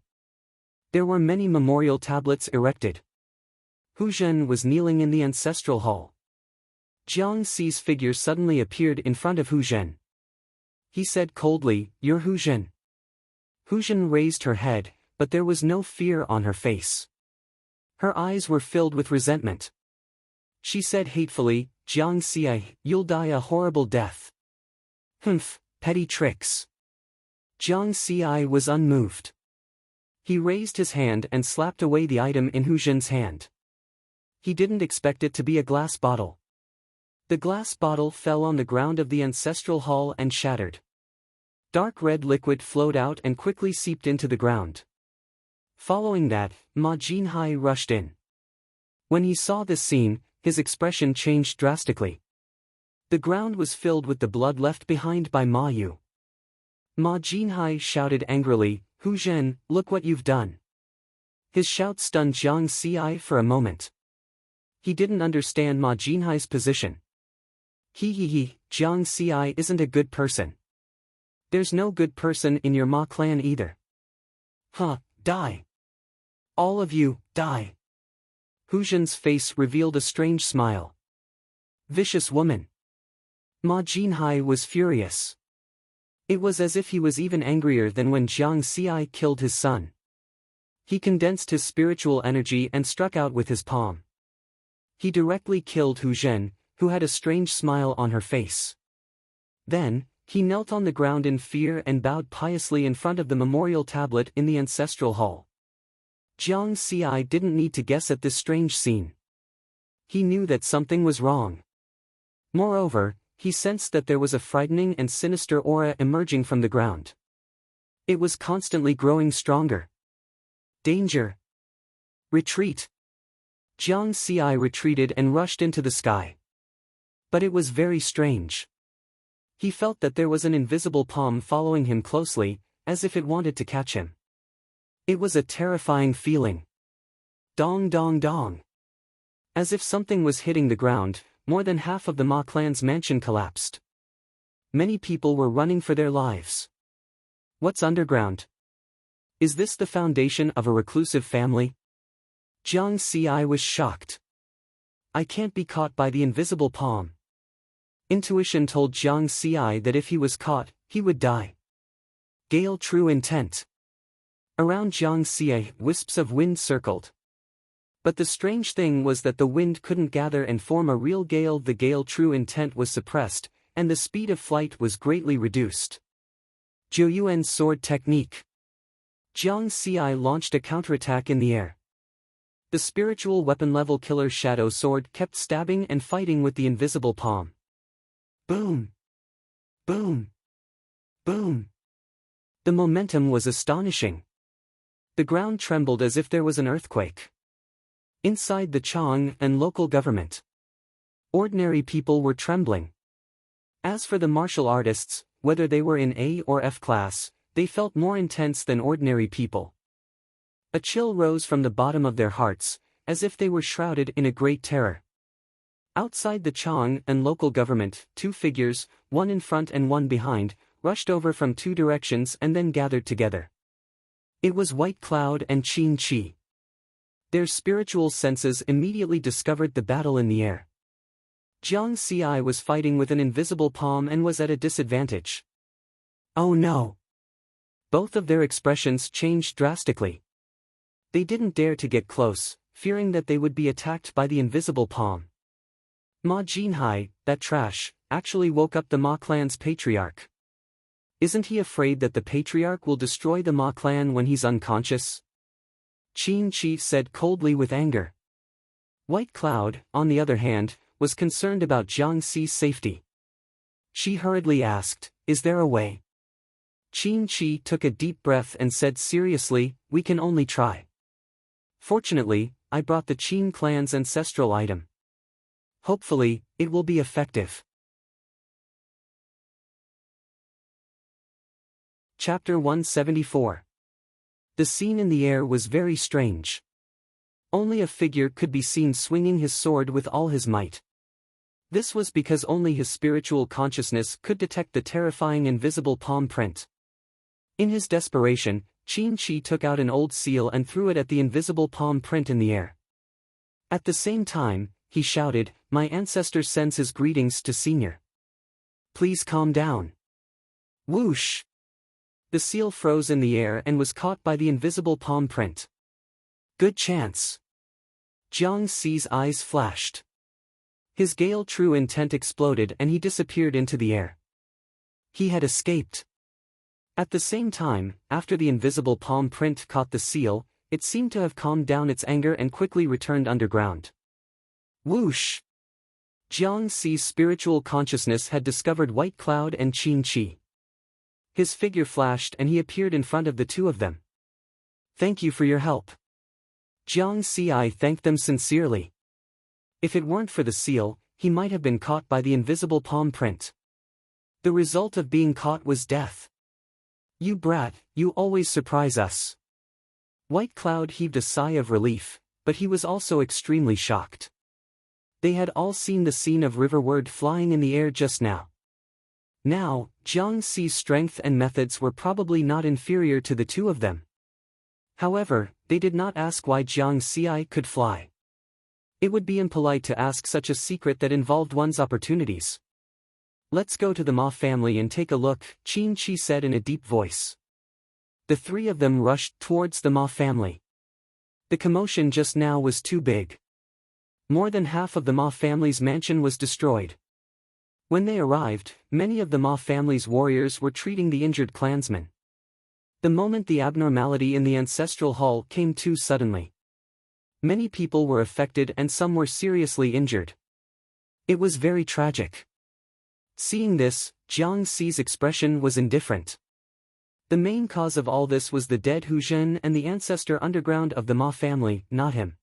[SPEAKER 1] There were many memorial tablets erected. Hu Jin was kneeling in the ancestral hall. Jiang Xi's figure suddenly appeared in front of Hu Jin. He said coldly, "You're Hu Jin." Hu Jin raised her head, but there was no fear on her face. Her eyes were filled with resentment. She said hatefully, "Jiang Xi, you'll die a horrible death." Humph, petty tricks. Jiang Xi was unmoved. He raised his hand and slapped away the item in Hu Jin's hand. He didn't expect it to be a glass bottle. The glass bottle fell on the ground of the ancestral hall and shattered. Dark red liquid flowed out and quickly seeped into the ground. Following that, Ma Jinhai rushed in. When he saw this scene, his expression changed drastically. The ground was filled with the blood left behind by Ma Yu. Ma Jinhai shouted angrily, "Hu Jin, look what you've done." His shout stunned Jiang Xi for a moment. He didn't understand Ma Jinhai's position. Jiang Xi isn't a good person. There's no good person in your Ma clan either. Die. All of you, die. Hu Jin's face revealed a strange smile. Vicious woman. Ma Jinhai was furious. It was as if he was even angrier than when Jiang Xi killed his son. He condensed his spiritual energy and struck out with his palm. He directly killed Hu Zhen, who had a strange smile on her face. Then, he knelt on the ground in fear and bowed piously in front of the memorial tablet in the ancestral hall. Jiang Xi didn't need to guess at this strange scene. He knew that something was wrong. Moreover, he sensed that there was a frightening and sinister aura emerging from the ground. It was constantly growing stronger. Danger! Retreat! Jiang Xi retreated and rushed into the sky. But it was very strange. He felt that there was an invisible palm following him closely, as if it wanted to catch him. It was a terrifying feeling. Dong dong dong. As if something was hitting the ground, more than half of the Ma clan's mansion collapsed. Many people were running for their lives. What's underground? Is this the foundation of a reclusive family? Jiang Xi was shocked. I can't be caught by the invisible palm. Intuition told Jiang Xi that if he was caught, he would die. Gale true intent. Around Jiang Xi, wisps of wind circled. But the strange thing was that the wind couldn't gather and form a real gale. The gale true intent was suppressed, and the speed of flight was greatly reduced. Zhou Yuan's sword technique. Jiang Xi launched a counterattack in the air. The spiritual weapon-level killer shadow sword kept stabbing and fighting with the invisible palm. Boom! Boom! Boom! The momentum was astonishing. The ground trembled as if there was an earthquake. Inside the Chang and local government, ordinary people were trembling. As for the martial artists, whether they were in A or F class, they felt more intense than ordinary people. A chill rose from the bottom of their hearts, as if they were shrouded in a great terror. Outside the Chang and local government, two figures, one in front and one behind, rushed over from two directions and then gathered together. It was White Cloud and Qin Chi. Their spiritual senses immediately discovered the battle in the air. Jiang Xi was fighting with an invisible palm and was at a disadvantage. Oh no! Both of their expressions changed drastically. They didn't dare to get close, fearing that they would be attacked by the invisible palm. Ma Jinhai, that trash, actually woke up the Ma clan's patriarch. Isn't he afraid that the patriarch will destroy the Ma clan when he's unconscious? Qin Chi said coldly with anger. White Cloud, on the other hand, was concerned about Jiang Xi's safety. She hurriedly asked, "Is there a way?" Qin Chi took a deep breath and said seriously, "We can only try. Fortunately, I brought the Qin clan's ancestral item. Hopefully, it will be effective." Chapter 174. The scene in the air was very strange. Only a figure could be seen swinging his sword with all his might. This was because only his spiritual consciousness could detect the terrifying invisible palm print. In his desperation, Qin Chi took out an old seal and threw it at the invisible palm print in the air. At the same time, he shouted, "My ancestor sends his greetings to Senior. Please calm down." Whoosh! The seal froze in the air and was caught by the invisible palm print. Good chance. Jiang Xi's eyes flashed. His gale true intent exploded and he disappeared into the air. He had escaped. At the same time, after the invisible palm print caught the seal, it seemed to have calmed down its anger and quickly returned underground. Whoosh! Jiang Xi's spiritual consciousness had discovered White Cloud and Qin Chi. His figure flashed and he appeared in front of the two of them. "Thank you for your help." Jiang Xi thanked them sincerely. If it weren't for the seal, he might have been caught by the invisible palm print. The result of being caught was death. "You brat, you always surprise us." White Cloud heaved a sigh of relief, but he was also extremely shocked. They had all seen the scene of Riverward flying in the air just now. Now, Jiang Xi's strength and methods were probably not inferior to the two of them. However, they did not ask why Jiang Xi could fly. It would be impolite to ask such a secret that involved one's opportunities. Let's go to the Ma family and take a look, Qin Shi said in a deep voice. The three of them rushed towards the Ma family. The commotion just now was too big. More than half of the Ma family's mansion was destroyed. When they arrived, many of the Ma family's warriors were treating the injured clansmen. The moment the abnormality in the ancestral hall came too suddenly. Many people were affected and some were seriously injured. It was very tragic. Seeing this, Jiang Xi's expression was indifferent. The main cause of all this was the dead Hu Zhen and the ancestor underground of the Ma family, not him.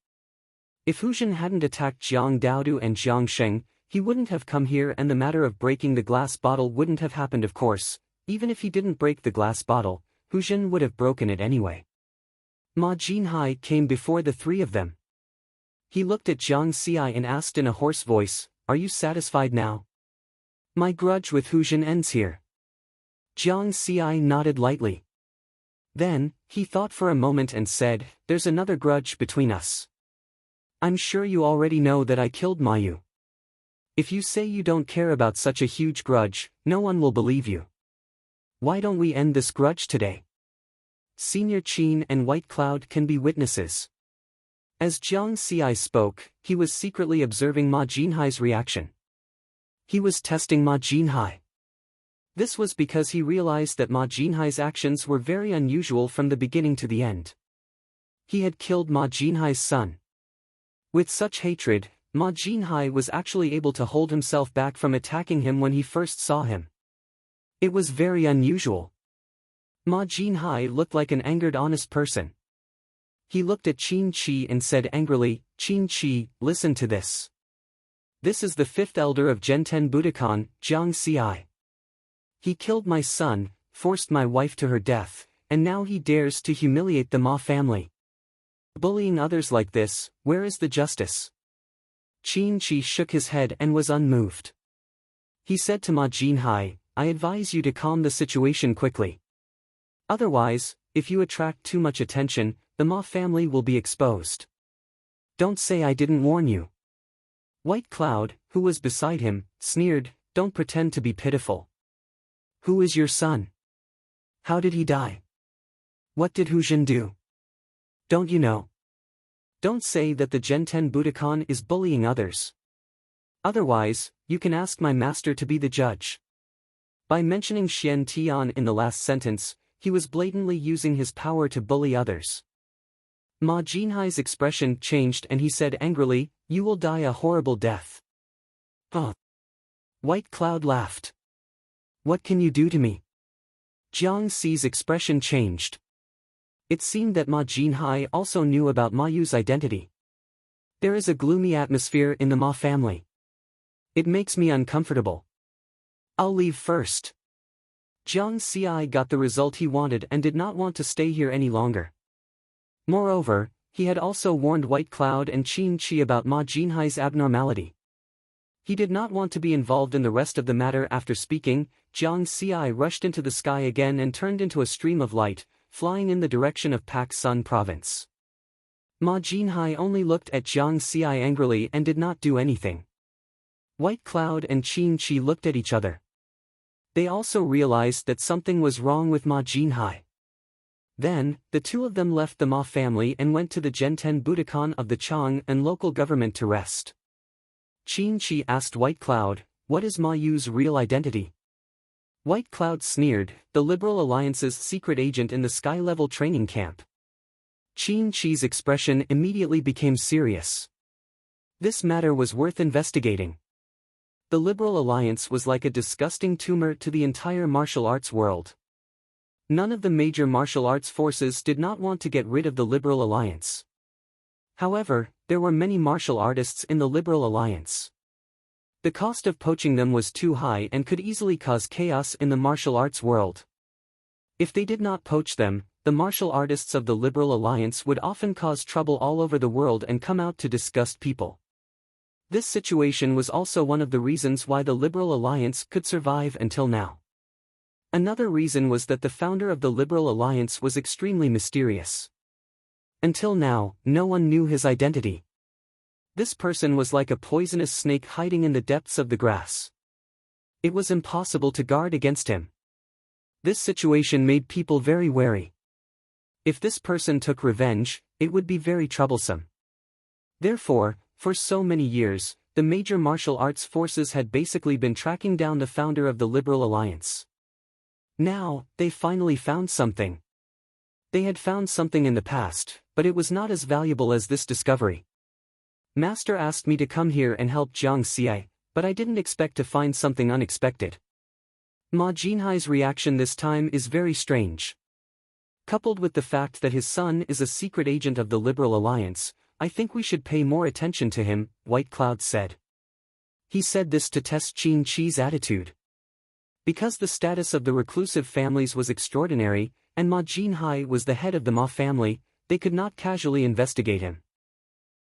[SPEAKER 1] If Hu Zhen hadn't attacked Jiang Daodu and Jiang Sheng, he wouldn't have come here and the matter of breaking the glass bottle wouldn't have happened of course. Even if he didn't break the glass bottle, Hu Zhen would have broken it anyway. Ma Jinhai came before the three of them. He looked at Jiang Xi and asked in a hoarse voice, "Are you satisfied now? My grudge with Hu Zhen ends here." Jiang Xi nodded lightly. Then, he thought for a moment and said, "There's another grudge between us. I'm sure you already know that I killed Ma Yu. If you say you don't care about such a huge grudge, no one will believe you. Why don't we end this grudge today? Senior Qin and White Cloud can be witnesses." As Jiang Xi spoke, he was secretly observing Ma Jinhai's reaction. He was testing Ma Jinhai. This was because he realized that Ma Jinhai's actions were very unusual from the beginning to the end. He had killed Ma Jinhai's son. With such hatred, Ma Jinhai was actually able to hold himself back from attacking him when he first saw him. It was very unusual. Ma Jinhai looked like an angered honest person. He looked at Qin Shi and said angrily, "Qin Shi, listen to this. This is the fifth elder of Genten Budokan, Jiang Xi. He killed my son, forced my wife to her death, and now he dares to humiliate the Ma family. Bullying others like this, where is the justice?" Qin Shi shook his head and was unmoved. He said to Ma Jinhai, "I advise you to calm the situation quickly. Otherwise, if you attract too much attention, the Ma family will be exposed. Don't say I didn't warn you." White Cloud, who was beside him, sneered, "Don't pretend to be pitiful. Who is your son? How did he die? What did Hu Zhen do? Don't you know? Don't say that the Genten Budokan is bullying others. Otherwise, you can ask my master to be the judge." By mentioning Xian Tian in the last sentence, he was blatantly using his power to bully others. Ma Jinhai's expression changed and he said angrily, "You will die a horrible death." "Oh." White Cloud laughed. "What can you do to me?" Jiang Xi's expression changed. It seemed that Ma Jinhai also knew about Ma Yu's identity. There is a gloomy atmosphere in the Ma family. It makes me uncomfortable. I'll leave first. Jiang Xi got the result he wanted and did not want to stay here any longer. Moreover, he had also warned White Cloud and Qin Shi about Ma Jinhai's abnormality. He did not want to be involved in the rest of the matter. After speaking, Jiang Xi rushed into the sky again and turned into a stream of light, flying in the direction of Pak Sun province. Ma Jinhai only looked at Jiang Xi angrily and did not do anything. White Cloud and Qin Shi looked at each other. They also realized that something was wrong with Ma Jinhai. Then, the two of them left the Ma family and went to the Genten Budokan of the Chang and local government to rest. Qin Shi asked White Cloud, "What is Ma Yu's real identity?" White Cloud sneered, "The Liberal Alliance's secret agent in the sky-level training camp." Qin Shi's expression immediately became serious. This matter was worth investigating. The Liberal Alliance was like a disgusting tumor to the entire martial arts world. None of the major martial arts forces did not want to get rid of the Liberal Alliance. However, there were many martial artists in the Liberal Alliance. The cost of poaching them was too high and could easily cause chaos in the martial arts world. If they did not poach them, the martial artists of the Liberal Alliance would often cause trouble all over the world and come out to disgust people. This situation was also one of the reasons why the Liberal Alliance could survive until now. Another reason was that the founder of the Liberal Alliance was extremely mysterious. Until now, no one knew his identity. This person was like a poisonous snake hiding in the depths of the grass. It was impossible to guard against him. This situation made people very wary. If this person took revenge, it would be very troublesome. Therefore, for so many years, the major martial arts forces had basically been tracking down the founder of the Liberal Alliance. Now, they finally found something. They had found something in the past, but it was not as valuable as this discovery. Master asked me to come here and help Jiang Xie, but I didn't expect to find something unexpected. Ma Jinhai's reaction this time is very strange. Coupled with the fact that his son is a secret agent of the Liberal Alliance, I think we should pay more attention to him, White Cloud said. He said this to test Qin Chi's attitude. Because the status of the reclusive families was extraordinary, and Ma Jinhai was the head of the Ma family, they could not casually investigate him.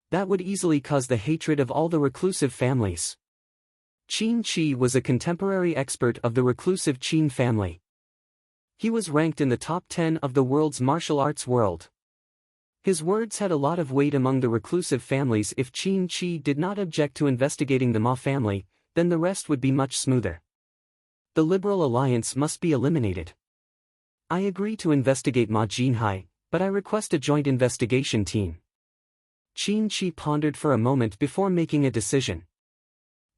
[SPEAKER 1] That would easily cause the hatred of all the reclusive families. Qin Chi was a contemporary expert of the reclusive Qin family. He was ranked in the top 10 of the world's martial arts world. His words had a lot of weight among the reclusive families. If Qin Chi did not object to investigating the Ma family, then the rest would be much smoother. The Liberal Alliance must be eliminated. I agree to investigate Ma Jinhai, but I request a joint investigation team. Qin Chi pondered for a moment before making a decision.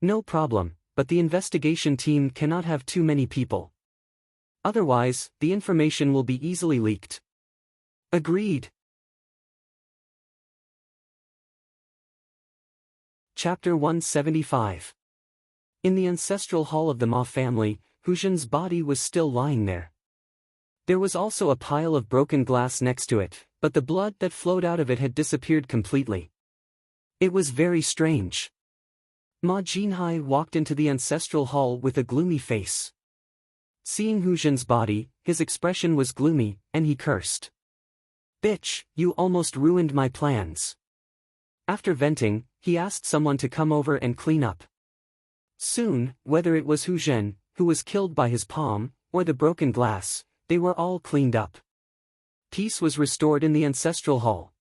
[SPEAKER 1] No problem, but the investigation team cannot have too many people. Otherwise, the information will be easily leaked. Agreed. Chapter 175. In the ancestral hall of the Ma family, Hu Zhen's body was still lying there. There was also a pile of broken glass next to it, but the blood that flowed out of it had disappeared completely. It was very strange. Ma Jinhai walked into the ancestral hall with a gloomy face. Seeing Hu Zhen's body, his expression was gloomy, and he cursed. "Bitch, you almost ruined my plans." After venting, he asked someone to come over and clean up. Soon, whether it was Hu Zhen, who was killed by his palm, or the broken glass, they were all cleaned up. Peace was restored in the ancestral hall.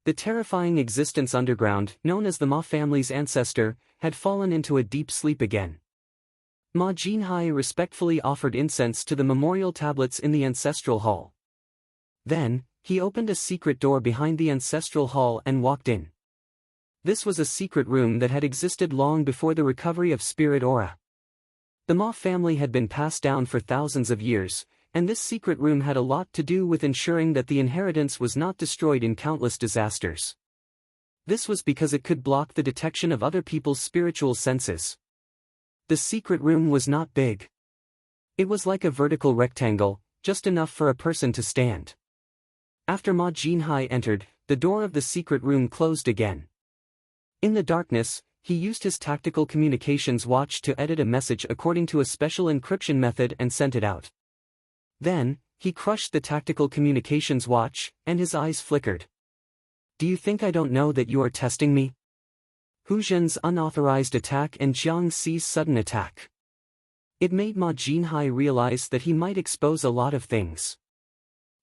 [SPEAKER 1] The terrifying existence underground, known as the Ma family's ancestor, had fallen into a deep sleep again. Ma Jinhai respectfully offered incense to the memorial tablets in the ancestral hall. Then, he opened a secret door behind the ancestral hall and walked in. This was a secret room that had existed long before the recovery of spirit aura. The Ma family had been passed down for thousands of years, and this secret room had a lot to do with ensuring that the inheritance was not destroyed in countless disasters. This was because it could block the detection of other people's spiritual senses. The secret room was not big. It was like a vertical rectangle, just enough for a person to stand. After Ma Jinhai entered, the door of the secret room closed again. In the darkness, he used his tactical communications watch to edit a message according to a special encryption method and sent it out. Then, he crushed the tactical communications watch, and his eyes flickered. "Do you think I don't know that you are testing me?" Hu Zhen's unauthorized attack and Jiang Xi's sudden attack. It made Ma Jinhai realize that he might expose a lot of things.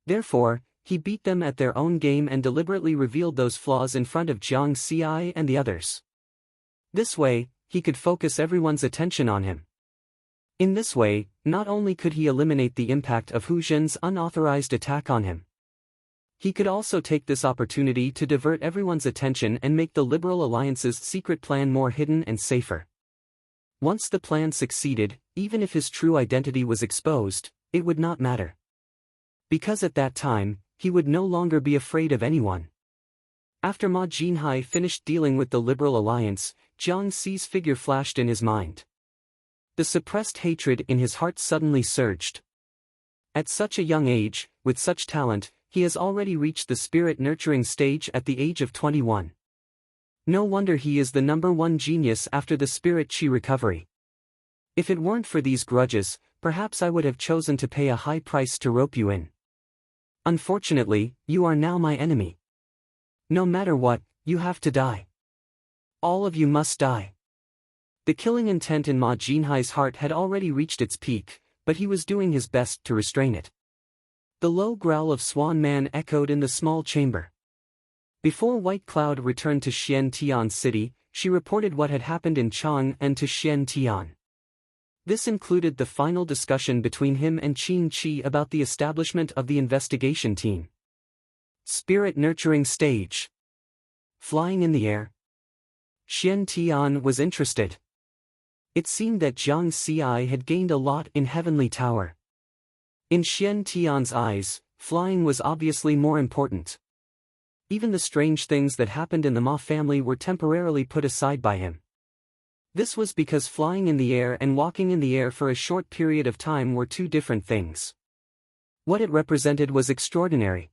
[SPEAKER 1] Therefore, he beat them at their own game and deliberately revealed those flaws in front of Jiang Xi and the others. This way, he could focus everyone's attention on him. In this way, not only could he eliminate the impact of Hu Zhen's unauthorized attack on him, he could also take this opportunity to divert everyone's attention and make the Liberal Alliance's secret plan more hidden and safer. Once the plan succeeded, even if his true identity was exposed, it would not matter. Because at that time, he would no longer be afraid of anyone. After Ma Jinhai finished dealing with the Liberal Alliance, Jiang Xi's figure flashed in his mind. The suppressed hatred in his heart suddenly surged. At such a young age, with such talent, he has already reached the spirit-nurturing stage at the age of 21. No wonder he is the #1 genius after the spirit chi recovery. If it weren't for these grudges, perhaps I would have chosen to pay a high price to rope you in. Unfortunately, you are now my enemy. No matter what, you have to die. All of you must die. The killing intent in Ma Jinhai's heart had already reached its peak, but he was doing his best to restrain it. The low growl of Swan Man echoed in the small chamber. Before White Cloud returned to Xian Tian City, she reported what had happened in Chang and to Xian Tian. This included the final discussion between him and Qin Chi about the establishment of the investigation team. Spirit nurturing stage. Flying in the air. Xian Tian was interested. It seemed that Jiang Xi had gained a lot in Heavenly Tower. In Xian Tian's eyes, flying was obviously more important. Even the strange things that happened in the Ma family were temporarily put aside by him. This was because flying in the air and walking in the air for a short period of time were two different things. What it represented was extraordinary.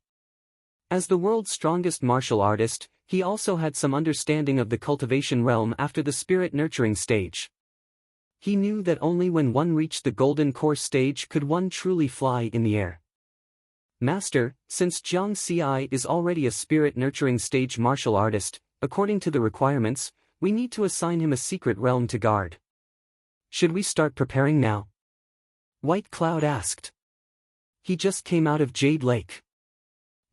[SPEAKER 1] As the world's strongest martial artist, he also had some understanding of the cultivation realm after the spirit nurturing stage. He knew that only when one reached the golden core stage could one truly fly in the air. Master, since Jiang Xi is already a spirit nurturing stage martial artist, according to the requirements, we need to assign him a secret realm to guard. Should we start preparing now? White Cloud asked. He just came out of Jade Lake.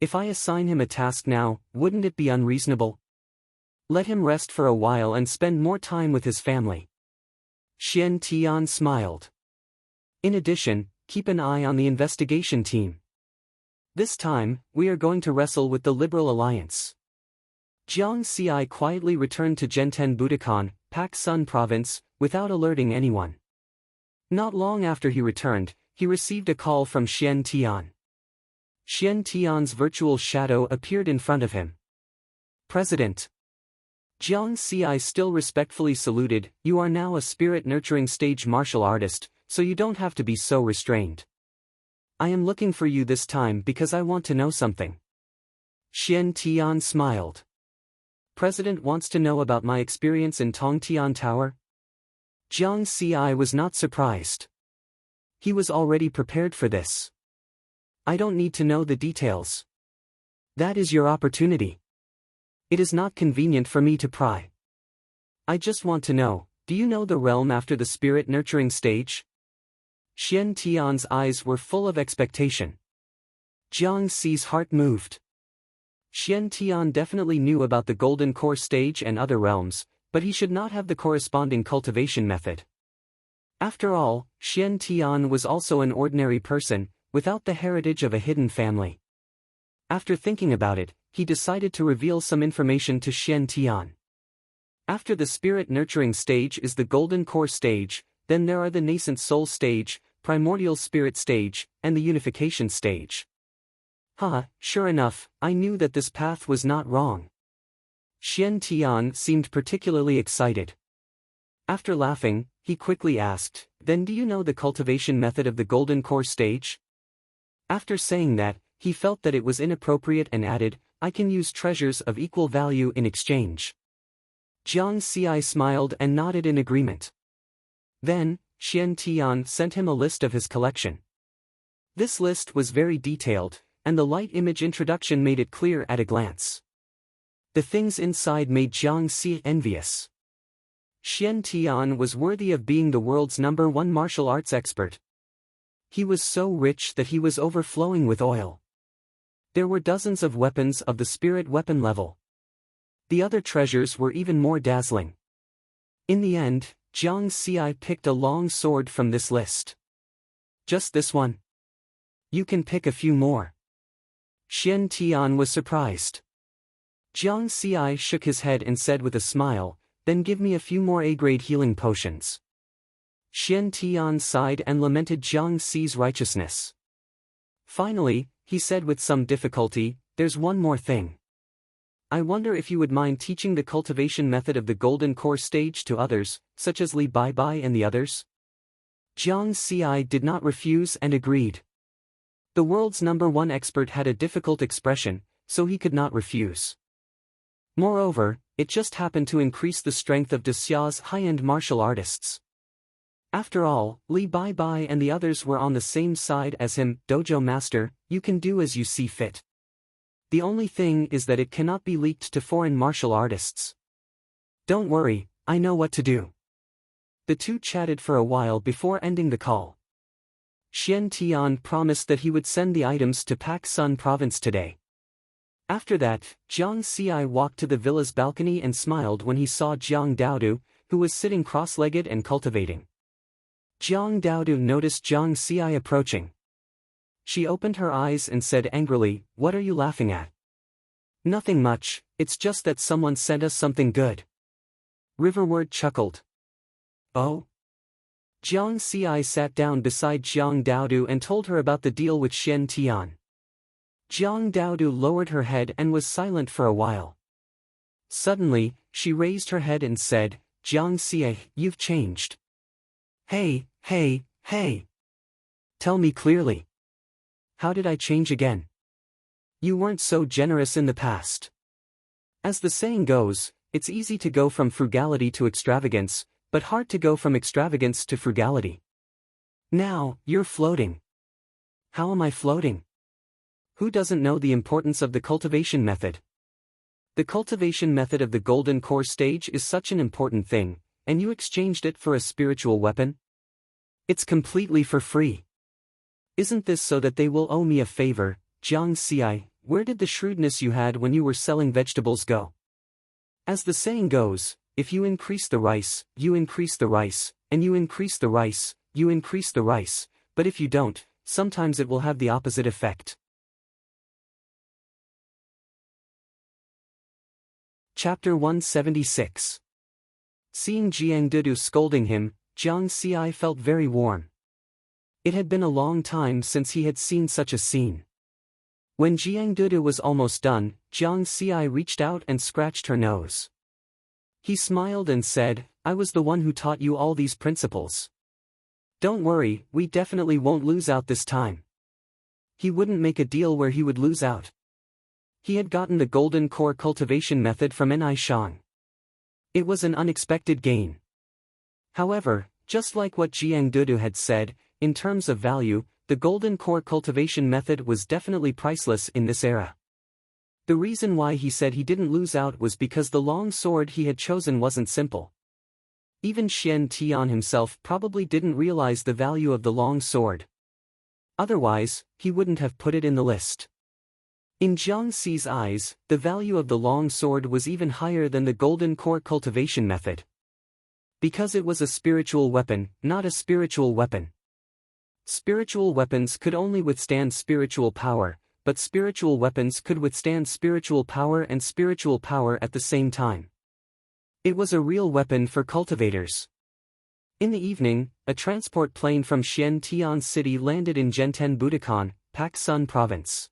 [SPEAKER 1] If I assign him a task now, wouldn't it be unreasonable? Let him rest for a while and spend more time with his family. Xian Tian smiled. In addition, keep an eye on the investigation team. This time, we are going to wrestle with the Liberal Alliance. Jiang Xi quietly returned to Genten Budokan, Pak Sun Province, without alerting anyone. Not long after he returned, he received a call from Xian Tian. Xian Tian's virtual shadow appeared in front of him. President. Jiang Xi still respectfully saluted. You are now a spirit-nurturing stage martial artist, so you don't have to be so restrained. I am looking for you this time because I want to know something. Xian Tian smiled. President wants to know about my experience in Tongtian Tower? Jiang Xi was not surprised. He was already prepared for this. I don't need to know the details. That is your opportunity. It is not convenient for me to pry. I just want to know, do you know the realm after the spirit nurturing stage? Xian Tian's eyes were full of expectation. Jiang Xi's heart moved. Xian Tian definitely knew about the golden core stage and other realms, but he should not have the corresponding cultivation method. After all, Xian Tian was also an ordinary person, without the heritage of a hidden family. After thinking about it, he decided to reveal some information to Xian Tian. After the spirit nurturing stage is the golden core stage, then there are the nascent soul stage, primordial spirit stage, and the unification stage. Sure enough, I knew that this path was not wrong. Xian Tian seemed particularly excited. After laughing, he quickly asked, then do you know the cultivation method of the golden core stage? After saying that, he felt that it was inappropriate and added, I can use treasures of equal value in exchange. Jiang Xi smiled and nodded in agreement. Then, Xian Tian sent him a list of his collection. This list was very detailed, and the light image introduction made it clear at a glance. The things inside made Jiang Xi envious. Xian Tian was worthy of being the world's #1 martial arts expert. He was so rich that he was overflowing with oil. There were dozens of weapons of the spirit weapon level. The other treasures were even more dazzling. In the end, Jiang Xi picked a long sword from this list. Just this one? You can pick a few more. Xian Tian was surprised. Jiang Xi shook his head and said with a smile, then give me a few more A-grade healing potions. Xian Tian sighed and lamented Jiang Xi's righteousness. Finally, he said with some difficulty, there's one more thing. I wonder if you would mind teaching the cultivation method of the golden core stage to others, such as Li Bai and the others? Jiang Xi did not refuse and agreed. The world's #1 expert had a difficult expression, so he could not refuse. Moreover, it just happened to increase the strength of Daxia's high-end martial artists. After all, Li Bai and the others were on the same side as him. Dojo master, you can do as you see fit. The only thing is that it cannot be leaked to foreign martial artists. Don't worry, I know what to do. The two chatted for a while before ending the call. Xian Tian promised that he would send the items to Pak Sun Province today. After that, Jiang Xi walked to the villa's balcony and smiled when he saw Jiang Daodu, who was sitting cross-legged and cultivating. Jiang Daodu noticed Jiang Xi approaching. She opened her eyes and said angrily, "What are you laughing at?" "Nothing much, it's just that someone sent us something good." Riverward chuckled. "Oh?" Jiang Xi sat down beside Jiang Daodu and told her about the deal with Shen Tian. Jiang Daodu lowered her head and was silent for a while. Suddenly, she raised her head and said, "Jiang Xi, you've changed." Hey. Tell me clearly. How did I change again? You weren't so generous in the past. As the saying goes, it's easy to go from frugality to extravagance, but hard to go from extravagance to frugality. Now, you're floating. How am I floating? Who doesn't know the importance of the cultivation method? The cultivation method of the golden core stage is such an important thing, and you exchanged it for a spiritual weapon? It's completely for free. Isn't this so that they will owe me a favor? Jiang Xi, where did the shrewdness you had when you were selling vegetables go? As the saying goes, if you increase the rice, you increase the rice, and you increase the rice, you increase the rice, but if you don't, sometimes it will have the opposite effect. Chapter 176. Seeing Jiang Dudu scolding him, Jiang Xi felt very warm. It had been a long time since he had seen such a scene. When Jiang Dudu was almost done, Jiang Xi reached out and scratched her nose. He smiled and said, "I was the one who taught you all these principles. Don't worry, we definitely won't lose out this time." He wouldn't make a deal where he would lose out. He had gotten the golden core cultivation method from Ni Shang. It was an unexpected gain. However, just like what Jiang Dudu had said, in terms of value, the golden core cultivation method was definitely priceless in this era. The reason why he said he didn't lose out was because the long sword he had chosen wasn't simple. Even Shen Tian himself probably didn't realize the value of the long sword. Otherwise, he wouldn't have put it in the list. In Jiang Xi's eyes, the value of the long sword was even higher than the golden core cultivation method. Because it was a spiritual weapon, not a spiritual weapon. Spiritual weapons could only withstand spiritual power, but spiritual weapons could withstand spiritual power and spiritual power at the same time. It was a real weapon for cultivators. In the evening, a transport plane from Shen Tian City landed in Zhenten Butacan, Pak Sun Province.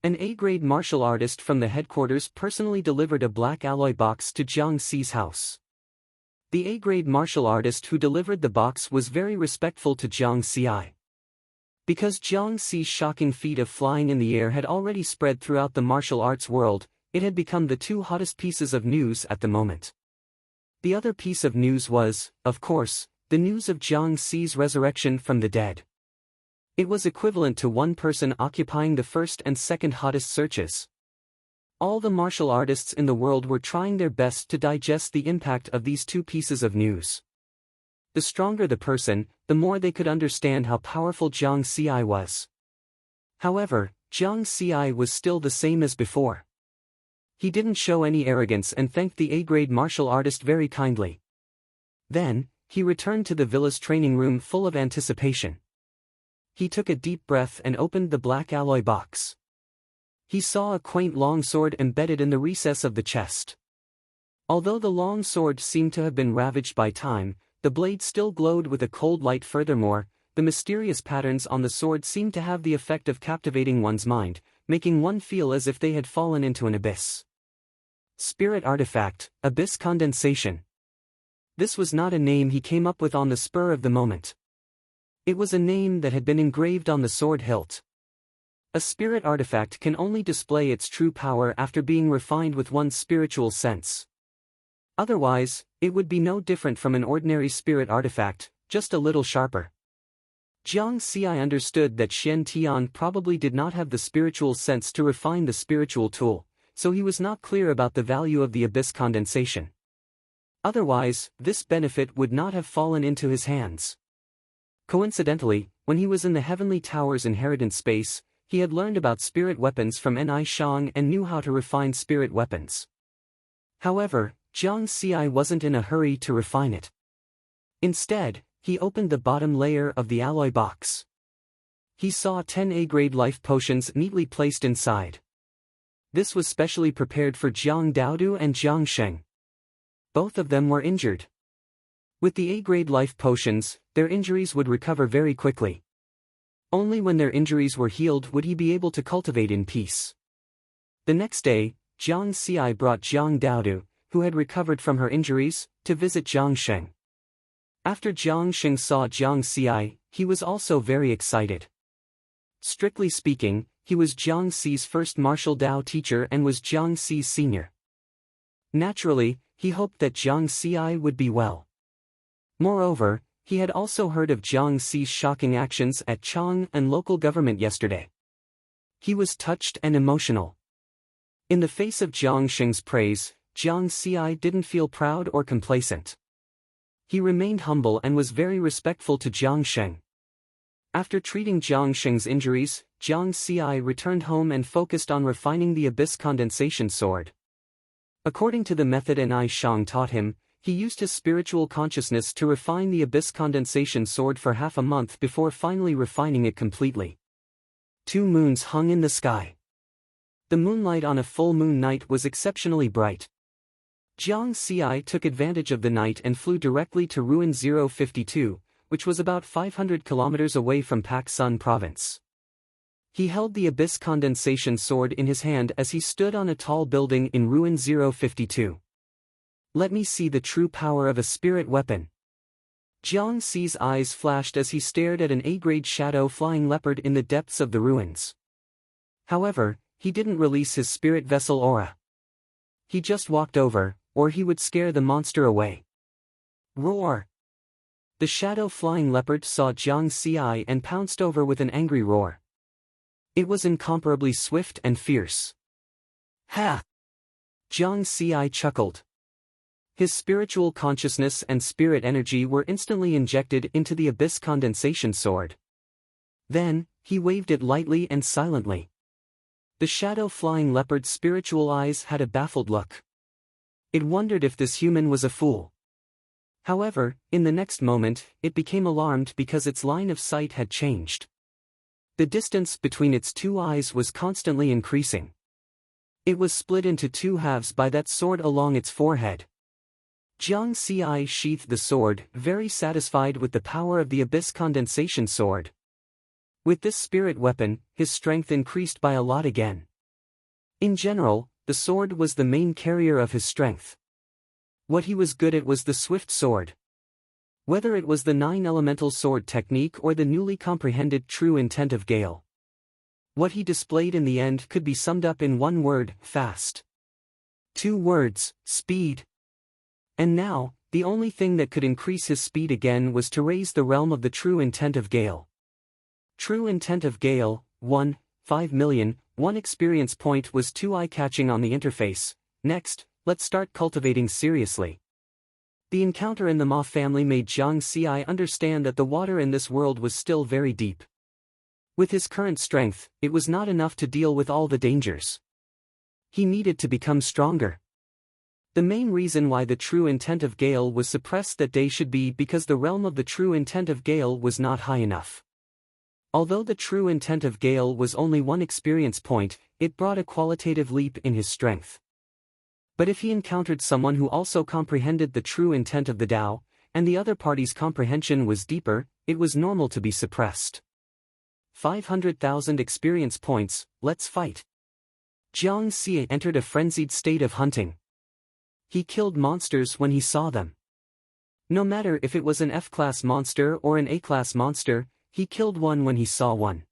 [SPEAKER 1] An A-grade martial artist from the headquarters personally delivered a black alloy box to Jiang Xi's house. The A-grade martial artist who delivered the box was very respectful to Jiang Xi. Because Jiang Xi's shocking feat of flying in the air had already spread throughout the martial arts world, it had become the two hottest pieces of news at the moment. The other piece of news was, of course, the news of Jiang Xi's resurrection from the dead. It was equivalent to one person occupying the first and second hottest searches. All the martial artists in the world were trying their best to digest the impact of these two pieces of news. The stronger the person, the more they could understand how powerful Jiang Xi was. However, Jiang Xi was still the same as before. He didn't show any arrogance and thanked the A-grade martial artist very kindly. Then, he returned to the villa's training room full of anticipation. He took a deep breath and opened the black alloy box. He saw a quaint longsword embedded in the recess of the chest. Although the long sword seemed to have been ravaged by time, the blade still glowed with a cold light. Furthermore, the mysterious patterns on the sword seemed to have the effect of captivating one's mind, making one feel as if they had fallen into an abyss. Spirit artifact, abyss condensation. This was not a name he came up with on the spur of the moment. It was a name that had been engraved on the sword hilt. A spirit artifact can only display its true power after being refined with one's spiritual sense. Otherwise, it would be no different from an ordinary spirit artifact, just a little sharper. Jiang Xi understood that Shen Tian probably did not have the spiritual sense to refine the spiritual tool, so he was not clear about the value of the abyss condensation. Otherwise, this benefit would not have fallen into his hands. Coincidentally, when he was in the Heavenly Tower's inheritance space, he had learned about spirit weapons from Ni Shang and knew how to refine spirit weapons. However, Jiang Xi wasn't in a hurry to refine it. Instead, He opened the bottom layer of the alloy box. He saw 10 A-grade life potions neatly placed inside. This was specially prepared for Jiang Daodu and Jiang Sheng. Both of them were injured. With the A-grade life potions, their injuries would recover very quickly. Only when their injuries were healed would he be able to cultivate in peace. The next day, Jiang Xi brought Jiang Daodu, who had recovered from her injuries, to visit Jiang Sheng. After Jiang Sheng saw Jiang Xi, he was also very excited. Strictly speaking, he was Jiang Xi's first martial Dao teacher and was Jiang Xi's senior. Naturally, he hoped that Jiang Xi would be well. Moreover, he had also heard of Jiang Xi's shocking actions at Chang and local government yesterday. He was touched and emotional. In the face of Jiang Sheng's praise, Jiang Xi didn't feel proud or complacent. He remained humble and was very respectful to Jiang Sheng. After treating Jiang Sheng's injuries, Jiang Xi returned home and focused on refining the abyss condensation sword. According to the method An Shang taught him, he used his spiritual consciousness to refine the abyss condensation sword for half a month before finally refining it completely. 2 moons hung in the sky. The moonlight on a full moon night was exceptionally bright. Jiang Xi took advantage of the night and flew directly to Ruin 052, which was about 500 kilometers away from Pak Sun province. He held the abyss condensation sword in his hand as he stood on a tall building in Ruin 052. Let me see the true power of a spirit weapon. Jiang Xi's eyes flashed as he stared at an A-grade shadow flying leopard in the depths of the ruins. However, he didn't release his spirit vessel aura. He just walked over, or he would scare the monster away. Roar! The shadow flying leopard saw Jiang Xi and pounced over with an angry roar. It was incomparably swift and fierce. Ha! Jiang Xi chuckled. His spiritual consciousness and spirit energy were instantly injected into the abyss condensation sword. Then, he waved it lightly and silently. The shadow-flying leopard's spiritual eyes had a baffled look. It wondered if this human was a fool. However, in the next moment, it became alarmed because its line of sight had changed. The distance between its 2 eyes was constantly increasing. It was split into 2 halves by that sword along its forehead. Jiang Xi sheathed the sword, very satisfied with the power of the abyss condensation sword. With this spirit weapon, his strength increased by a lot again. In general, the sword was the main carrier of his strength. What he was good at was the swift sword. Whether it was the 9 elemental sword technique or the newly comprehended true intent of Gale. What he displayed in the end could be summed up in 1 word: fast. 2 words: speed. And now, the only thing that could increase his speed again was to raise the realm of the true intent of Gale. True intent of Gale, 1, 5 million, 1 experience point was too eye-catching on the interface. Next, let's start cultivating seriously. The encounter in the Ma family made Jiang Xi understand that the water in this world was still very deep. With his current strength, it was not enough to deal with all the dangers. He needed to become stronger. The main reason why the true intent of Gale was suppressed that day should be because the realm of the true intent of Gale was not high enough. Although the true intent of Gale was only 1 experience point, it brought a qualitative leap in his strength. But if he encountered someone who also comprehended the true intent of the Tao, and the other party's comprehension was deeper, it was normal to be suppressed. 500,000 experience points, let's fight. Jiang Xi entered a frenzied state of hunting. He killed monsters when he saw them. No matter if it was an F-class monster or an A-class monster, he killed one when he saw one.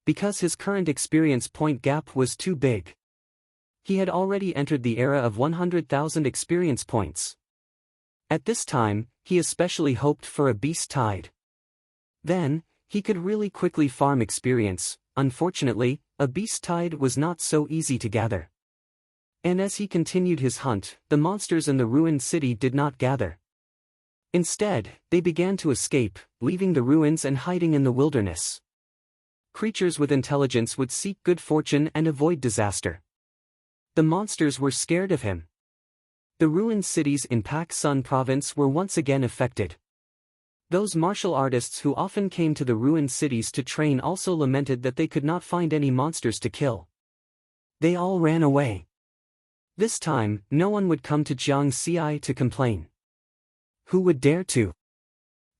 [SPEAKER 1] Because his current experience point gap was too big. He had already entered the era of 100,000 experience points. At this time, he especially hoped for a beast tide. Then, he could really quickly farm experience. Unfortunately, a beast tide was not so easy to gather. And as he continued his hunt, the monsters in the ruined city did not gather. Instead, they began to escape, leaving the ruins and hiding in the wilderness. Creatures with intelligence would seek good fortune and avoid disaster. The monsters were scared of him. The ruined cities in Pak Sun province were once again affected. Those martial artists who often came to the ruined cities to train also lamented that they could not find any monsters to kill. They all ran away. This time, no one would come to Jiang Xi to complain. Who would dare to?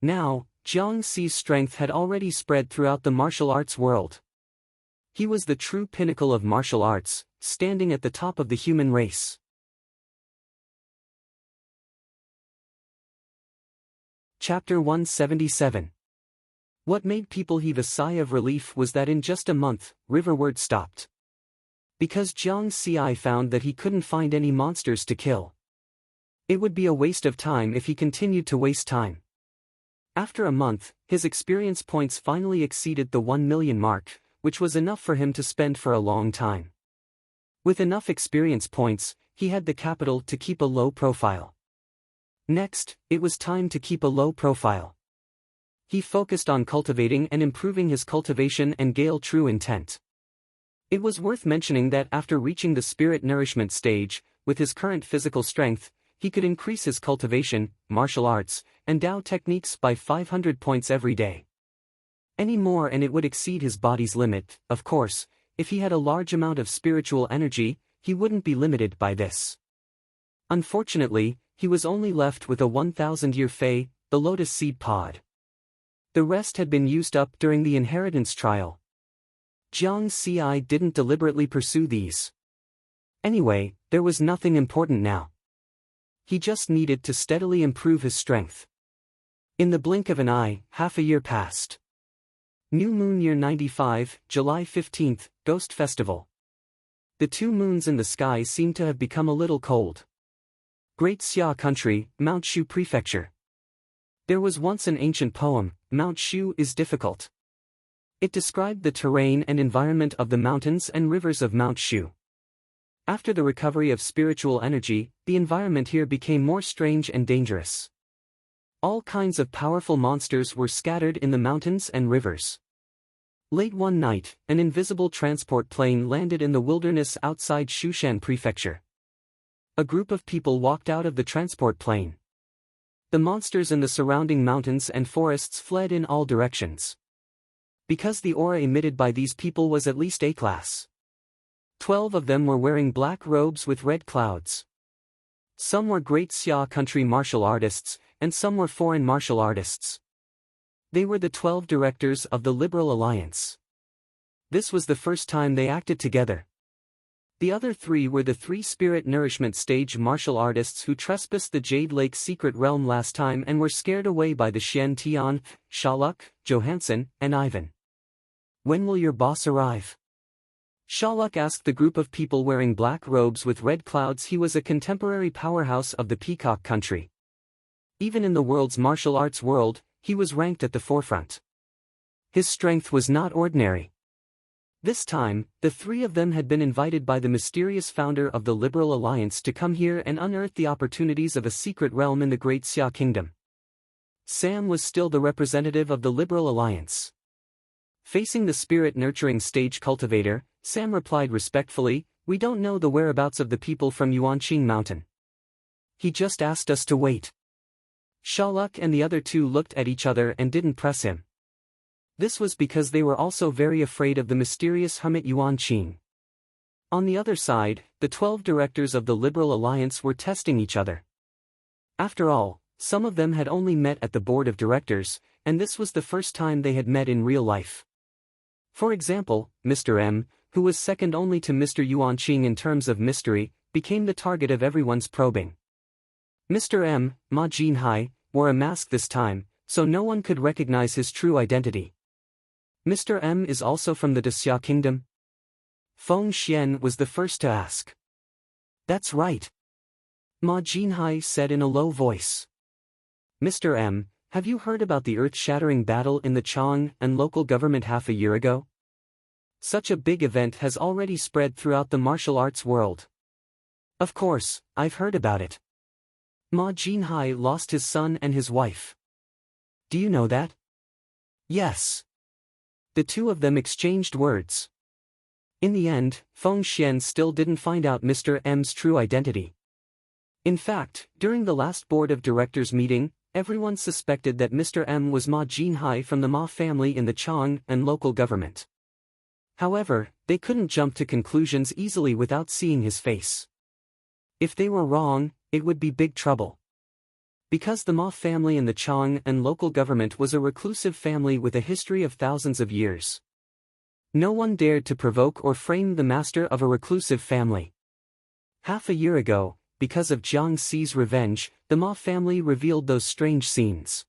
[SPEAKER 1] Now, Jiang Xi's strength had already spread throughout the martial arts world. He was the true pinnacle of martial arts, standing at the top of the human race. Chapter 177. What made people heave a sigh of relief was that in just a month, riverward stopped. Because Jiang Xi found that he couldn't find any monsters to kill. It would be a waste of time if he continued to waste time. After a month, his experience points finally exceeded the 1 million mark, which was enough for him to spend for a long time. With enough experience points, he had the capital to keep a low profile. Next, it was time to keep a low profile. He focused on cultivating and improving his cultivation and gale true intent. It was worth mentioning that after reaching the spirit nourishment stage, with his current physical strength, he could increase his cultivation, martial arts, and Tao techniques by 500 points every day. Any more and it would exceed his body's limit. Of course, if he had a large amount of spiritual energy, he wouldn't be limited by this. Unfortunately, he was only left with a 1,000-year Fei, the lotus seed pod. The rest had been used up during the inheritance trial. Jiang Xi didn't deliberately pursue these. Anyway, there was nothing important now. He just needed to steadily improve his strength. In the blink of an eye, half a year passed. New Moon Year 95, July 15th, Ghost Festival. The 2 moons in the sky seemed to have become a little cold. Great Xia Country, Mount Shu Prefecture. There was once an ancient poem, Mount Shu is difficult. It described the terrain and environment of the mountains and rivers of Mount Shu. After the recovery of spiritual energy, the environment here became more strange and dangerous. All kinds of powerful monsters were scattered in the mountains and rivers. Late one night, an invisible transport plane landed in the wilderness outside Shushan Prefecture. A group of people walked out of the transport plane. The monsters in the surrounding mountains and forests fled in all directions. Because the aura emitted by these people was at least A-class. 12 of them were wearing black robes with red clouds. Some were Great Xia Country martial artists, and some were foreign martial artists. They were the 12 directors of the Liberal Alliance. This was the first time they acted together. The other 3 were the 3 spirit nourishment stage martial artists who trespassed the Jade Lake secret realm last time and were scared away by the Xian Tian, Shaluk, Johansson, and Ivan. When will your boss arrive? Shaluk asked the group of people wearing black robes with red clouds. He was a contemporary powerhouse of the Peacock Country. Even in the world's martial arts world, he was ranked at the forefront. His strength was not ordinary. This time, the 3 of them had been invited by the mysterious founder of the Liberal Alliance to come here and unearth the opportunities of a secret realm in the Great Xia Kingdom. Sam was still the representative of the Liberal Alliance. Facing the spirit-nurturing stage cultivator, Sam replied respectfully, "We don't know the whereabouts of the people from Yuanqing Mountain. He just asked us to wait." Shaluk and the other 2 looked at each other and didn't press him. This was because they were also very afraid of the mysterious hermit Yuanqing. On the other side, the 12 directors of the Liberal Alliance were testing each other. After all, some of them had only met at the board of directors, and this was the first time they had met in real life. For example, Mr. M, who was second only to Mr. Yuanqing in terms of mystery, became the target of everyone's probing. Mr. M, Ma Jinhai, wore a mask this time, so no one could recognize his true identity. Mr. M is also from the Xia Kingdom? Feng Xian was the first to ask. That's right. Ma Jinhai said in a low voice. Mr. M, have you heard about the earth-shattering battle in the Chang and local government half a year ago? Such a big event has already spread throughout the martial arts world. Of course, I've heard about it. Ma Jinhai lost his son and his wife. Do you know that? Yes. The 2 of them exchanged words. In the end, Feng Xian still didn't find out Mr. M's true identity. In fact, during the last board of directors meeting, everyone suspected that Mr. M was Ma Jinhai from the Ma family in the Chang and local government. However, they couldn't jump to conclusions easily without seeing his face. If they were wrong, it would be big trouble. Because the Ma family in the Chang and local government was a reclusive family with a history of thousands of years. No one dared to provoke or frame the master of a reclusive family. Half a year ago, because of Jiang Xi's revenge, the Ma family revealed those strange scenes.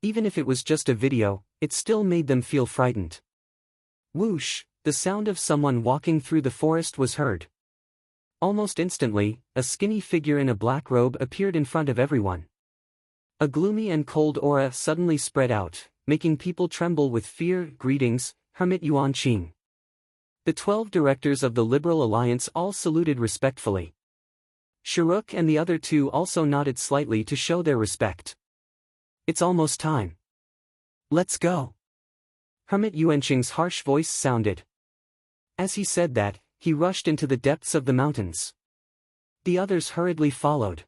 [SPEAKER 1] Even if it was just a video, it still made them feel frightened. Whoosh, the sound of someone walking through the forest was heard. Almost instantly, a skinny figure in a black robe appeared in front of everyone. A gloomy and cold aura suddenly spread out, making people tremble with fear. Greetings, Hermit Yuanqing. The 12 directors of the Liberal Alliance all saluted respectfully. Sharuk and the other two also nodded slightly to show their respect. It's almost time. Let's go. Hermit Yuanqing's harsh voice sounded. As he said that, he rushed into the depths of the mountains. The others hurriedly followed.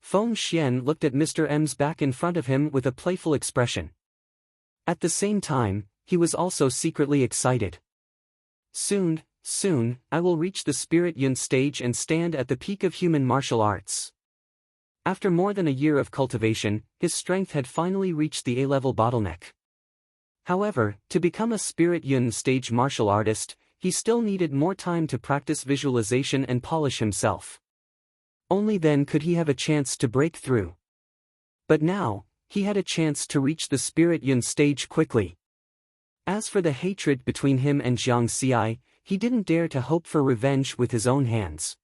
[SPEAKER 1] Feng Xian looked at Mr. M's back in front of him with a playful expression. At the same time, he was also secretly excited. Soon, I will reach the Spirit Yun stage and stand at the peak of human martial arts. After more than a year of cultivation, his strength had finally reached the A-level bottleneck. However, to become a Spirit Yun stage martial artist, he still needed more time to practice visualization and polish himself. Only then could he have a chance to break through. But now, he had a chance to reach the Spirit Yun stage quickly. As for the hatred between him and Jiang Xi, he didn't dare to hope for revenge with his own hands.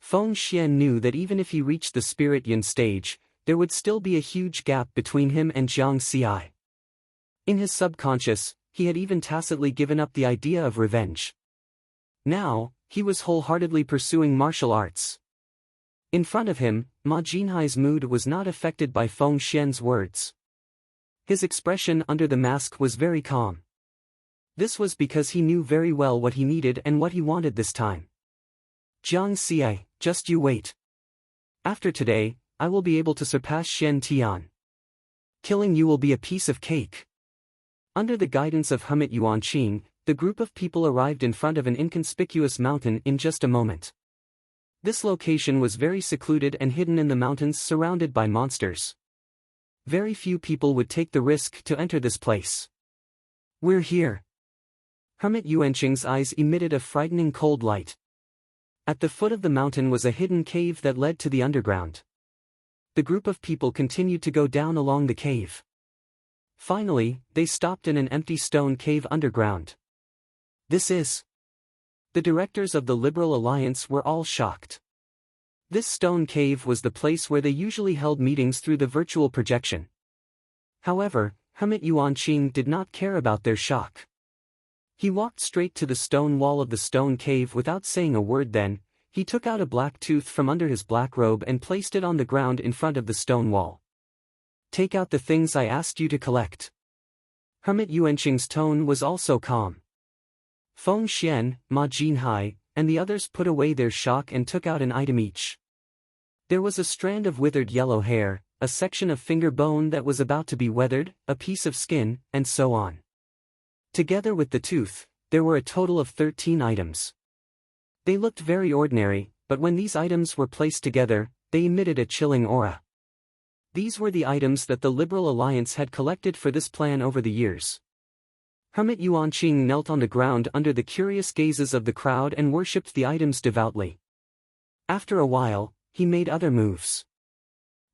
[SPEAKER 1] Feng Xian knew that even if he reached the Spirit Yun stage, there would still be a huge gap between him and Jiang Xi. In his subconscious, he had even tacitly given up the idea of revenge. Now, he was wholeheartedly pursuing martial arts. In front of him, Ma Jinhai's mood was not affected by Feng Xian's words. His expression under the mask was very calm. This was because he knew very well what he needed and what he wanted this time. Jiang Xi, just you wait. After today, I will be able to surpass Shen Tian. Killing you will be a piece of cake. Under the guidance of Hermit Yuanqing, the group of people arrived in front of an inconspicuous mountain in just a moment. This location was very secluded and hidden in the mountains surrounded by monsters. Very few people would take the risk to enter this place. We're here. Hermit Yuanqing's eyes emitted a frightening cold light. At the foot of the mountain was a hidden cave that led to the underground. The group of people continued to go down along the cave. Finally, they stopped in an empty stone cave underground. This is... The directors of the Liberal Alliance were all shocked. This stone cave was the place where they usually held meetings through the virtual projection. However, Hermit Yuanqing did not care about their shock. He walked straight to the stone wall of the stone cave without saying a word. Then, he took out a black tooth from under his black robe and placed it on the ground in front of the stone wall. Take out the things I asked you to collect. Hermit Yuanqing's tone was also calm. Feng Xian, Ma Jinhai, and the others put away their shock and took out an item each. There was a strand of withered yellow hair, a section of finger bone that was about to be weathered, a piece of skin, and so on. Together with the tooth, there were a total of 13 items. They looked very ordinary, but when these items were placed together, they emitted a chilling aura. These were the items that the Liberal Alliance had collected for this plan over the years. Hermit Yuanqing knelt on the ground under the curious gazes of the crowd and worshipped the items devoutly. After a while, he made other moves.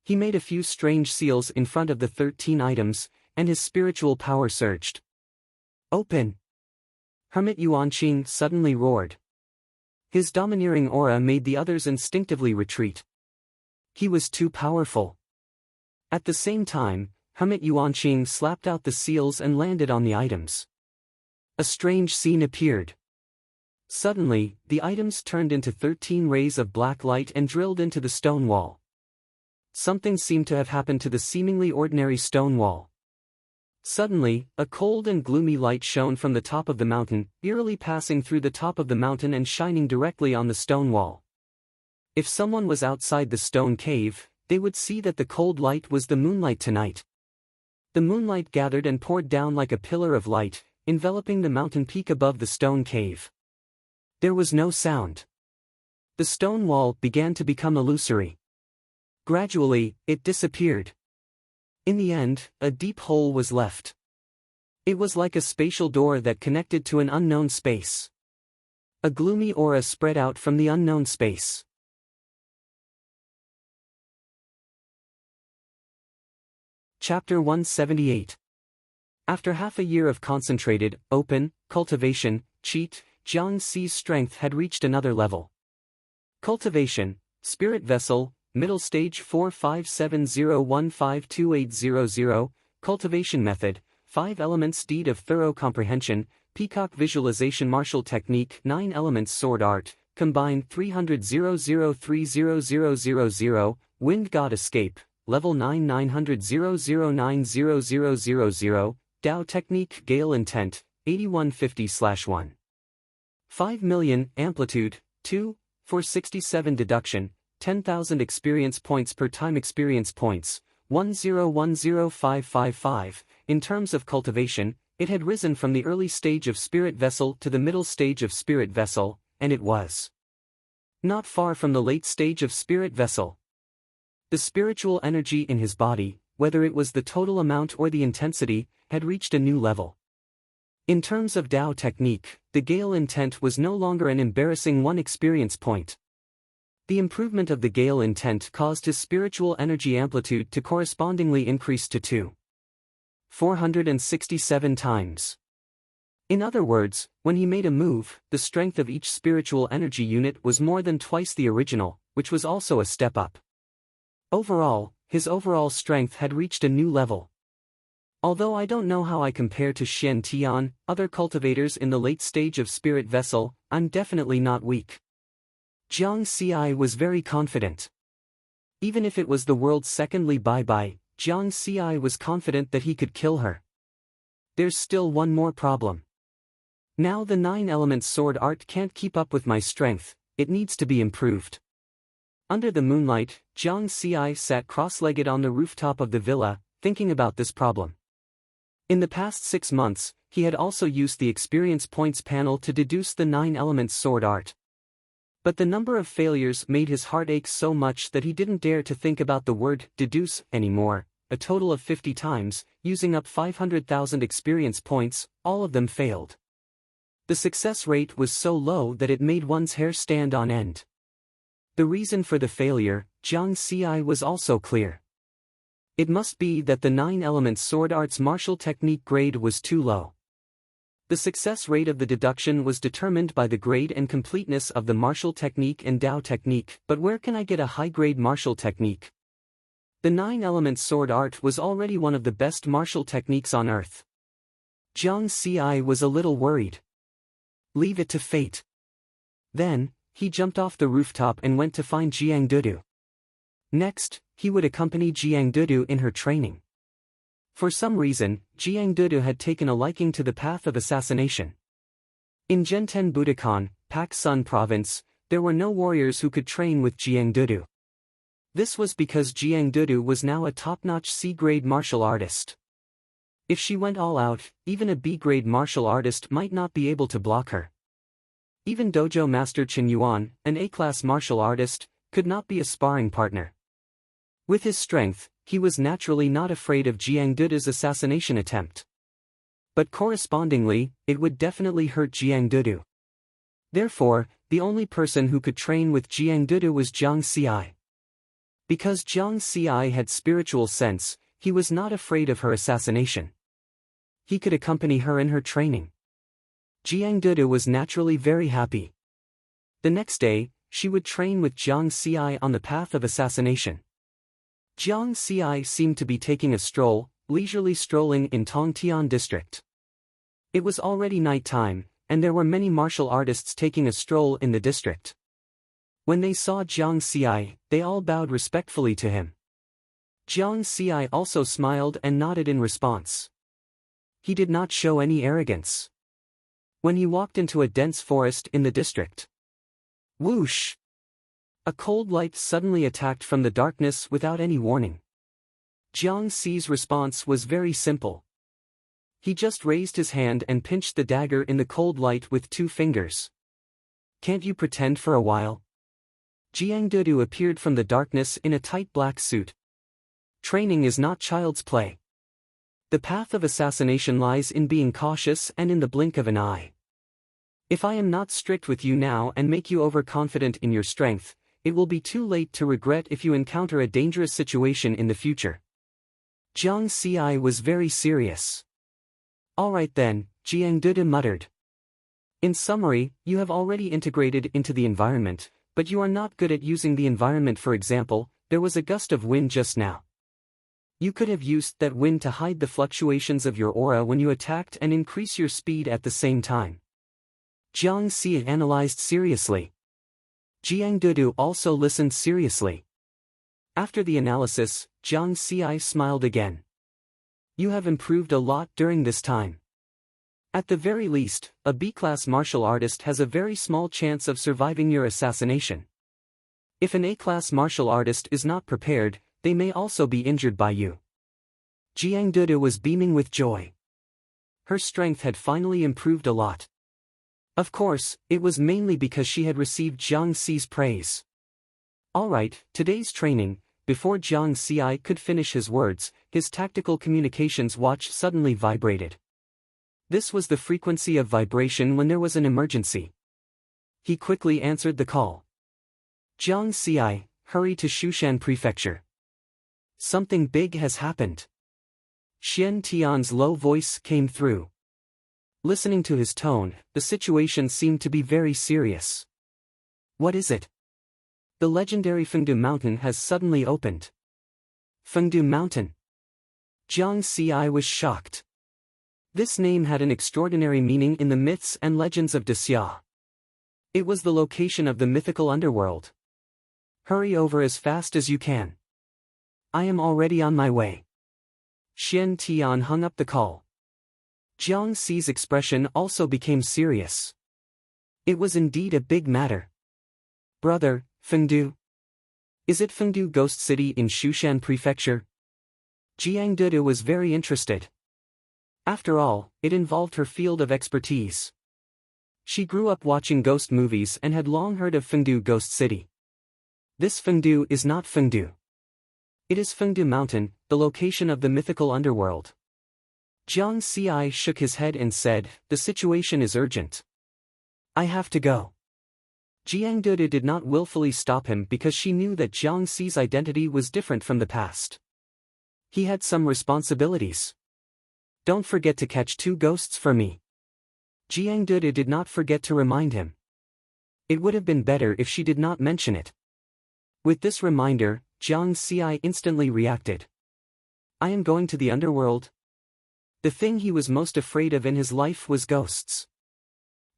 [SPEAKER 1] He made a few strange seals in front of the 13 items, and his spiritual power surged. Open! Hermit Yuanqing suddenly roared. His domineering aura made the others instinctively retreat. He was too powerful. At the same time, Hermit Yuanqing slapped out the seals and landed on the items. A strange scene appeared. Suddenly, the items turned into 13 rays of black light and drilled into the stone wall. Something seemed to have happened to the seemingly ordinary stone wall. Suddenly, a cold and gloomy light shone from the top of the mountain, eerily passing through the top of the mountain and shining directly on the stone wall. If someone was outside the stone cave, they would see that the cold light was the moonlight tonight. The moonlight gathered and poured down like a pillar of light, enveloping the mountain peak above the stone cave. There was no sound. The stone wall began to become illusory. Gradually, it disappeared. In the end, a deep hole was left. It was like a spatial door that connected to an unknown space. A gloomy aura spread out from the unknown space. Chapter 178. After half a year of concentrated, open, cultivation, Jiang Xi's strength had reached another level. Cultivation, Spirit Vessel, Middle Stage 4570152800, Cultivation Method, 5 Elements Deed of Thorough Comprehension, Peacock Visualization Martial Technique 9 Elements Sword Art, Combined 300,030,000, Wind God Escape, Level 9 900,009,000, Dao Technique Gale Intent, 8150/1. 5 million, Amplitude, 2, 467 Deduction, 10,000 Experience Points per time Experience Points, 1010555. In terms of cultivation, it had risen from the early stage of Spirit Vessel to the middle stage of Spirit Vessel, and it was not far from the late stage of Spirit Vessel. The spiritual energy in his body, whether it was the total amount or the intensity, had reached a new level. In terms of Dao technique, the Gale Intent was no longer an embarrassing 1 experience point. The improvement of the Gale Intent caused his spiritual energy amplitude to correspondingly increase to 2,467 times. In other words, when he made a move, the strength of each spiritual energy unit was more than twice the original, which was also a step up. Overall, his overall strength had reached a new level. Although I don't know how I compare to Shen Tian, other cultivators in the late stage of Spirit Vessel, I'm definitely not weak. Jiang Xi was very confident. Even if it was the world's second Li Bai, Jiang Xi was confident that he could kill her. There's still one more problem. Now the 9 Elements Sword Art can't keep up with my strength, it needs to be improved. Under the moonlight, Jiang Xi sat cross-legged on the rooftop of the villa, thinking about this problem. In the past 6 months, he had also used the Experience Points panel to deduce the 9 Elements Sword Art. But the number of failures made his heart ache so much that he didn't dare to think about the word deduce anymore. A total of 50 times, using up 500,000 experience points, all of them failed. The success rate was so low that it made one's hair stand on end. The reason for the failure, Jiang Xi was also clear. It must be that the 9 Elements Sword Art's martial technique grade was too low. The success rate of the deduction was determined by the grade and completeness of the martial technique and Dao technique, but where can I get a high-grade martial technique? The 9 Elements Sword Art was already one of the best martial techniques on earth. Jiang Xi was a little worried. Leave it to fate. Then, he jumped off the rooftop and went to find Jiang Dudu. Next, he would accompany Jiang Dudu in her training. For some reason, Jiang Dudu had taken a liking to the path of assassination. In Zhenten Budokan, Pak Sun Province, there were no warriors who could train with Jiang Dudu. This was because Jiang Dudu was now a top-notch C-grade martial artist. If she went all out, even a B-grade martial artist might not be able to block her. Even Dojo Master Chen Yuan, an A-class martial artist, could not be a sparring partner. With his strength, he was naturally not afraid of Jiang Dudu's assassination attempt. But correspondingly, it would definitely hurt Jiang Dudu. Therefore, the only person who could train with Jiang Dudu was Jiang Xi. Because Jiang Xi had spiritual sense, he was not afraid of her assassination. He could accompany her in her training. Jiang Dudu was naturally very happy. The next day, she would train with Jiang Xi on the path of assassination. Jiang Xi seemed to be taking a stroll, leisurely strolling in Tongtian district. It was already night time, and there were many martial artists taking a stroll in the district. When they saw Jiang Xi, they all bowed respectfully to him. Jiang Xi also smiled and nodded in response. He did not show any arrogance. When he walked into a dense forest in the district, whoosh! A cold light suddenly attacked from the darkness without any warning. Jiang Xi's response was very simple. He just raised his hand and pinched the dagger in the cold light with 2 fingers. Can't you pretend for a while? Jiang Dudu appeared from the darkness in a tight black suit. Training is not child's play. The path of assassination lies in being cautious and in the blink of an eye. If I am not strict with you now and make you overconfident in your strength, it will be too late to regret if you encounter a dangerous situation in the future. Jiang Xi was very serious. All right then, Jiang Dudu muttered. In summary, you have already integrated into the environment, but you are not good at using the environment. For example, there was a gust of wind just now. You could have used that wind to hide the fluctuations of your aura when you attacked and increase your speed at the same time. Jiang Xi analyzed seriously. Jiang Dudu also listened seriously. After the analysis, Jiang Xi smiled again. You have improved a lot during this time. At the very least, a B-class martial artist has a very small chance of surviving your assassination. If an A-class martial artist is not prepared, they may also be injured by you. Jiang Dudu was beaming with joy. Her strength had finally improved a lot. Of course, it was mainly because she had received Jiang Xi's praise. Alright, today's training. Before Jiang Xi could finish his words, his tactical communications watch suddenly vibrated. This was the frequency of vibration when there was an emergency. He quickly answered the call. Jiang Xi, hurry to Shushan Prefecture. Something big has happened. Xian Tian's low voice came through. Listening to his tone, the situation seemed to be very serious. What is it? The legendary Fengdu Mountain has suddenly opened. Fengdu Mountain. Jiang Xi was shocked. This name had an extraordinary meaning in the myths and legends of Dexia. It was the location of the mythical underworld. Hurry over as fast as you can. I am already on my way. Xian Tian hung up the call. Jiang Xi's expression also became serious. It was indeed a big matter. Brother, Fengdu? Is it Fengdu Ghost City in Shushan Prefecture? Jiang Dudu was very interested. After all, it involved her field of expertise. She grew up watching ghost movies and had long heard of Fengdu Ghost City. This Fengdu is not Fengdu. It is Fengdu Mountain, the location of the mythical underworld. Jiang Xi shook his head and said, the situation is urgent. I have to go. Jiang Dudu did not willfully stop him because she knew that Jiang Xi's identity was different from the past. He had some responsibilities. Don't forget to catch 2 ghosts for me. Jiang Dudu did not forget to remind him. It would have been better if she did not mention it. With this reminder, Jiang Xi instantly reacted. I am going to the underworld. The thing he was most afraid of in his life was ghosts.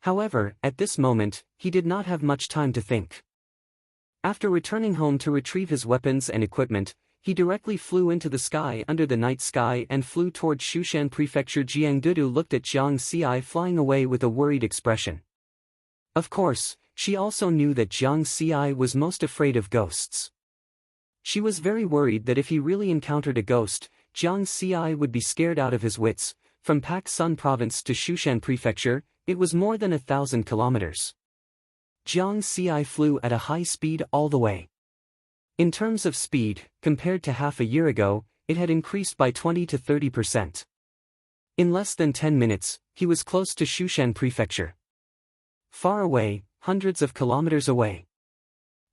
[SPEAKER 1] However, at this moment, he did not have much time to think. After returning home to retrieve his weapons and equipment, he directly flew into the sky under the night sky and flew toward Shushan Prefecture. Jiang Dudu looked at Jiang Xi flying away with a worried expression. Of course, she also knew that Jiang Xi was most afraid of ghosts. She was very worried that if he really encountered a ghost, Jiang Xi would be scared out of his wits. From Pak Sun Province to Shushan Prefecture, it was more than 1,000 kilometers. Jiang Xi flew at a high speed all the way. In terms of speed, compared to half a year ago, it had increased by 20 to 30%. In less than 10 minutes, he was close to Shushan Prefecture. Far away, hundreds of kilometers away,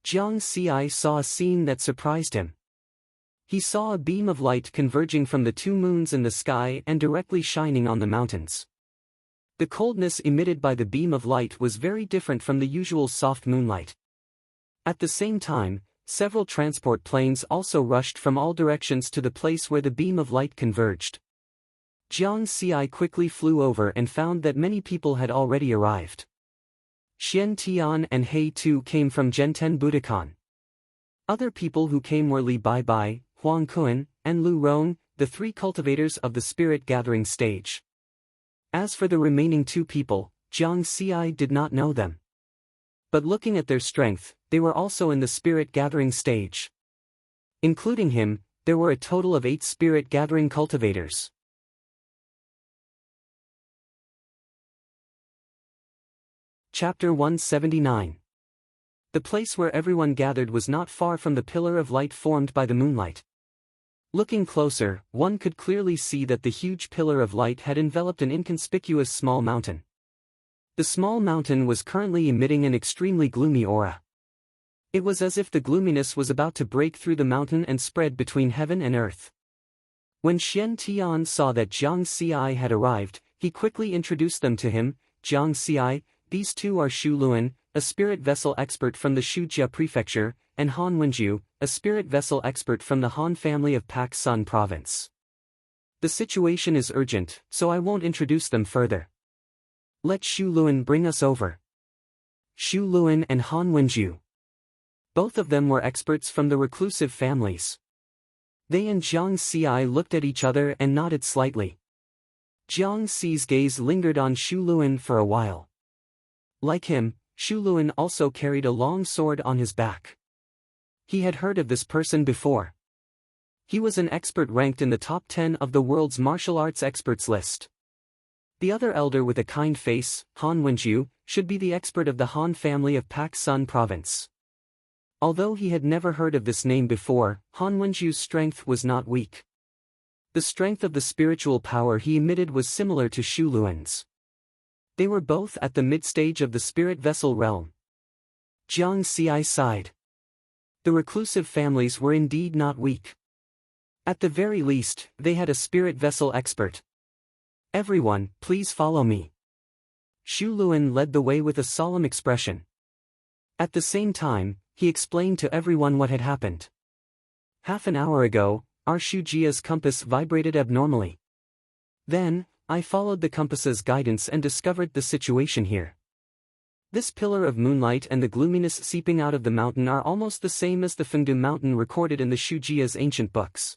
[SPEAKER 1] Jiang Xi saw a scene that surprised him. He saw a beam of light converging from the 2 moons in the sky and directly shining on the mountains. The coldness emitted by the beam of light was very different from the usual soft moonlight. At the same time, several transport planes also rushed from all directions to the place where the beam of light converged. Jiang Xi quickly flew over and found that many people had already arrived. Xian Tian and He Tu came from Zhenten Budokan. Other people who came were Li Baibai, Huang Kun, and Lu Rong, the 3 cultivators of the spirit gathering stage. As for the remaining 2 people, Jiang Xi did not know them. But looking at their strength, they were also in the spirit-gathering stage. Including him, there were a total of 8 spirit-gathering cultivators. Chapter 179. The place where everyone gathered was not far from the pillar of light formed by the moonlight. Looking closer, one could clearly see that the huge pillar of light had enveloped an inconspicuous small mountain. The small mountain was currently emitting an extremely gloomy aura. It was as if the gloominess was about to break through the mountain and spread between heaven and earth. When Xian Tian saw that Jiang Xi had arrived, he quickly introduced them to him. Jiang Xi, these two are Xu Luan, a spirit vessel expert from the Shujia prefecture, and Han Wenju, a spirit vessel expert from the Han family of Pak Sun province. The situation is urgent, so I won't introduce them further. Let Xu Luan bring us over. Xu Luan and Han Wenju. Both of them were experts from the reclusive families. They and Jiang Xi looked at each other and nodded slightly. Jiang Xi's gaze lingered on Xu Luan for a while. Like him, Xu Luan also carried a long sword on his back. He had heard of this person before. He was an expert ranked in the top 10 of the world's martial arts experts list. The other elder with a kind face, Han Wenju, should be the expert of the Han family of Pak Sun province. Although he had never heard of this name before, Han Wenju's strength was not weak. The strength of the spiritual power he emitted was similar to Xu Luan's. They were both at the mid-stage of the spirit vessel realm. Jiang Xi sighed. The reclusive families were indeed not weak. At the very least, they had a spirit vessel expert. Everyone, please follow me. Xu Luan led the way with a solemn expression. At the same time, he explained to everyone what had happened. Half an hour ago, our Shujia's compass vibrated abnormally. Then, I followed the compass's guidance and discovered the situation here. This pillar of moonlight and the gloominess seeping out of the mountain are almost the same as the Fengdu mountain recorded in the Shujia's ancient books.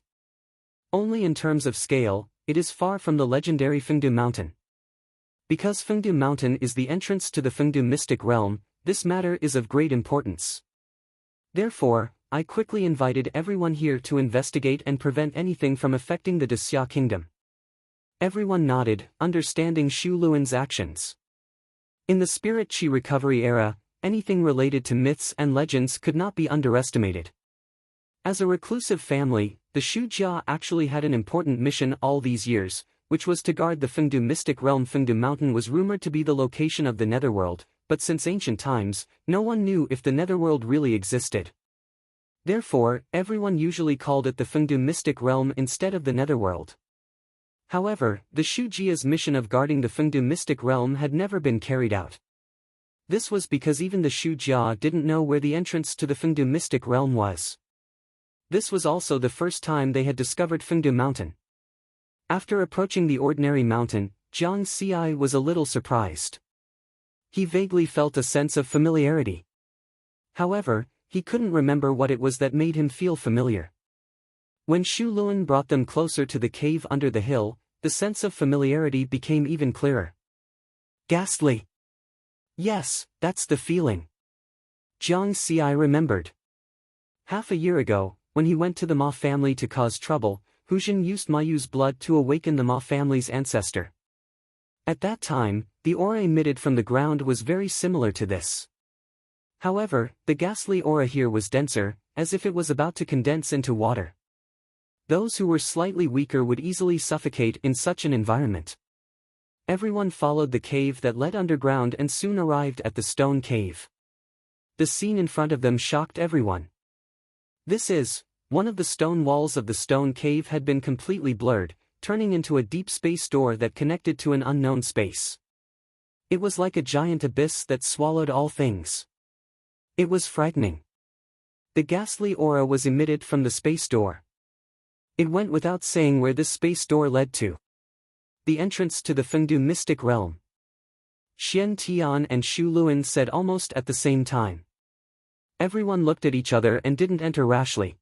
[SPEAKER 1] Only in terms of scale, it is far from the legendary Fengdu mountain. Because Fengdu mountain is the entrance to the Fengdu mystic realm, this matter is of great importance. Therefore, I quickly invited everyone here to investigate and prevent anything from affecting the Xia kingdom. Everyone nodded, understanding Xu Luan's actions. In the spirit qi recovery era, anything related to myths and legends could not be underestimated. As a reclusive family, the Shujia actually had an important mission all these years, which was to guard the Fengdu mystic realm. Fengdu mountain was rumored to be the location of the netherworld, but since ancient times, no one knew if the netherworld really existed. Therefore, everyone usually called it the Fengdu mystic realm instead of the netherworld. However, the Shujia's mission of guarding the Fengdu mystic realm had never been carried out. This was because even the Shujia didn't know where the entrance to the Fengdu mystic realm was. This was also the first time they had discovered Fengdu mountain. After approaching the ordinary mountain, Jiang Xi was a little surprised. He vaguely felt a sense of familiarity. However, he couldn't remember what it was that made him feel familiar. When Xu Luan brought them closer to the cave under the hill, the sense of familiarity became even clearer. Ghastly. Yes, that's the feeling. Jiang Xi remembered. Half a year ago, when he went to the Ma family to cause trouble, Hujin used Mayu's blood to awaken the Ma family's ancestor. At that time, the aura emitted from the ground was very similar to this. However, the ghastly aura here was denser, as if it was about to condense into water. Those who were slightly weaker would easily suffocate in such an environment. Everyone followed the cave that led underground and soon arrived at the stone cave. The scene in front of them shocked everyone. One of the stone walls of the stone cave had been completely blurred, turning into a deep space door that connected to an unknown space. It was like a giant abyss that swallowed all things. It was frightening. The ghastly aura was emitted from the space door. It went without saying where this space door led to. The entrance to the Fengdu mystic realm. Xian Tian and Xu Luan said almost at the same time. Everyone looked at each other and didn't enter rashly.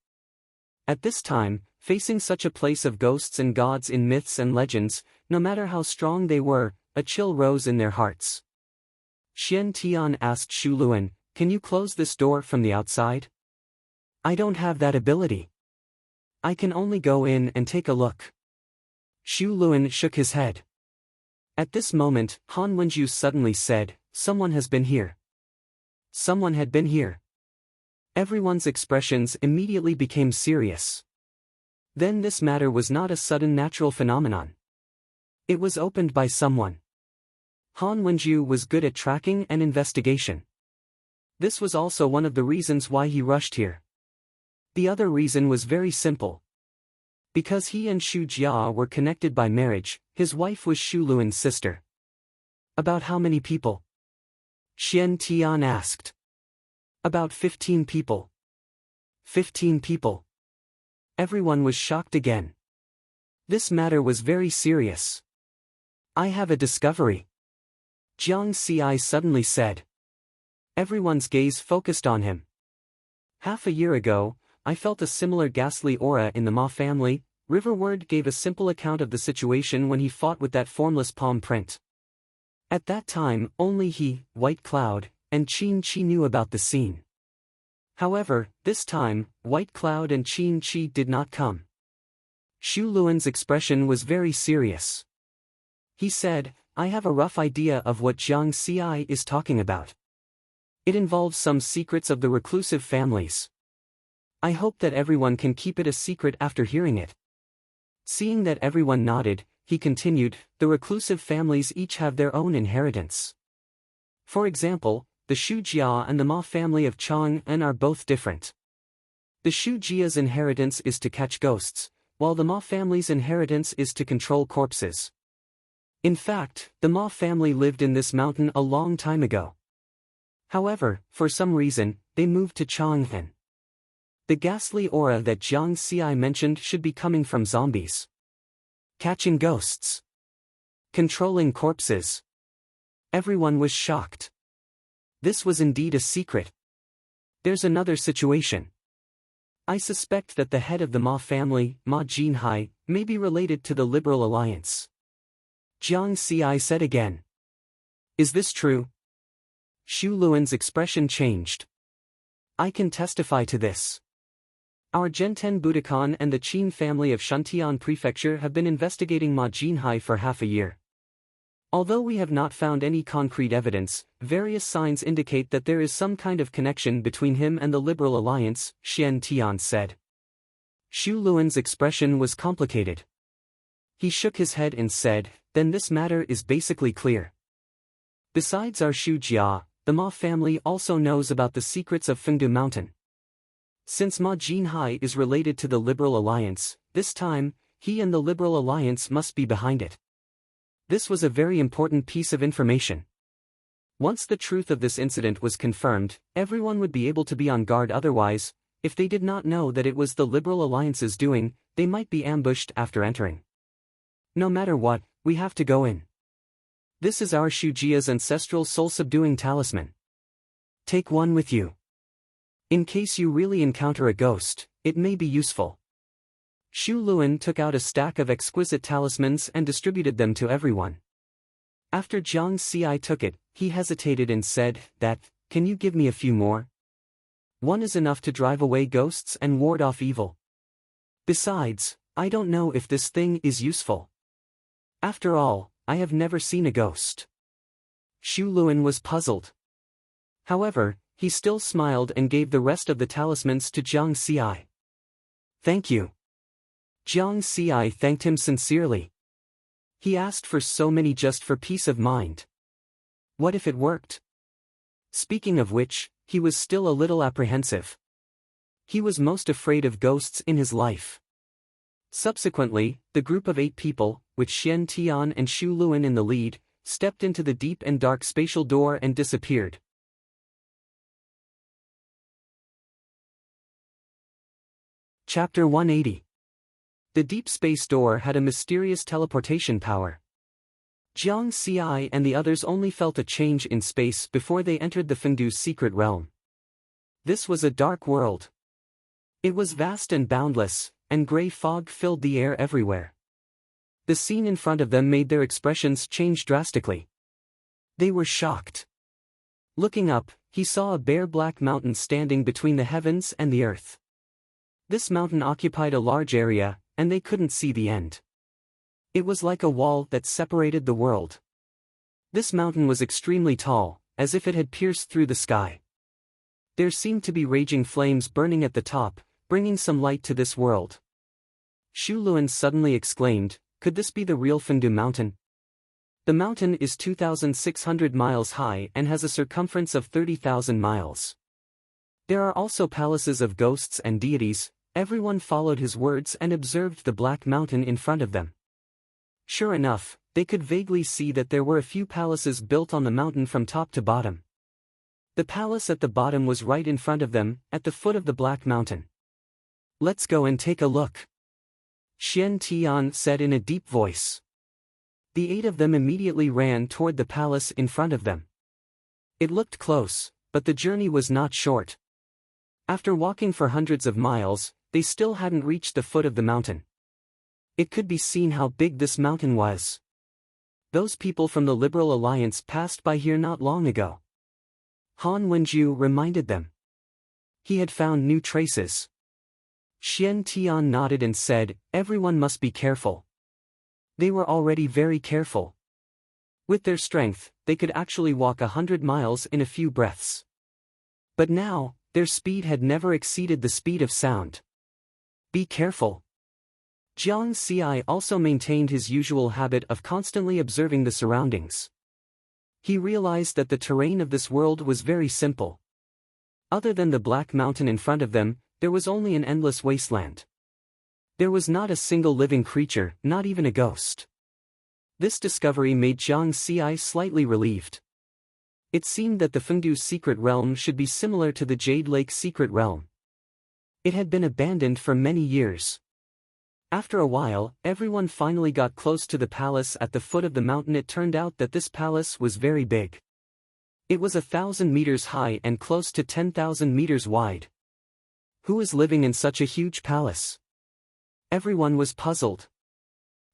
[SPEAKER 1] At this time, facing such a place of ghosts and gods in myths and legends, no matter how strong they were, a chill rose in their hearts. Xian Tian asked Xu Luan, can you close this door from the outside? I don't have that ability. I can only go in and take a look. Xu Luan shook his head. At this moment, Han Wenju suddenly said, someone has been here. Someone had been here. Everyone's expressions immediately became serious. Then this matter was not a sudden natural phenomenon. It was opened by someone. Han Wenju was good at tracking and investigation. This was also one of the reasons why he rushed here. The other reason was very simple. Because he and Xu Jia were connected by marriage, his wife was Xu Luan's sister. About how many people? Xian Tian asked. About 15 people. 15 people. Everyone was shocked again. This matter was very serious. I have a discovery. Jiang Ci suddenly said. Everyone's gaze focused on him. Half a year ago, I felt a similar ghastly aura in the Ma family. Riverward gave a simple account of the situation when he fought with that formless palm print. At that time, only he, White Cloud, and Qin Chi knew about the scene. However, this time, White Cloud and Qin Chi did not come. Xu Luan's expression was very serious. He said, I have a rough idea of what Jiang Ci is talking about. It involves some secrets of the reclusive families. I hope that everyone can keep it a secret after hearing it. Seeing that everyone nodded, he continued, the reclusive families each have their own inheritance. For example, the Xu Jia and the Ma family of Chang'an are both different. The Xu Jia's inheritance is to catch ghosts, while the Ma family's inheritance is to control corpses. In fact, the Ma family lived in this mountain a long time ago. However, for some reason, they moved to Chang'an. The ghastly aura that Jiang Ci mentioned should be coming from zombies. Catching ghosts. Controlling corpses. Everyone was shocked. This was indeed a secret. There's another situation. I suspect that the head of the Ma family, Ma Jinhai, may be related to the Liberal Alliance. Jiang Ci said again. Is this true? Xu Luan's expression changed. I can testify to this. Our Genten Budokan and the Qin family of Shantian Prefecture have been investigating Ma Jinhai for half a year. Although we have not found any concrete evidence, various signs indicate that there is some kind of connection between him and the Liberal Alliance, Xian Tian said. Xu Luan's expression was complicated. He shook his head and said, then this matter is basically clear. Besides our Xu Jia, the Ma family also knows about the secrets of Fengdu Mountain. Since Ma Jinhai is related to the Liberal Alliance, this time, he and the Liberal Alliance must be behind it. This was a very important piece of information. Once the truth of this incident was confirmed, everyone would be able to be on guard. Otherwise, if they did not know that it was the Liberal Alliance's doing, they might be ambushed after entering. No matter what, we have to go in. This is our Xu Jia's ancestral soul-subduing talisman. Take one with you. In case you really encounter a ghost, it may be useful. Xu Luan took out a stack of exquisite talismans and distributed them to everyone. After Jiang Ci took it, he hesitated and said, can you give me a few more? One is enough to drive away ghosts and ward off evil. Besides, I don't know if this thing is useful. After all, I have never seen a ghost. Xu Luan was puzzled. However, he still smiled and gave the rest of the talismans to Jiang Ci. Thank you. Jiang Ci thanked him sincerely. He asked for so many just for peace of mind. What if it worked? Speaking of which, he was still a little apprehensive. He was most afraid of ghosts in his life. Subsequently, the group of 8 people, with Xian Tian and Xu Luan in the lead, stepped into the deep and dark spatial door and disappeared. Chapter 180. The deep space door had a mysterious teleportation power. Jiang Ci and the others only felt a change in space before they entered the Fengdu's secret realm. This was a dark world. It was vast and boundless, and gray fog filled the air everywhere. The scene in front of them made their expressions change drastically. They were shocked. Looking up, he saw a bare black mountain standing between the heavens and the earth. This mountain occupied a large area, and they couldn't see the end. It was like a wall that separated the world. This mountain was extremely tall, as if it had pierced through the sky. There seemed to be raging flames burning at the top, bringing some light to this world. Xu Luan suddenly exclaimed, "Could this be the real Fengdu mountain?" The mountain is 2,600 miles high and has a circumference of 30,000 miles. There are also palaces of ghosts and deities. Everyone followed his words and observed the black mountain in front of them. Sure enough, they could vaguely see that there were a few palaces built on the mountain from top to bottom. The palace at the bottom was right in front of them, at the foot of the black mountain. "Let's go and take a look," Xian Tian said in a deep voice. The 8 of them immediately ran toward the palace in front of them. It looked close, but the journey was not short. After walking for hundreds of miles, they still hadn't reached the foot of the mountain. It could be seen how big this mountain was. Those people from the Liberal Alliance passed by here not long ago. Han Wenju reminded them. He had found new traces. Xian Tian nodded and said, "Everyone must be careful." They were already very careful. With their strength, they could actually walk 100 miles in a few breaths. But now, their speed had never exceeded the speed of sound. "Be careful." Jiang Xi also maintained his usual habit of constantly observing the surroundings. He realized that the terrain of this world was very simple. Other than the black mountain in front of them, there was only an endless wasteland. There was not a single living creature, not even a ghost. This discovery made Jiang Xi slightly relieved. It seemed that the Fengdu secret realm should be similar to the Jade Lake secret realm. It had been abandoned for many years. After a while, everyone finally got close to the palace at the foot of the mountain. It turned out that this palace was very big. It was 1,000 meters high and close to 10,000 meters wide. Who is living in such a huge palace? Everyone was puzzled.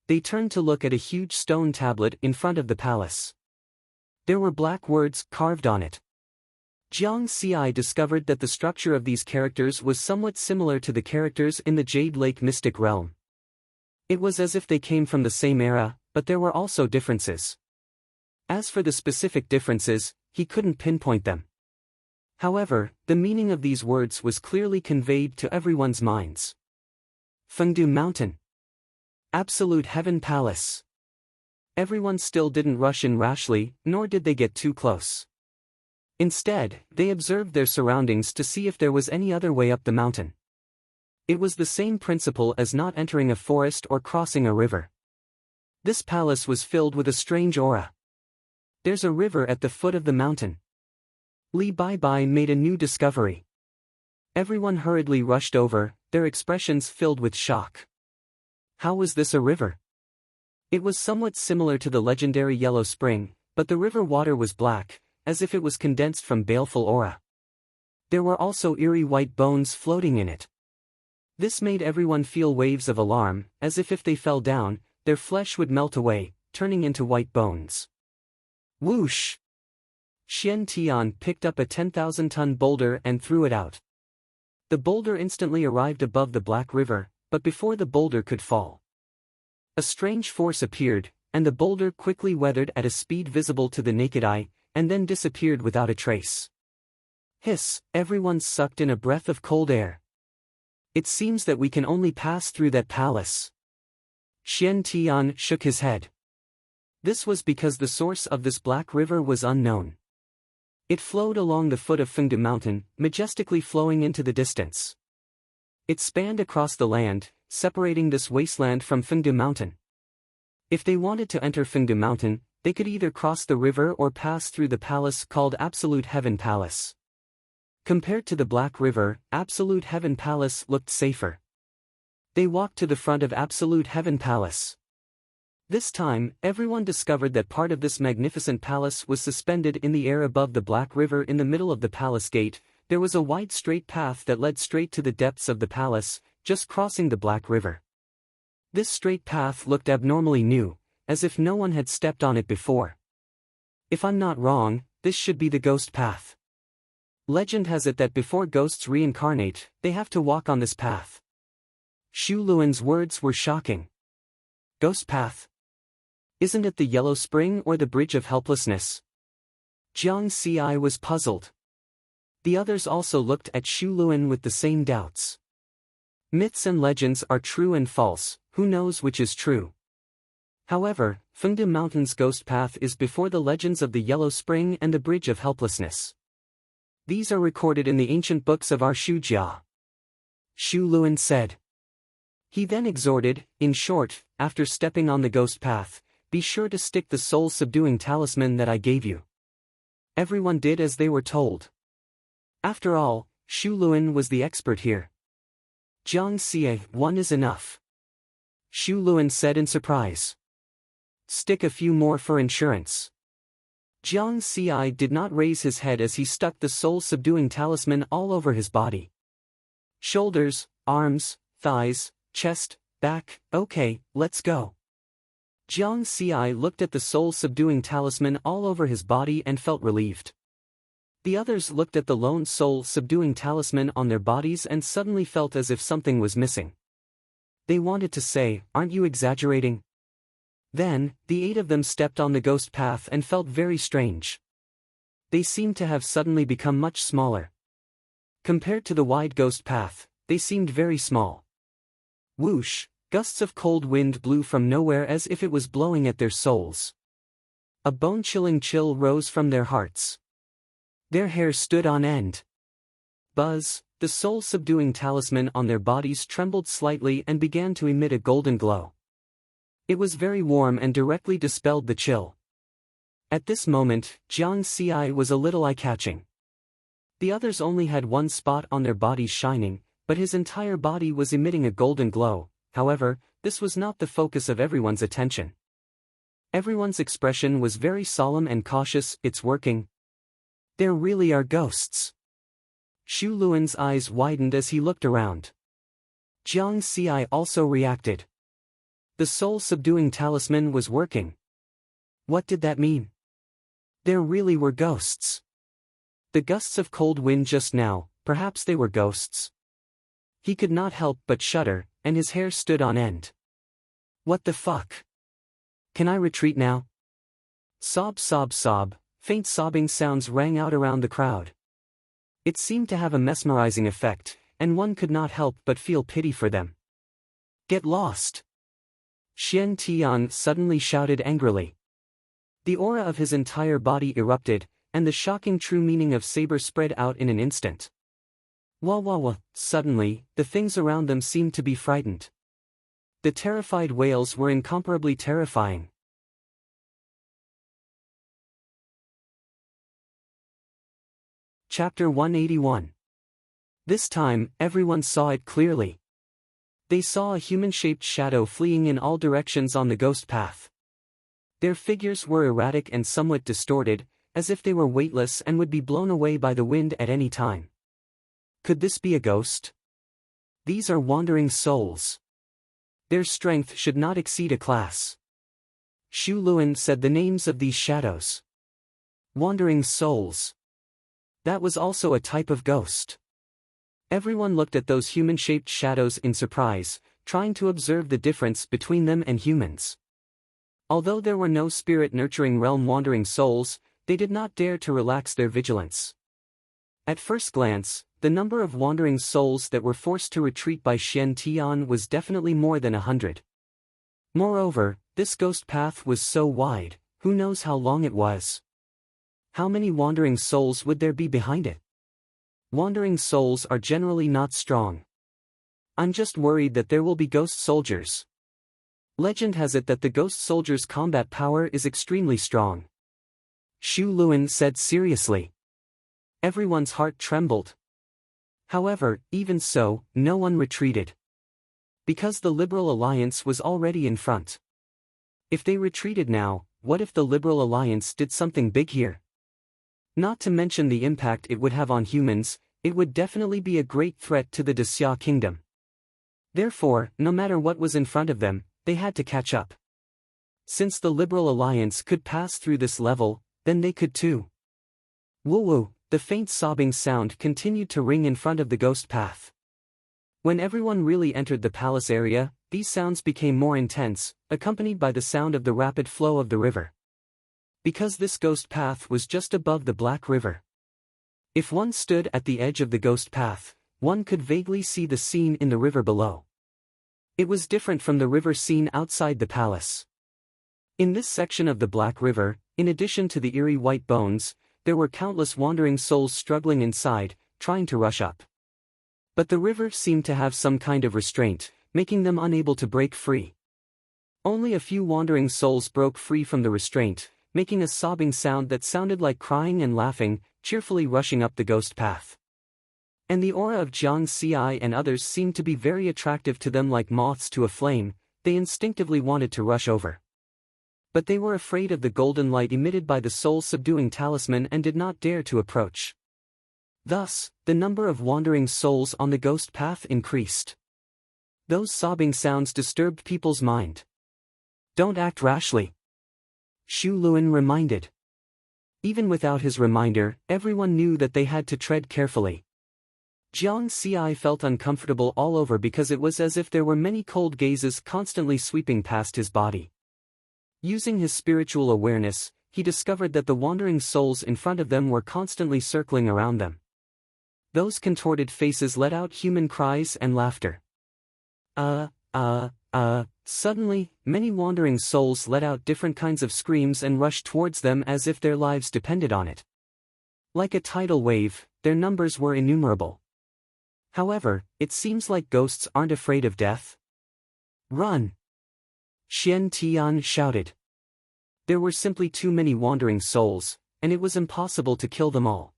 [SPEAKER 1] They turned to look at a huge stone tablet in front of the palace. There were black words carved on it. Jiang Xi discovered that the structure of these characters was somewhat similar to the characters in the Jade Lake mystic realm. It was as if they came from the same era, but there were also differences. As for the specific differences, he couldn't pinpoint them. However, the meaning of these words was clearly conveyed to everyone's minds. Fengdu Mountain. Absolute Heaven Palace. Everyone still didn't rush in rashly, nor did they get too close. Instead, they observed their surroundings to see if there was any other way up the mountain. It was the same principle as not entering a forest or crossing a river. This palace was filled with a strange aura. "There's a river at the foot of the mountain." Li Bai made a new discovery. Everyone hurriedly rushed over, their expressions filled with shock. How was this a river? It was somewhat similar to the legendary Yellow Spring, but the river water was black, as if it was condensed from baleful aura. There were also eerie white bones floating in it. This made everyone feel waves of alarm, as if they fell down, their flesh would melt away, turning into white bones. Whoosh! Xian Tian picked up a 10,000-ton boulder and threw it out. The boulder instantly arrived above the Black River, but before the boulder could fall, a strange force appeared, and the boulder quickly weathered at a speed visible to the naked eye, and then disappeared without a trace. Hiss! Everyone sucked in a breath of cold air. It seems that we can only pass through that palace. Xian Tian shook his head. This was because the source of this Black River was unknown. It flowed along the foot of Fengdu Mountain, majestically flowing into the distance. It spanned across the land, separating this wasteland from Fengdu Mountain. If they wanted to enter Fengdu Mountain, they could either cross the river or pass through the palace called Absolute Heaven Palace. Compared to the Black River, Absolute Heaven Palace looked safer. They walked to the front of Absolute Heaven Palace. This time, everyone discovered that part of this magnificent palace was suspended in the air above the Black River. In the middle of the palace gate, there was a wide straight path that led straight to the depths of the palace, just crossing the Black River. This straight path looked abnormally new, as if no one had stepped on it before. If I'm not wrong, this should be the ghost path. Legend has it that before ghosts reincarnate, they have to walk on this path. Xu Luan's words were shocking. Ghost path? Isn't it the Yellow Spring or the Bridge of Helplessness? Jiang Ci was puzzled. The others also looked at Xu Luan with the same doubts. Myths and legends are true and false, who knows which is true? However, Fengde Mountain's ghost path is before the legends of the Yellow Spring and the Bridge of Helplessness. These are recorded in the ancient books of our Shujia. Xu Luan said. He then exhorted, in short, after stepping on the ghost path, be sure to stick the soul-subduing talisman that I gave you. Everyone did as they were told. After all, Xu Luan was the expert here. Jiang Ci, one is enough. Xu Luan said in surprise. Stick a few more for insurance. Jiang Ci did not raise his head as he stuck the soul-subduing talisman all over his body. Shoulders, arms, thighs, chest, back, okay, let's go. Jiang Ci looked at the soul-subduing talisman all over his body and felt relieved. The others looked at the lone soul-subduing talisman on their bodies and suddenly felt as if something was missing. They wanted to say, aren't you exaggerating? Then, the 8 of them stepped on the ghost path and felt very strange. They seemed to have suddenly become much smaller. Compared to the wide ghost path, they seemed very small. Whoosh, gusts of cold wind blew from nowhere as if it was blowing at their souls. A bone-chilling chill rose from their hearts. Their hair stood on end. Buzz, the soul-subduing talisman on their bodies trembled slightly and began to emit a golden glow. It was very warm and directly dispelled the chill. At this moment, Jiang Ci was a little eye-catching. The others only had one spot on their bodies shining, but his entire body was emitting a golden glow. However, this was not the focus of everyone's attention. Everyone's expression was very solemn and cautious. It's working. There really are ghosts. Xu Luan's eyes widened as he looked around. Jiang Ci also reacted. The soul-subduing talisman was working. What did that mean? There really were ghosts. The gusts of cold wind just now, perhaps they were ghosts. He could not help but shudder, and his hair stood on end. What the fuck? Can I retreat now? Sob, sob, sob, faint sobbing sounds rang out around the crowd. It seemed to have a mesmerizing effect, and one could not help but feel pity for them. Get lost! Xian Tian suddenly shouted angrily. The aura of his entire body erupted, and the shocking true meaning of saber spread out in an instant. Wah wah wah, suddenly, the things around them seemed to be frightened. The terrified whales were incomparably terrifying. Chapter 181. This time, everyone saw it clearly. They saw a human-shaped shadow fleeing in all directions on the ghost path. Their figures were erratic and somewhat distorted, as if they were weightless and would be blown away by the wind at any time. Could this be a ghost? These are wandering souls. Their strength should not exceed a class. Xu Luan said the names of these shadows. Wandering souls. That was also a type of ghost. Everyone looked at those human-shaped shadows in surprise, trying to observe the difference between them and humans. Although there were no spirit-nurturing realm wandering souls, they did not dare to relax their vigilance. At first glance, the number of wandering souls that were forced to retreat by Xian Tian was definitely more than 100. Moreover, this ghost path was so wide, who knows how long it was? How many wandering souls would there be behind it? Wandering souls are generally not strong. I'm just worried that there will be ghost soldiers. Legend has it that the ghost soldiers' combat power is extremely strong. Xu Luan said seriously. Everyone's heart trembled. However, even so, no one retreated. Because the Liberal Alliance was already in front. If they retreated now, what if the Liberal Alliance did something big here? Not to mention the impact it would have on humans, it would definitely be a great threat to the Xia kingdom. Therefore, no matter what was in front of them, they had to catch up. Since the Liberal Alliance could pass through this level, then they could too. Woo-woo, the faint sobbing sound continued to ring in front of the ghost path. When everyone really entered the palace area, these sounds became more intense, accompanied by the sound of the rapid flow of the river. Because this ghost path was just above the Black River. If one stood at the edge of the ghost path, one could vaguely see the scene in the river below. It was different from the river scene outside the palace. In this section of the Black River, in addition to the eerie white bones, there were countless wandering souls struggling inside, trying to rush up. But the river seemed to have some kind of restraint, making them unable to break free. Only a few wandering souls broke free from the restraint, making a sobbing sound that sounded like crying and laughing, cheerfully rushing up the ghost path. And the aura of Jiang Xi and others seemed to be very attractive to them like moths to a flame. They instinctively wanted to rush over. But they were afraid of the golden light emitted by the soul-subduing talisman and did not dare to approach. Thus, the number of wandering souls on the ghost path increased. Those sobbing sounds disturbed people's mind. Don't act rashly, Xu Luan reminded. Even without his reminder, everyone knew that they had to tread carefully. Jiang Xi felt uncomfortable all over because it was as if there were many cold gazes constantly sweeping past his body. Using his spiritual awareness, he discovered that the wandering souls in front of them were constantly circling around them. Those contorted faces let out human cries and laughter. Suddenly, many wandering souls let out different kinds of screams and rushed towards them as if their lives depended on it. Like a tidal wave, their numbers were innumerable. However, it seems like ghosts aren't afraid of death. Run! Xian Tian shouted. There were simply too many wandering souls, and it was impossible to kill them all.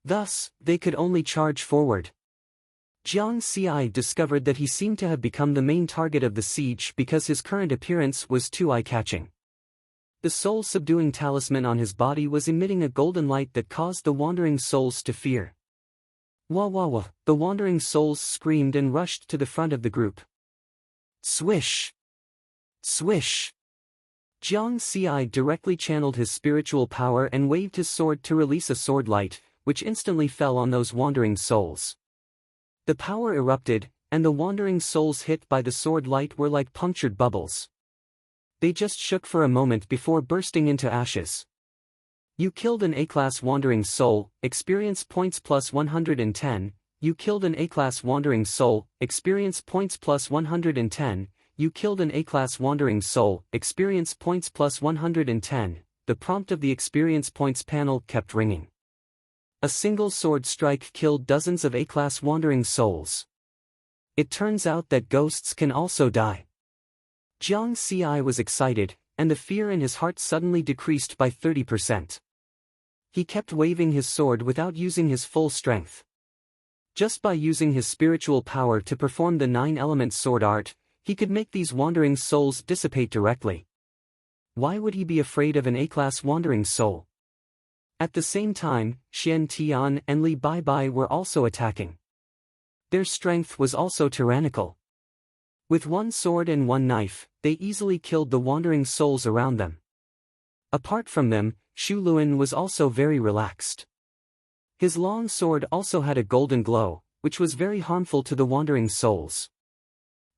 [SPEAKER 1] Thus, they could only charge forward. Jiang Xi discovered that he seemed to have become the main target of the siege because his current appearance was too eye-catching. The soul-subduing talisman on his body was emitting a golden light that caused the wandering souls to fear. Wah wah wah, the wandering souls screamed and rushed to the front of the group. Swish! Swish! Jiang Xi directly channeled his spiritual power and waved his sword to release a sword light, which instantly fell on those wandering souls. The power erupted, and the wandering souls hit by the sword light were like punctured bubbles. They just shook for a moment before bursting into ashes. You killed an A-class wandering soul, experience points plus 110. You killed an A-class wandering soul, experience points plus 110. You killed an A-class wandering soul, experience points plus 110. The prompt of the experience points panel kept ringing. A single sword strike killed dozens of A-class wandering souls. It turns out that ghosts can also die. Jiang Xi was excited, and the fear in his heart suddenly decreased by 30%. He kept waving his sword without using his full strength. Just by using his spiritual power to perform the 9-element sword art, he could make these wandering souls dissipate directly. Why would he be afraid of an A-class wandering soul? At the same time, Xian Tian and Li Baibai were also attacking. Their strength was also tyrannical. With one sword and one knife, they easily killed the wandering souls around them. Apart from them, Xu Luan was also very relaxed. His long sword also had a golden glow, which was very harmful to the wandering souls.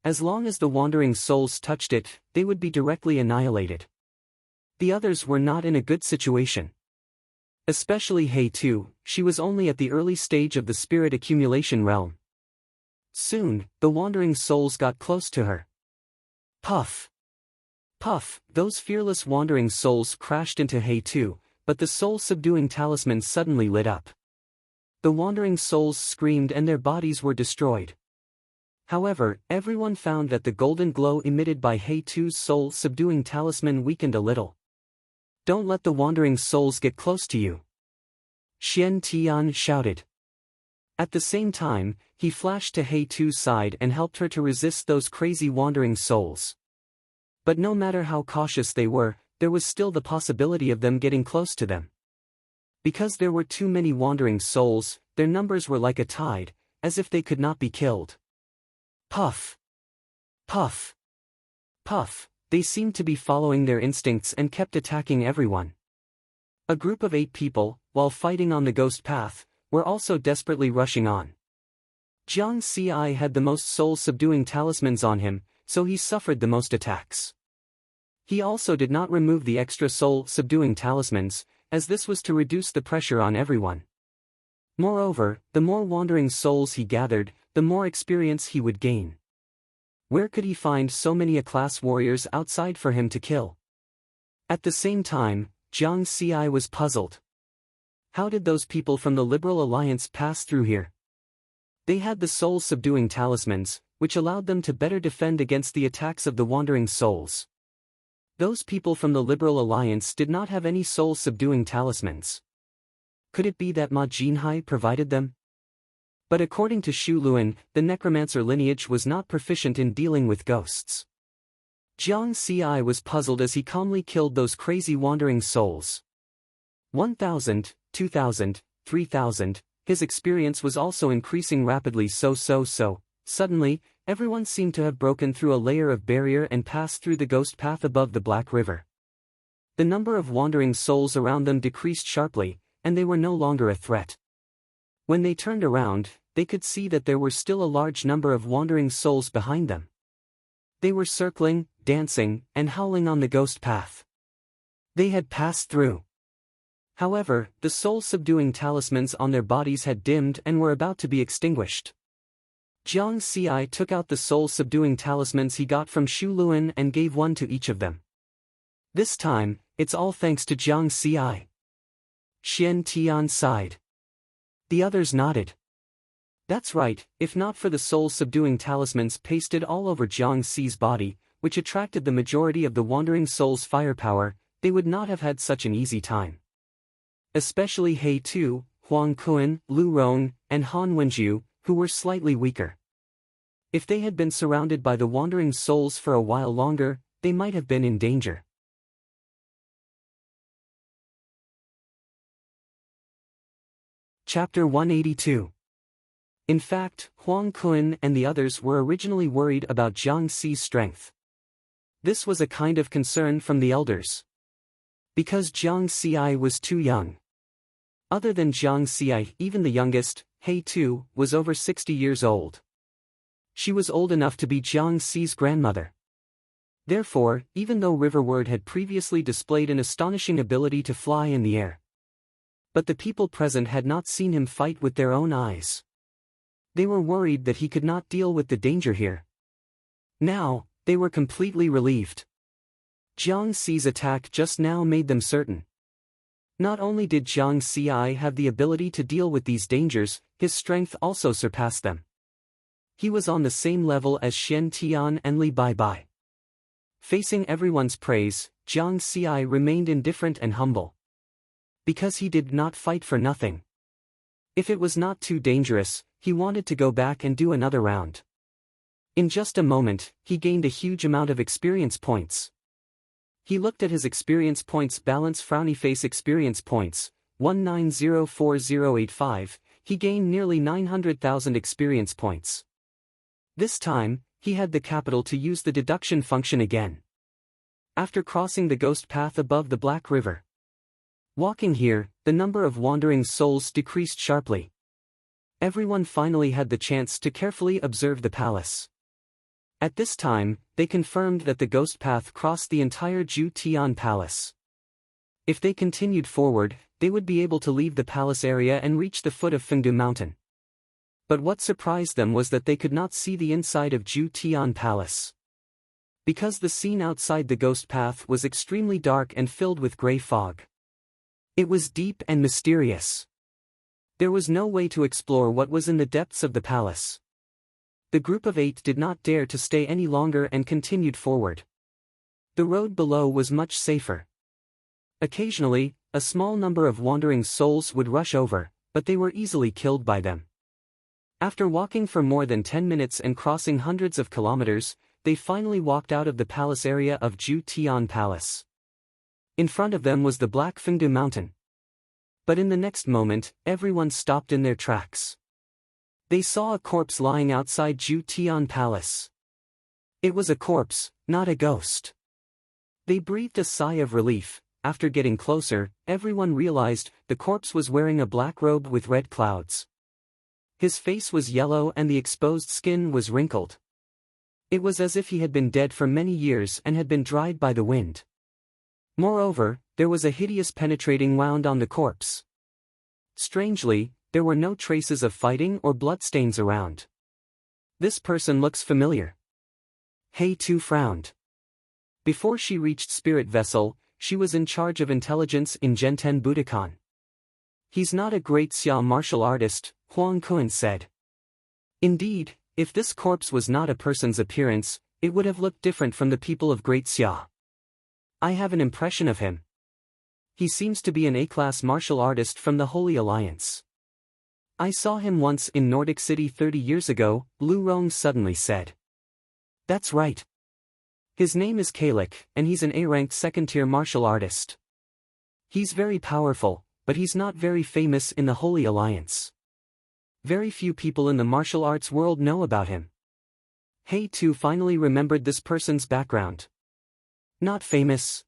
[SPEAKER 1] As long as the wandering souls touched it, they would be directly annihilated. The others were not in a good situation. Especially Hei Tu, she was only at the early stage of the spirit accumulation realm. Soon, the wandering souls got close to her. Puff! Puff! Those fearless wandering souls crashed into Hei Tu, but the soul-subduing talisman suddenly lit up. The wandering souls screamed and their bodies were destroyed. However, everyone found that the golden glow emitted by Hei Tu's soul-subduing talisman weakened a little. Don't let the wandering souls get close to you, Xian Tian shouted. At the same time, he flashed to Hei Tu's side and helped her to resist those crazy wandering souls. But no matter how cautious they were, there was still the possibility of them getting close to them. Because there were too many wandering souls, their numbers were like a tide, as if they could not be killed. Puff! Puff! Puff! They seemed to be following their instincts and kept attacking everyone. A group of 8 people, while fighting on the ghost path, were also desperately rushing on. Jiang Ci had the most soul-subduing talismans on him, so he suffered the most attacks. He also did not remove the extra soul-subduing talismans, as this was to reduce the pressure on everyone. Moreover, the more wandering souls he gathered, the more experience he would gain. Where could he find so many A-class warriors outside for him to kill? At the same time, Jiang Ci was puzzled. How did those people from the Liberal Alliance pass through here? They had the soul-subduing talismans, which allowed them to better defend against the attacks of the wandering souls. Those people from the Liberal Alliance did not have any soul-subduing talismans. Could it be that Ma Jinhai provided them? But according to Xu Luan, the necromancer lineage was not proficient in dealing with ghosts. Jiang Ci was puzzled as he calmly killed those crazy wandering souls. 1,000, 2,000, 3,000, his experience was also increasing rapidly suddenly, everyone seemed to have broken through a layer of barrier and passed through the ghost path above the Black River. The number of wandering souls around them decreased sharply, and they were no longer a threat. When they turned around, they could see that there were still a large number of wandering souls behind them. They were circling, dancing, and howling on the ghost path. They had passed through. However, the soul-subduing talismans on their bodies had dimmed and were about to be extinguished. Jiang Ci took out the soul-subduing talismans he got from Xu Luan and gave one to each of them. This time, it's all thanks to Jiang Ci. Xian Tian sighed. The others nodded. That's right, if not for the soul-subduing talismans pasted all over Jiang Ci's body, which attracted the majority of the wandering souls' firepower, they would not have had such an easy time. Especially He Tu, Huang Kuan, Lu Rong, and Han Wenju, who were slightly weaker. If they had been surrounded by the wandering souls for a while longer, they might have been in danger. Chapter 182. In fact, Huang Kuan and the others were originally worried about Jiang Ci's strength. This was a kind of concern from the elders. Because Jiang Ci was too young. Other than Jiang Ci, even the youngest, He Tu, was over 60 years old. She was old enough to be Jiang Ci's grandmother. Therefore, even though Riverward had previously displayed an astonishing ability to fly in the air, but the people present had not seen him fight with their own eyes. They were worried that he could not deal with the danger here. Now, they were completely relieved. Jiang Ci's attack just now made them certain. Not only did Jiang Ci have the ability to deal with these dangers, his strength also surpassed them. He was on the same level as Xian Tian and Li Baibai. Facing everyone's praise, Jiang Ci remained indifferent and humble. Because he did not fight for nothing. If it was not too dangerous, he wanted to go back and do another round. In just a moment, he gained a huge amount of experience points. He looked at his experience points balance. Frowny face experience points, 1904085, he gained nearly 900,000 experience points. This time, he had the capital to use the deduction function again. After crossing the ghost path above the Black River. Walking here, the number of wandering souls decreased sharply. Everyone finally had the chance to carefully observe the palace. At this time, they confirmed that the ghost path crossed the entire Ju Tian Palace. If they continued forward, they would be able to leave the palace area and reach the foot of Fengdu Mountain. But what surprised them was that they could not see the inside of Ju Tian Palace. Because the scene outside the ghost path was extremely dark and filled with gray fog. It was deep and mysterious. There was no way to explore what was in the depths of the palace. The group of 8 did not dare to stay any longer and continued forward. The road below was much safer. Occasionally, a small number of wandering souls would rush over, but they were easily killed by them. After walking for more than 10 minutes and crossing hundreds of kilometers, they finally walked out of the palace area of Ju Tian Palace. In front of them was the Black Fengdu Mountain. But in the next moment, everyone stopped in their tracks. They saw a corpse lying outside Ju Tian Palace. It was a corpse, not a ghost. They breathed a sigh of relief, after getting closer, everyone realized the corpse was wearing a black robe with red clouds. His face was yellow and the exposed skin was wrinkled. It was as if he had been dead for many years and had been dried by the wind. Moreover, there was a hideous penetrating wound on the corpse. Strangely, there were no traces of fighting or bloodstains around. This person looks familiar. Hei-tu frowned. Before she reached Spirit Vessel, she was in charge of intelligence in Genten Budokan. He's not a great Xia martial artist, Huang Kun said. Indeed, if this corpse was not a person's appearance, it would have looked different from the people of Great Xia. I have an impression of him. He seems to be an A-class martial artist from the Holy Alliance. I saw him once in Nordic City 30 years ago, Lu Rong suddenly said. That's right. His name is Kalik, and he's an A-ranked second-tier martial artist. He's very powerful, but he's not very famous in the Holy Alliance. Very few people in the martial arts world know about him. Hei-tu finally remembered this person's background. Not famous.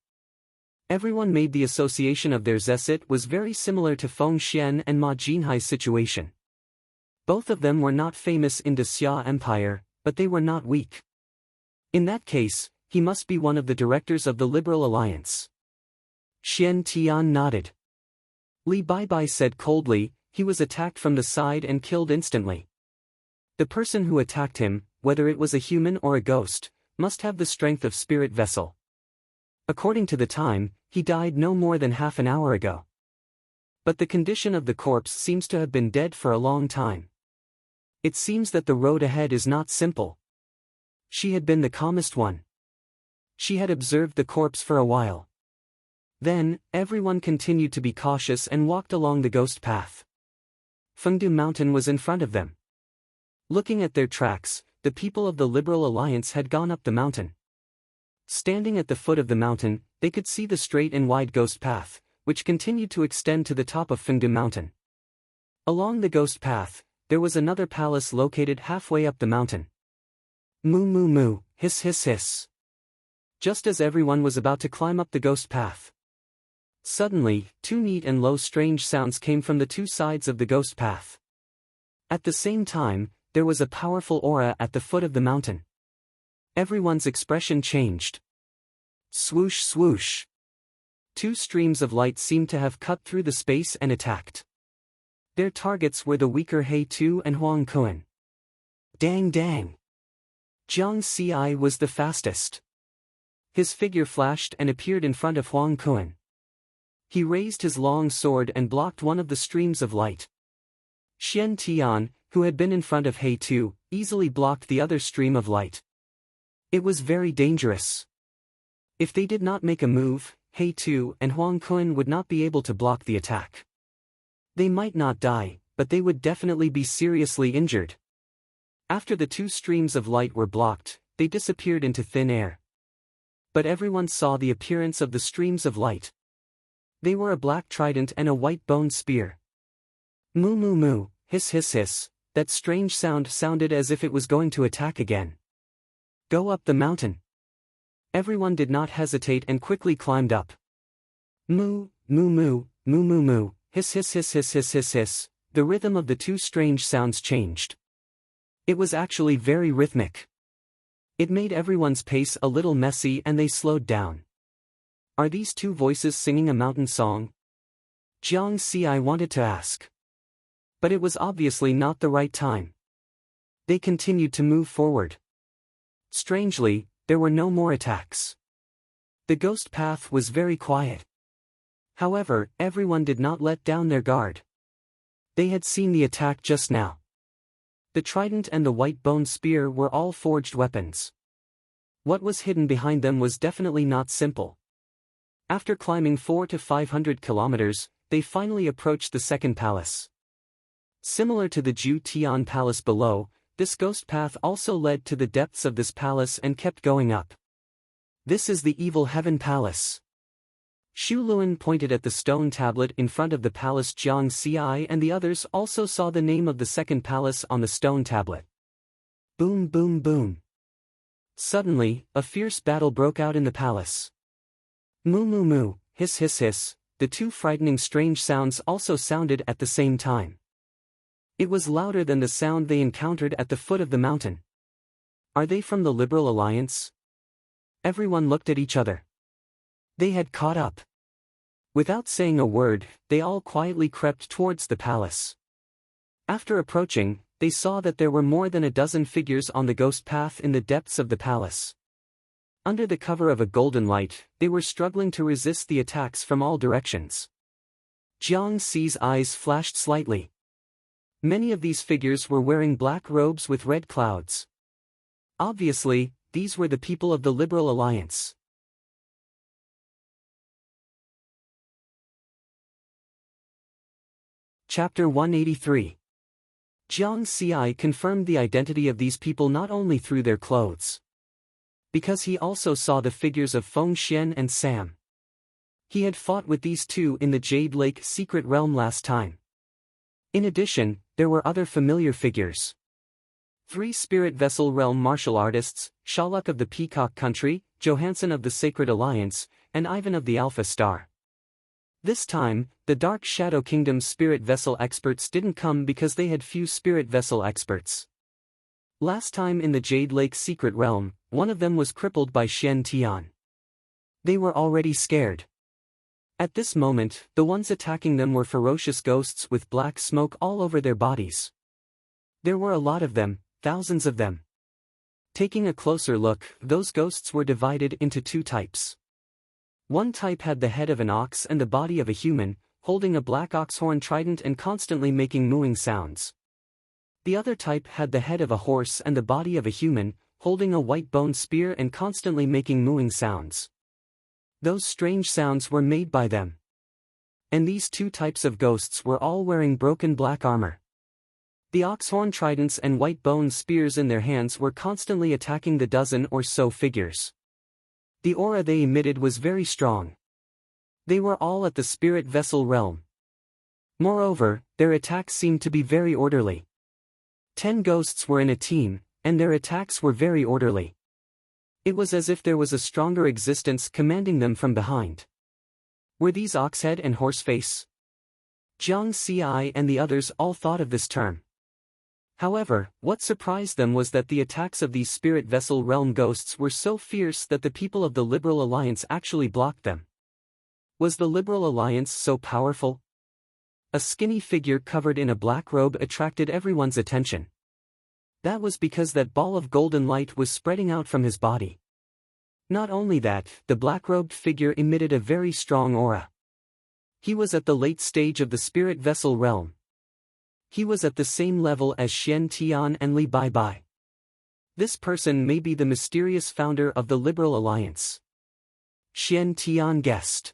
[SPEAKER 1] Everyone made the association of their Zesset was very similar to Feng Xian and Ma Jinhai's situation. Both of them were not famous in the Xia Empire, but they were not weak. In that case, he must be one of the directors of the Liberal Alliance. Xian Tian nodded. Li Baibai said coldly, he was attacked from the side and killed instantly. The person who attacked him, whether it was a human or a ghost, must have the strength of Spirit Vessel. According to the time, he died no more than half an hour ago. But the condition of the corpse seems to have been dead for a long time. It seems that the road ahead is not simple. She had been the calmest one. She had observed the corpse for a while. Then, everyone continued to be cautious and walked along the ghost path. Fengdu Mountain was in front of them. Looking at their tracks, the people of the Liberal Alliance had gone up the mountain. Standing at the foot of the mountain, they could see the straight and wide ghost path, which continued to extend to the top of Fengdu Mountain. Along the ghost path, there was another palace located halfway up the mountain. Moo moo moo, hiss hiss hiss. Just as everyone was about to climb up the ghost path. Suddenly, two neat and low strange sounds came from the two sides of the ghost path. At the same time, there was a powerful aura at the foot of the mountain. Everyone's expression changed. Swoosh swoosh. Two streams of light seemed to have cut through the space and attacked. Their targets were the weaker Hei-tu and Huang Kun. Dang dang. Jiang Ci was the fastest. His figure flashed and appeared in front of Huang Kun. He raised his long sword and blocked one of the streams of light. Xian Tian, who had been in front of Hei-tu, easily blocked the other stream of light. It was very dangerous. If they did not make a move, Hei-tu and Huang Kun would not be able to block the attack. They might not die, but they would definitely be seriously injured. After the two streams of light were blocked, they disappeared into thin air. But everyone saw the appearance of the streams of light. They were a black trident and a white bone spear. Moo moo moo, hiss hiss hiss, that strange sound sounded as if it was going to attack again. Go up the mountain. Everyone did not hesitate and quickly climbed up. Moo, moo moo, moo moo moo, hiss hiss hiss hiss hiss hiss hiss, the rhythm of the two strange sounds changed. It was actually very rhythmic. It made everyone's pace a little messy and they slowed down. Are these two voices singing a mountain song? Jiang Ci wanted to ask. But it was obviously not the right time. They continued to move forward. Strangely, there were no more attacks. The ghost path was very quiet. However, everyone did not let down their guard. They had seen the attack just now. The trident and the white bone spear were all forged weapons. What was hidden behind them was definitely not simple. After climbing 400 to 500 kilometers, they finally approached the second palace. Similar to the Ju Tian Palace below, this ghost path also led to the depths of this palace and kept going up. This is the Evil Heaven Palace. Xu Luan pointed at the stone tablet in front of the palace. Jiang Ci and the others also saw the name of the second palace on the stone tablet. Boom boom boom. Suddenly, a fierce battle broke out in the palace. Moo moo moo, Hiss hiss hiss, the two frightening strange sounds also sounded at the same time. It was louder than the sound they encountered at the foot of the mountain. Are they from the Liberal Alliance? Everyone looked at each other. They had caught up. Without saying a word, they all quietly crept towards the palace. After approaching, they saw that there were more than a dozen figures on the ghost path in the depths of the palace. Under the cover of a golden light, they were struggling to resist the attacks from all directions. Jiang Xi's eyes flashed slightly. Many of these figures were wearing black robes with red clouds. Obviously, these were the people of the Liberal Alliance. Chapter 183. Jiang Xi confirmed the identity of these people not only through their clothes, because he also saw the figures of Feng Xian and Sam. He had fought with these two in the Jade Lake secret realm last time. In addition, there were other familiar figures. 3 Spirit Vessel Realm martial artists, Shaluk of the Peacock Country, Johansson of the Sacred Alliance, and Ivan of the Alpha Star. This time, the Dark Shadow Kingdom's Spirit Vessel experts didn't come because they had few Spirit Vessel experts. Last time in the Jade Lake secret realm, one of them was crippled by Xian Tian. They were already scared. At this moment, the ones attacking them were ferocious ghosts with black smoke all over their bodies. There were a lot of them, thousands of them. Taking a closer look, those ghosts were divided into 2 types. One type had the head of an ox and the body of a human, holding a black oxhorn trident and constantly making mooing sounds. The other type had the head of a horse and the body of a human, holding a white bone spear and constantly making mooing sounds. Those strange sounds were made by them. And these 2 types of ghosts were all wearing broken black armor. The oxhorn tridents and white bone spears in their hands were constantly attacking the dozen or so figures. The aura they emitted was very strong. They were all at the Spirit Vessel realm. Moreover, their attacks seemed to be very orderly. 10 ghosts were in a team, and their attacks were very orderly. It was as if there was a stronger existence commanding them from behind. Were these Oxhead and Horseface? Jiang Xi and the others all thought of this term. However, what surprised them was that the attacks of these Spirit Vessel realm ghosts were so fierce that the people of the Liberal Alliance actually blocked them. Was the Liberal Alliance so powerful? A skinny figure covered in a black robe attracted everyone's attention. That was because that ball of golden light was spreading out from his body. Not only that, the black-robed figure emitted a very strong aura. He was at the late stage of the Spirit Vessel realm. He was at the same level as Xian Tian and Li Baibai. This person may be the mysterious founder of the Liberal Alliance. Xian Tian guessed.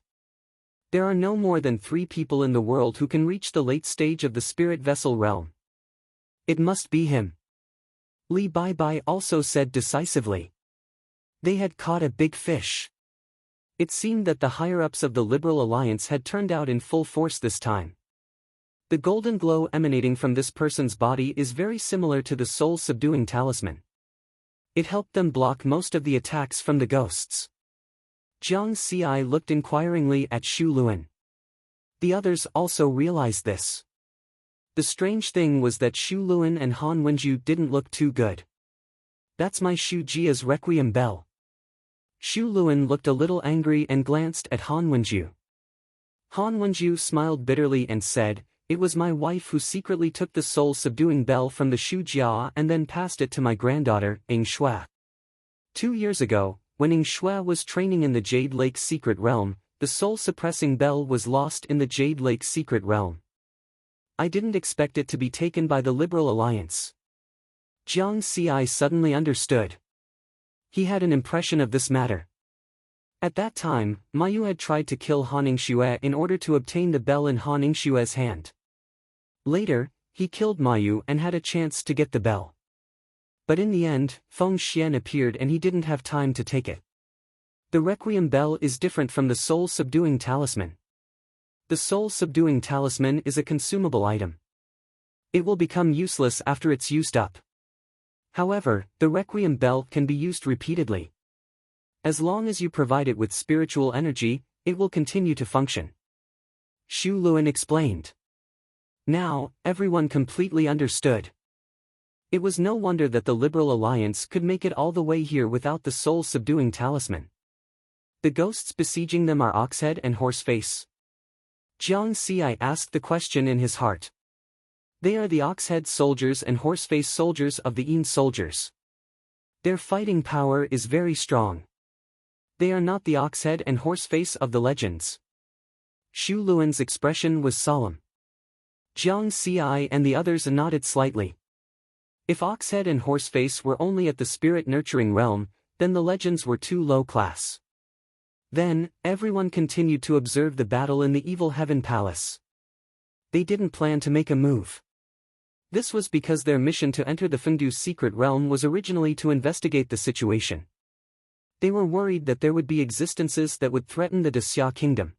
[SPEAKER 1] There are no more than 3 people in the world who can reach the late stage of the Spirit Vessel realm. It must be him. Li Baibai also said decisively. They had caught a big fish. It seemed that the higher-ups of the Liberal Alliance had turned out in full force this time. The golden glow emanating from this person's body is very similar to the soul-subduing talisman. It helped them block most of the attacks from the ghosts. Jiang Xi looked inquiringly at Xu Luan. The others also realized this. The strange thing was that Xu Luan and Han Wenju didn't look too good. That's my Xu Jia's requiem bell. Xu Luan looked a little angry and glanced at Han Wenju. Han Wenju smiled bitterly and said, "It was my wife who secretly took the soul-subduing bell from the Xu Jia and then passed it to my granddaughter, Ying Shui. 2 years ago, when Ying Shui was training in the Jade Lake secret realm, the soul-suppressing bell was lost in the Jade Lake secret realm. I didn't expect it to be taken by the Liberal Alliance." Jiang Xi suddenly understood. He had an impression of this matter. At that time, Mayu had tried to kill Han Yingxue in order to obtain the bell in Han Yingxue's hand. Later, he killed Mayu and had a chance to get the bell. But in the end, Feng Xian appeared and he didn't have time to take it. The Requiem bell is different from the soul-subduing talisman. The soul-subduing talisman is a consumable item. It will become useless after it's used up. However, the Requiem bell can be used repeatedly. As long as you provide it with spiritual energy, it will continue to function. Xu Luan explained. Now, everyone completely understood. It was no wonder that the Liberal Alliance could make it all the way here without the soul-subduing talisman. The ghosts besieging them are Oxhead and Horseface? Jiang Xi asked the question in his heart. They are the Oxhead soldiers and Horseface soldiers of the Yin soldiers. Their fighting power is very strong. They are not the Oxhead and Horseface of the legends. Xu Luan's expression was solemn. Jiang Xi and the others nodded slightly. If Oxhead and Horseface were only at the spirit-nurturing realm, then the legends were too low class. Then, everyone continued to observe the battle in the Evil Heaven Palace. They didn't plan to make a move. This was because their mission to enter the Fengdu's secret realm was originally to investigate the situation. They were worried that there would be existences that would threaten the Dexia kingdom.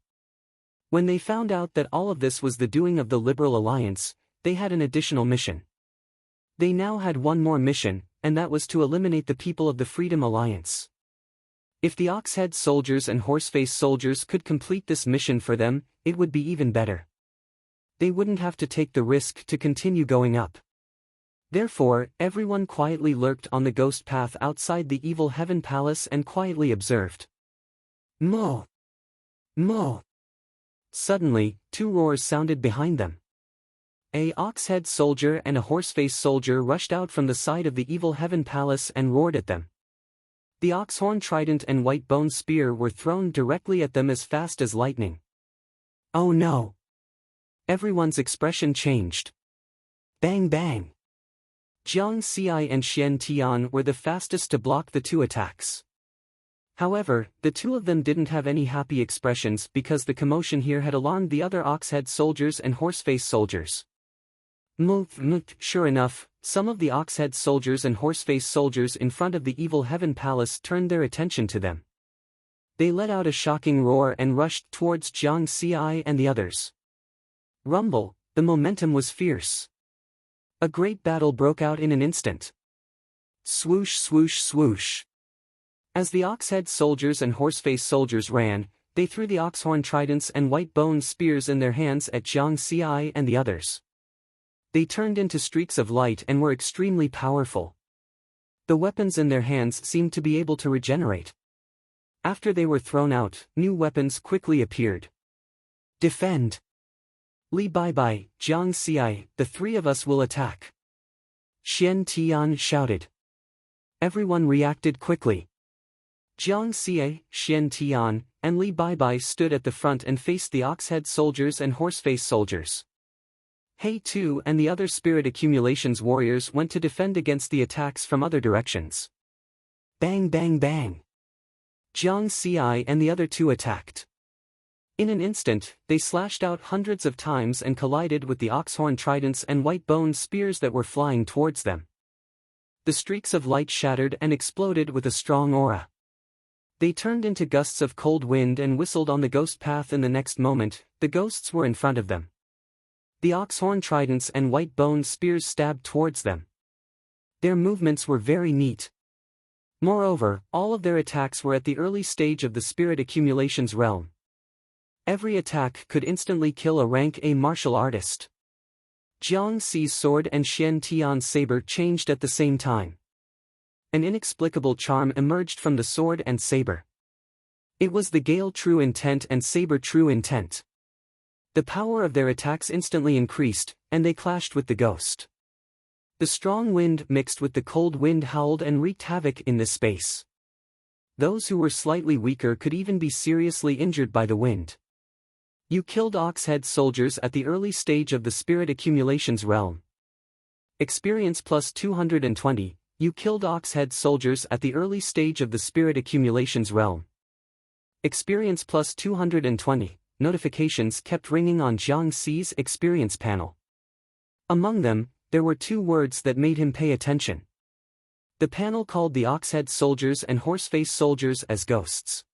[SPEAKER 1] When they found out that all of this was the doing of the Liberal Alliance, they had an additional mission. They now had one more mission, and that was to eliminate the people of the Freedom Alliance. If the Oxhead soldiers and Horseface soldiers could complete this mission for them, it would be even better. They wouldn't have to take the risk to continue going up. Therefore, everyone quietly lurked on the ghost path outside the Evil Heaven Palace and quietly observed. Mo! Mo! Suddenly, two roars sounded behind them. A Oxhead soldier and a Horseface soldier rushed out from the side of the Evil Heaven Palace and roared at them. The Oxhorn Trident and White Bone Spear were thrown directly at them as fast as lightning. Oh no! Everyone's expression changed. Bang bang! Jiang Xi and Xian Tian were the fastest to block the two attacks. However, the two of them didn't have any happy expressions because the commotion here had alarmed the other Oxhead soldiers and Horseface soldiers. Sure enough, some of the Oxhead soldiers and Horseface soldiers in front of the Evil Heaven Palace turned their attention to them. They let out a shocking roar and rushed towards Jiang Xi and the others. Rumble, the momentum was fierce. A great battle broke out in an instant. Swoosh swoosh swoosh. As the Oxhead soldiers and Horseface soldiers ran, they threw the Oxhorn Tridents and White Bone Spears in their hands at Jiang Xi and the others. They turned into streaks of light and were extremely powerful. The weapons in their hands seemed to be able to regenerate. After they were thrown out, new weapons quickly appeared. Defend! Li Baibai, Jiang Xi, the three of us will attack. Xian Tian shouted. Everyone reacted quickly. Jiang Xi, Xian Tian, and Li Baibai stood at the front and faced the Oxhead soldiers and Horseface soldiers. He Tu and the other Spirit Accumulations warriors went to defend against the attacks from other directions. Bang bang bang! Jiang Xi and the other two attacked. In an instant, they slashed out hundreds of times and collided with the Oxhorn Tridents and White Bone Spears that were flying towards them. The streaks of light shattered and exploded with a strong aura. They turned into gusts of cold wind and whistled on the ghost path. In the next moment, the ghosts were in front of them. The Oxhorn Tridents and White Bone Spears stabbed towards them. Their movements were very neat. Moreover, all of their attacks were at the early stage of the Spirit Accumulations realm. Every attack could instantly kill a rank A martial artist. Jiang Xi's sword and Xian Tian's saber changed at the same time. An inexplicable charm emerged from the sword and saber. It was the Gale True Intent and Saber True Intent. The power of their attacks instantly increased, and they clashed with the ghost. The strong wind mixed with the cold wind howled and wreaked havoc in this space. Those who were slightly weaker could even be seriously injured by the wind. You killed Oxhead soldiers at the early stage of the Spirit Accumulations realm. Experience plus 220, you killed Oxhead soldiers at the early stage of the Spirit Accumulations realm. Experience plus 220. Notifications kept ringing on Jiang Xi's experience panel. Among them, there were two words that made him pay attention. The panel called the Oxhead soldiers and Horseface soldiers as ghosts.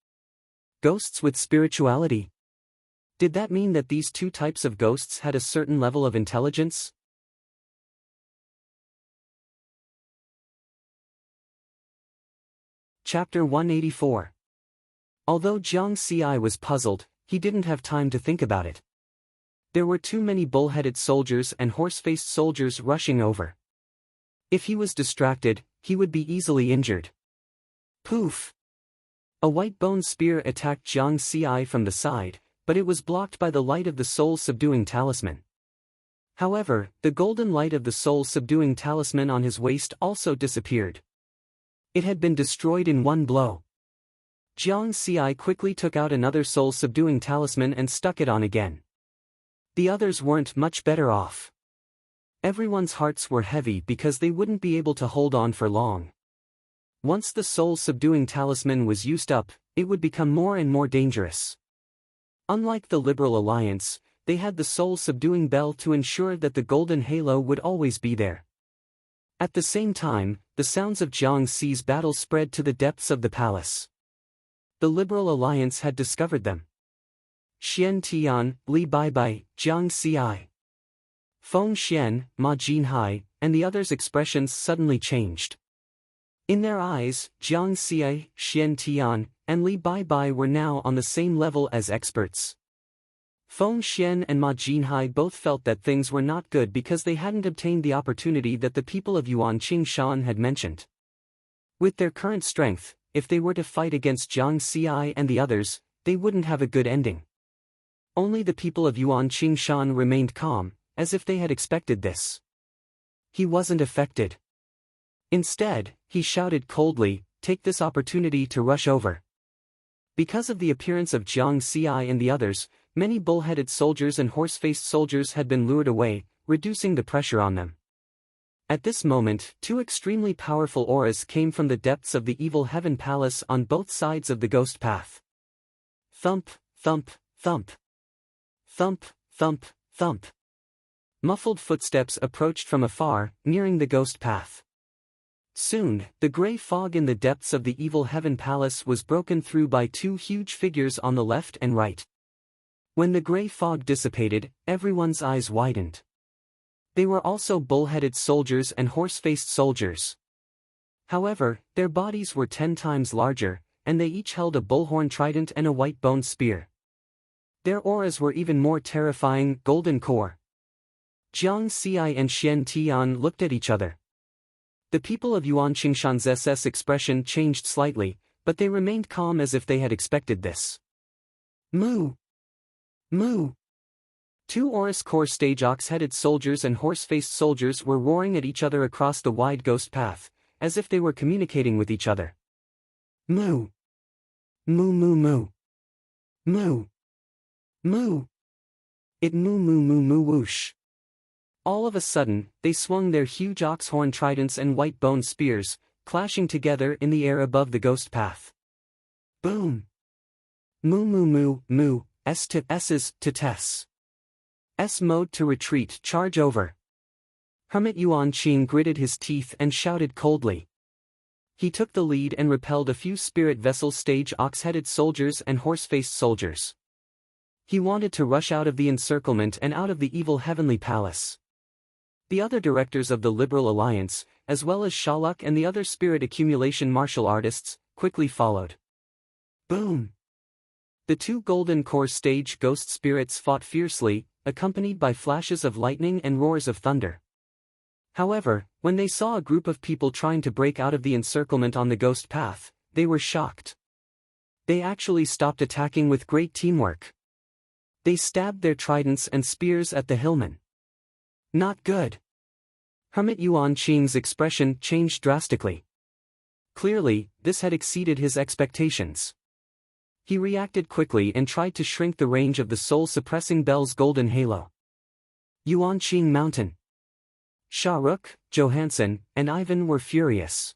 [SPEAKER 1] Ghosts with spirituality? Did that mean that these two types of ghosts had a certain level of intelligence? Chapter 184. Although Jiang Ci was puzzled, he didn't have time to think about it. There were too many bull-headed soldiers and horse-faced soldiers rushing over. If he was distracted, he would be easily injured. Poof! A white bone spear attacked Jiang Ci from the side, but it was blocked by the light of the soul-subduing talisman. However, the golden light of the soul-subduing talisman on his waist also disappeared. It had been destroyed in one blow. Jiang Ci quickly took out another soul-subduing talisman and stuck it on again. The others weren't much better off. Everyone's hearts were heavy because they wouldn't be able to hold on for long. Once the soul-subduing talisman was used up, it would become more and more dangerous. Unlike the Liberal Alliance, they had the soul-subduing bell to ensure that the golden halo would always be there. At the same time, the sounds of Jiang Ci's battle spread to the depths of the palace. The Liberal Alliance had discovered them. Xian Tian, Li Baibai, Jiang Ci, Feng Xian, Ma Jinhai, and the others' expressions suddenly changed. In their eyes, Jiang Ci, Xian Tian, and Li Baibai were now on the same level as experts. Feng Xian and Ma Jinhai both felt that things were not good because they hadn't obtained the opportunity that the people of Yuan Qingshan had mentioned. With their current strength, if they were to fight against Jiang Ci and the others, they wouldn't have a good ending. Only the people of Yuan Qingshan remained calm, as if they had expected this. He wasn't affected. Instead, he shouted coldly, "Take this opportunity to rush over." Because of the appearance of Jiang Ci and the others, many bull-headed soldiers and horse-faced soldiers had been lured away, reducing the pressure on them. At this moment, two extremely powerful auras came from the depths of the Evil Heaven Palace on both sides of the ghost path. Thump, thump, thump. Thump, thump, thump. Muffled footsteps approached from afar, nearing the ghost path. Soon, the gray fog in the depths of the Evil Heaven Palace was broken through by two huge figures on the left and right. When the gray fog dissipated, everyone's eyes widened. They were also bull-headed soldiers and horse-faced soldiers. However, their bodies were 10 times larger, and they each held a bullhorn trident and a white bone spear. Their auras were even more terrifying, golden core. Jiang Ci and Xian Tian looked at each other. The people of Yuan Qingshan's SS expression changed slightly, but they remained calm as if they had expected this. Moo! Moo! Two Aurus Core stage ox-headed soldiers and horse-faced soldiers were roaring at each other across the wide ghost path, as if they were communicating with each other. Moo! Moo moo moo! Moo! Moo! It moo moo moo moo whoosh! All of a sudden, they swung their huge ox-horn tridents and white bone spears, clashing together in the air above the ghost path. Boom! Moo moo moo, moo, S to S's to Tess. S mode to retreat, charge over. Hermit Yuan Qing gritted his teeth and shouted coldly. He took the lead and repelled a few spirit vessel stage ox-headed soldiers and horse-faced soldiers. He wanted to rush out of the encirclement and out of the evil heavenly palace. The other directors of the Liberal Alliance, as well as Shaluk and the other spirit accumulation martial artists, quickly followed. Boom! The two golden core stage ghost spirits fought fiercely, accompanied by flashes of lightning and roars of thunder. However, when they saw a group of people trying to break out of the encirclement on the ghost path, they were shocked. They actually stopped attacking with great teamwork. They stabbed their tridents and spears at the hillmen. Not good. Hermit Yuan Qing's expression changed drastically. Clearly, this had exceeded his expectations. He reacted quickly and tried to shrink the range of the soul-suppressing bell's golden halo. Yuan Qing Mountain. Shahrukh, Johansson, and Ivan were furious.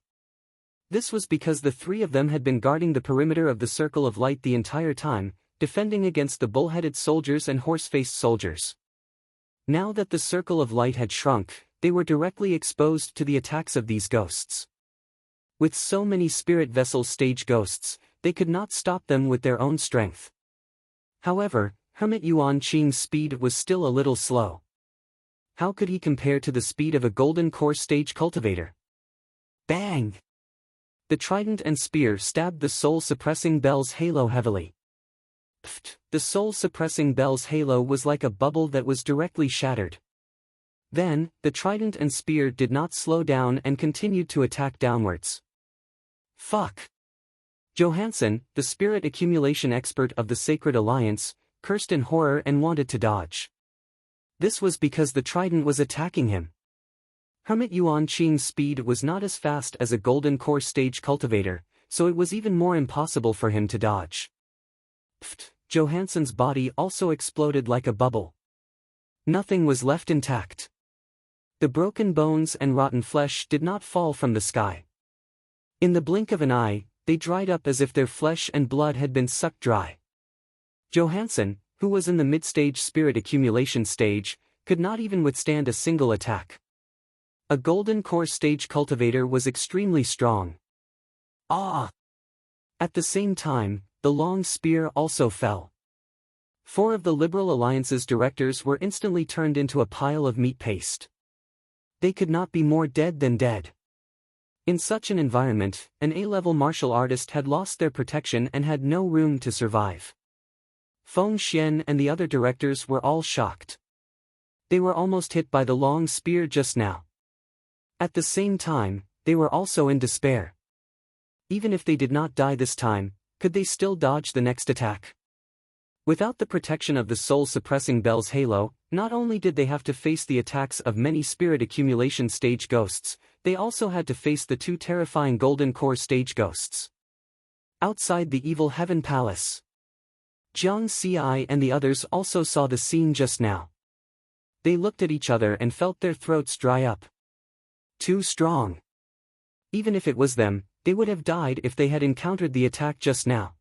[SPEAKER 1] This was because the three of them had been guarding the perimeter of the Circle of Light the entire time, defending against the bull-headed soldiers and horse-faced soldiers. Now that the Circle of Light had shrunk, they were directly exposed to the attacks of these ghosts. With so many spirit vessel stage ghosts, they could not stop them with their own strength. However, Hermit Yuan Qing's speed was still a little slow. How could he compare to the speed of a golden core stage cultivator? Bang! The trident and spear stabbed the soul-suppressing bell's halo heavily. Pfft! The soul-suppressing bell's halo was like a bubble that was directly shattered. Then, the trident and spear did not slow down and continued to attack downwards. Fuck! Johansson, the spirit accumulation expert of the Sacred Alliance, cursed in horror and wanted to dodge. This was because the trident was attacking him. Hermit Yuan Qing's speed was not as fast as a golden core stage cultivator, so it was even more impossible for him to dodge. Pfft! Johansson's body also exploded like a bubble. Nothing was left intact. The broken bones and rotten flesh did not fall from the sky. In the blink of an eye, they dried up as if their flesh and blood had been sucked dry. Johansson, who was in the mid-stage spirit accumulation stage, could not even withstand a single attack. A golden core stage cultivator was extremely strong. Ah! At the same time, the long spear also fell. 4 of the Liberal Alliance's directors were instantly turned into a pile of meat paste. They could not be more dead than dead. In such an environment, an A-level martial artist had lost their protection and had no room to survive. Feng Xian and the other directors were all shocked. They were almost hit by the long spear just now. At the same time, they were also in despair. Even if they did not die this time, could they still dodge the next attack? Without the protection of the soul-suppressing bell's halo, not only did they have to face the attacks of many spirit accumulation stage ghosts, they also had to face the 2 terrifying golden core stage ghosts. Outside the evil heaven palace, Jiang Ci and the others also saw the scene just now. They looked at each other and felt their throats dry up. Too strong. Even if it was them, they would have died if they had encountered the attack just now.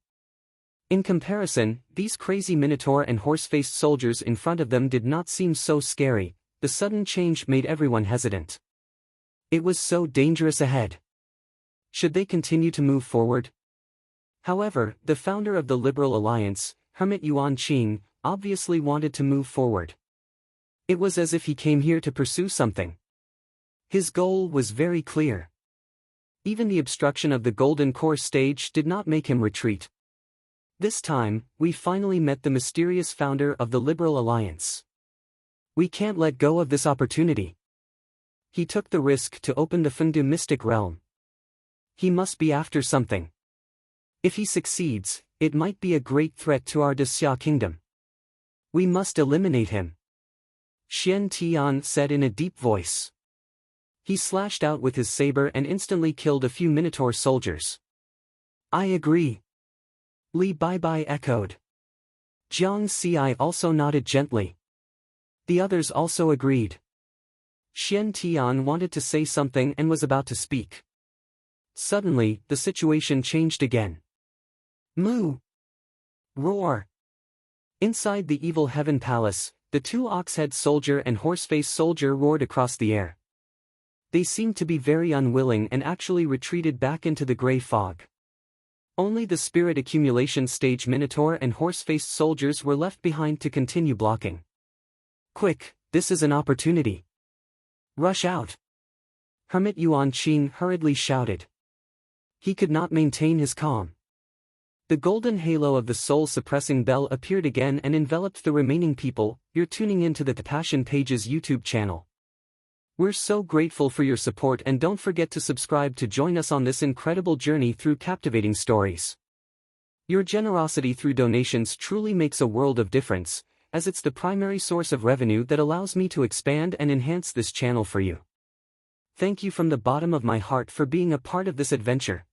[SPEAKER 1] In comparison, these crazy minotaur and horse-faced soldiers in front of them did not seem so scary. The sudden change made everyone hesitant. It was so dangerous ahead. Should they continue to move forward? However, the founder of the Liberal Alliance, Hermit Yuan Qing, obviously wanted to move forward. It was as if he came here to pursue something. His goal was very clear. Even the obstruction of the Golden Core stage did not make him retreat. This time, we finally met the mysterious founder of the Liberal Alliance. We can't let go of this opportunity. He took the risk to open the Fengdu mystic realm. He must be after something. If he succeeds, it might be a great threat to our Xia kingdom. We must eliminate him. Xian Tian said in a deep voice. He slashed out with his saber and instantly killed a few Minotaur soldiers. I agree. Li Baibai echoed. Jiang Ci also nodded gently. The others also agreed. Xian Tian wanted to say something and was about to speak. Suddenly, the situation changed again. Moo! Roar! Inside the evil heaven palace, the 2 ox-head soldier and horse-face soldier roared across the air. They seemed to be very unwilling and actually retreated back into the grey fog. Only the spirit accumulation stage minotaur and horse-faced soldiers were left behind to continue blocking. Quick, this is an opportunity. Rush out! Hermit Yuan Qing hurriedly shouted. He could not maintain his calm. The golden halo of the soul-suppressing bell appeared again and enveloped the remaining people. You're tuning into the Passion Pages YouTube channel. We're so grateful for your support, and don't forget to subscribe to join us on this incredible journey through captivating stories. Your generosity through donations truly makes a world of difference, as it's the primary source of revenue that allows me to expand and enhance this channel for you. Thank you from the bottom of my heart for being a part of this adventure.